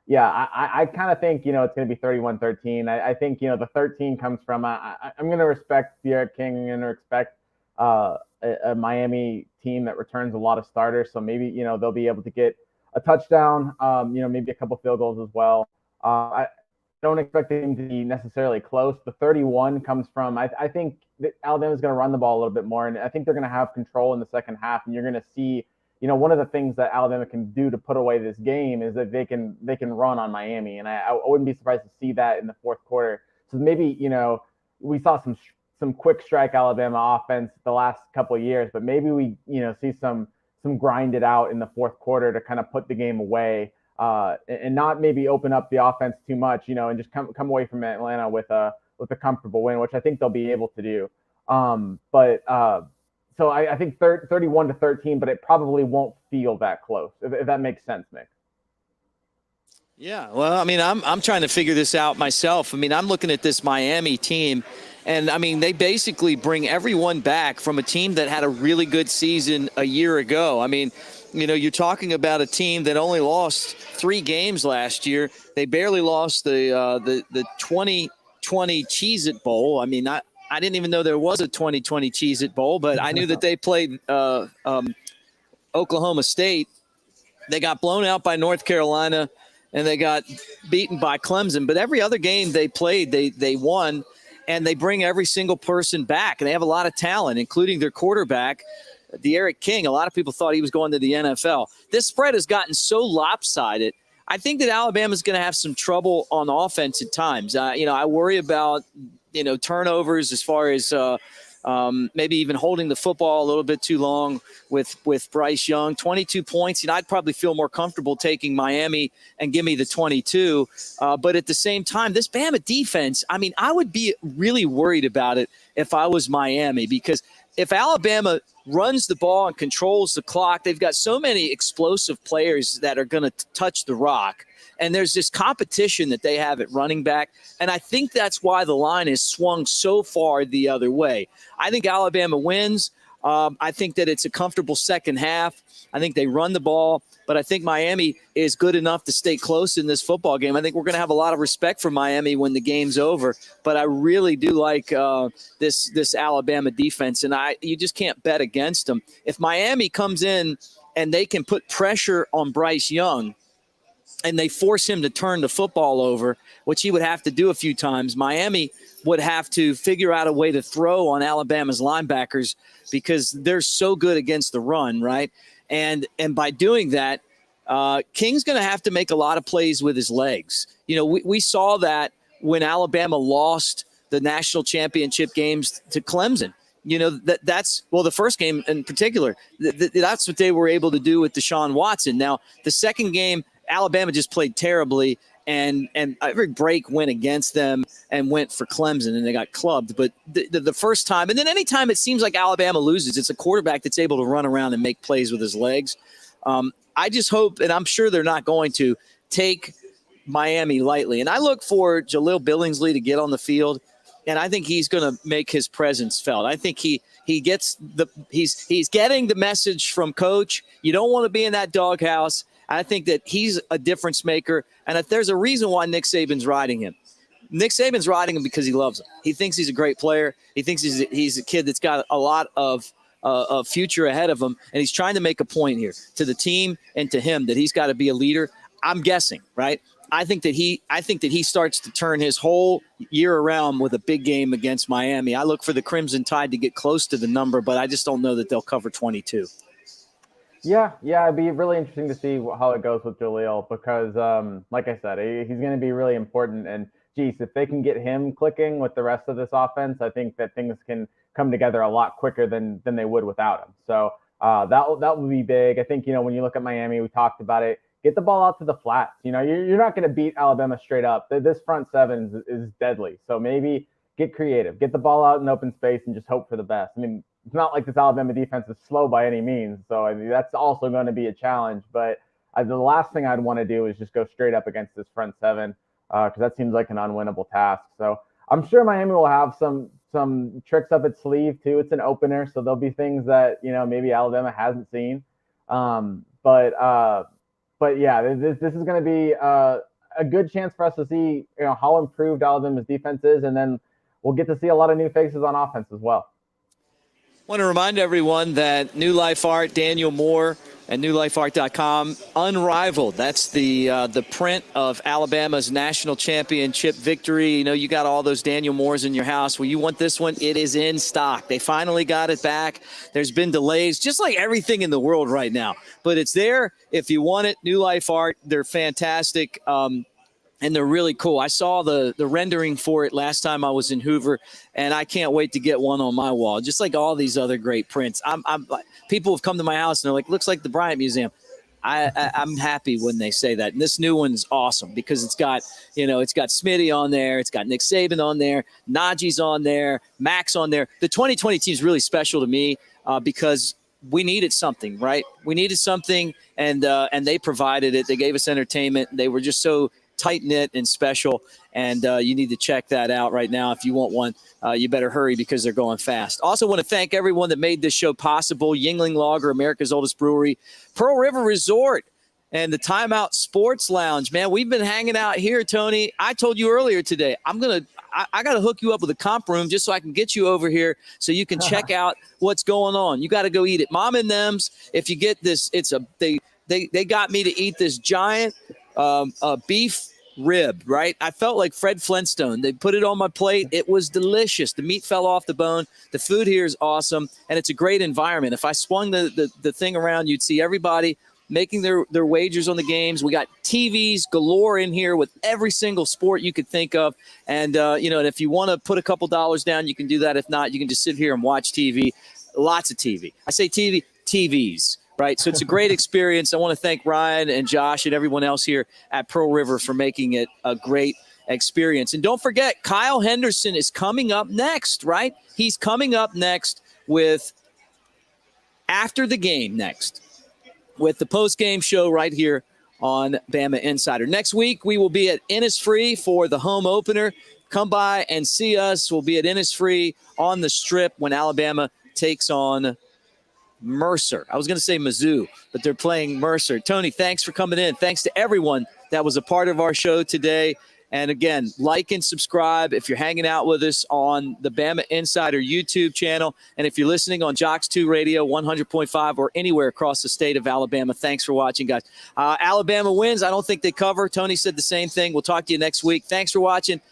yeah, I kind of think, it's going to be 31-13. I think, the 13 comes from, I'm going to respect Derek King. I'm going to respect a Miami team that returns a lot of starters. So maybe, they'll be able to get a touchdown, maybe a couple field goals as well. I don't expect the game to be necessarily close. The 31 comes from, I think that Alabama's going to run the ball a little bit more, and I think they're going to have control in the second half, and you're going to see, one of the things that Alabama can do to put away this game is that they can run on Miami, and I wouldn't be surprised to see that in the fourth quarter. So maybe, we saw some quick strike Alabama offense the last couple of years, but maybe we, see some grind it out in the fourth quarter to kind of put the game away. And not maybe open up the offense too much, and just come away from Atlanta with a comfortable win, which I think they'll be able to do. So I think 31-13, but it probably won't feel that close, if that makes sense, Mick. Yeah, well, I mean, I'm trying to figure this out myself. I mean, I'm looking at this Miami team, and I mean, they basically bring everyone back from a team that had a really good season a year ago. I mean, you're talking about a team that only lost 3 games last year. They barely lost the 2020 Cheez-It Bowl. I mean, I didn't even know there was a 2020 Cheez-It Bowl, but I knew that they played Oklahoma State. They got blown out by North Carolina, and they got beaten by Clemson. But every other game they played, they won, and they bring every single person back. And they have a lot of talent, including their quarterback, De'Aaron King. A lot of people thought he was going to the NFL. This spread has gotten so lopsided. I think that Alabama's going to have some trouble on offense at times. I worry about, turnovers as far as maybe even holding the football a little bit too long with Bryce Young. 22 points, I'd probably feel more comfortable taking Miami and give me the 22. But at the same time, this Bama defense, I would be really worried about it if I was Miami, because if Alabama runs the ball and controls the clock, they've got so many explosive players that are going to touch the rock. And there's this competition that they have at running back. And I think that's why the line is swung so far the other way. I think Alabama wins. I think that it's a comfortable second half. I think they run the ball, but I think Miami is good enough to stay close in this football game. I think we're going to have a lot of respect for Miami when the game's over, but I really do like this Alabama defense, and you just can't bet against them. If Miami comes in and they can put pressure on Bryce Young and they force him to turn the football over, which he would have to do a few times, Miami would have to figure out a way to throw on Alabama's linebackers because they're so good against the run, right? And by doing that, King's going to have to make a lot of plays with his legs. We saw that when Alabama lost the national championship games to Clemson. That's the first game in particular. That's what they were able to do with Deshaun Watson. Now, the second game, Alabama just played terribly, and every break went against them and went for Clemson, and they got clubbed. But the first time, and then any time it seems like Alabama loses, it's a quarterback that's able to run around and make plays with his legs. I just hope, and I'm sure they're not going to, take Miami lightly. And I look for Jaleel Billingsley to get on the field, and I think he's going to make his presence felt. I think he's getting the message from coach. You don't want to be in that doghouse. I think that he's a difference maker, and that there's a reason why Nick Saban's riding him. Nick Saban's riding him because he loves him. He thinks he's a great player. He thinks he's a kid that's got a lot of future ahead of him, and he's trying to make a point here to the team and to him that he's got to be a leader. I'm guessing, right? I think that he starts to turn his whole year around with a big game against Miami. I look for the Crimson Tide to get close to the number, but I just don't know that they'll cover 22. Yeah, it'd be really interesting to see how it goes with Jaleel because, like I said, he's going to be really important. And, geez, if they can get him clicking with the rest of this offense, I think that things can come together a lot quicker than they would without him. So that would be big. I think, when you look at Miami, we talked about it, get the ball out to the flats. You're not going to beat Alabama straight up. This front seven is deadly. So maybe get creative, get the ball out in open space and just hope for the best. It's not like this Alabama defense is slow by any means. So that's also going to be a challenge. But the last thing I'd want to do is just go straight up against this front seven because that seems like an unwinnable task. So I'm sure Miami will have some tricks up its sleeve too. It's an opener, so there'll be things that maybe Alabama hasn't seen. But yeah, this is going to be a good chance for us to see how improved Alabama's defense is, and then we'll get to see a lot of new faces on offense as well. I want to remind everyone that New Life Art, Daniel Moore, and newlifeart.com, unrivaled. That's the print of Alabama's national championship victory. You got all those Daniel Moores in your house. Well, you want this one? It is in stock. They finally got it back. There's been delays, just like everything in the world right now. But it's there if you want it. New Life Art, they're fantastic. And they're really cool. I saw the rendering for it last time I was in Hoover, and I can't wait to get one on my wall, just like all these other great prints. People have come to my house, and they're like, looks like the Bryant Museum. I'm happy when they say that. And this new one's awesome because it's got Smitty on there. It's got Nick Saban on there. Najee's on there. Max on there. The 2020 team is really special to me because we needed something, right? We needed something, and they provided it. They gave us entertainment. They were just so tight-knit and special, and you need to check that out right now. If you want one, you better hurry because they're going fast. Also want to thank everyone that made this show possible. Yuengling Lager, America's oldest brewery, Pearl River Resort, and the Timeout Sports Lounge. Man, we've been hanging out here, Tony. I told you earlier today, I got to hook you up with a comp room just so I can get you over here so you can check out what's going on. You got to go eat it. Mom and Them's, if you get this, they got me to eat this giant beef rib, right? I felt like Fred Flintstone. They put it on my plate. It was delicious. The meat fell off the bone. The food here is awesome, and it's a great environment. If I swung the thing around, you'd see everybody making their wagers on the games. We got TVs galore in here with every single sport you could think of. And, and if you want to put a couple dollars down, you can do that. If not, you can just sit here and watch TV. Lots of TV. I say TV, TVs. Right, so it's a great experience. I want to thank Ryan and Josh and everyone else here at Pearl River for making it a great experience. And don't forget, Kyle Henderson is coming up next, right? He's coming up next with after the game next with the post-game show right here on Bama Insider. Next week, we will be at Innisfree for the home opener. Come by and see us. We'll be at Innisfree on the Strip when Alabama takes on Mercer. I was going to say Mizzou, but they're playing Mercer. Tony, thanks for coming in. Thanks to everyone that was a part of our show today. And again, like and subscribe if you're hanging out with us on the Bama Insider YouTube channel. And if you're listening on Jocks 2 Radio 100.5 or anywhere across the state of Alabama, thanks for watching, guys. Alabama wins. I don't think they cover. Tony said the same thing. We'll talk to you next week. Thanks for watching.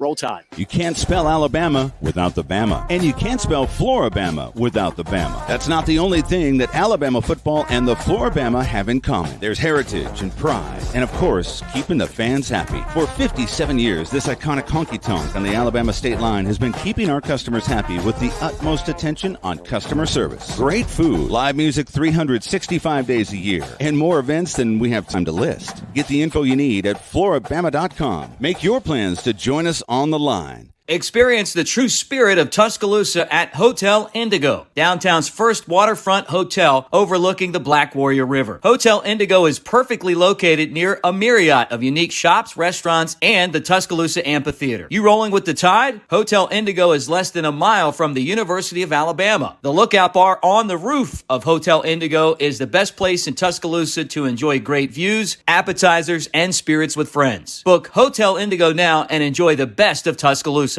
Roll Tide. You can't spell Alabama without the Bama. And you can't spell Floribama without the Bama. That's not the only thing that Alabama football and the Floribama have in common. There's heritage and pride. And, of course, keeping the fans happy. For 57 years, this iconic honky-tonk on the Alabama state line has been keeping our customers happy with the utmost attention on customer service. Great food, live music 365 days a year, and more events than we have time to list. Get the info you need at floribama.com. Make your plans to join us on the line. Experience the true spirit of Tuscaloosa at Hotel Indigo, downtown's first waterfront hotel overlooking the Black Warrior River. Hotel Indigo is perfectly located near a myriad of unique shops, restaurants, and the Tuscaloosa Amphitheater. You rolling with the tide? Hotel Indigo is less than a mile from the University of Alabama. The lookout bar on the roof of Hotel Indigo is the best place in Tuscaloosa to enjoy great views, appetizers, and spirits with friends. Book Hotel Indigo now and enjoy the best of Tuscaloosa.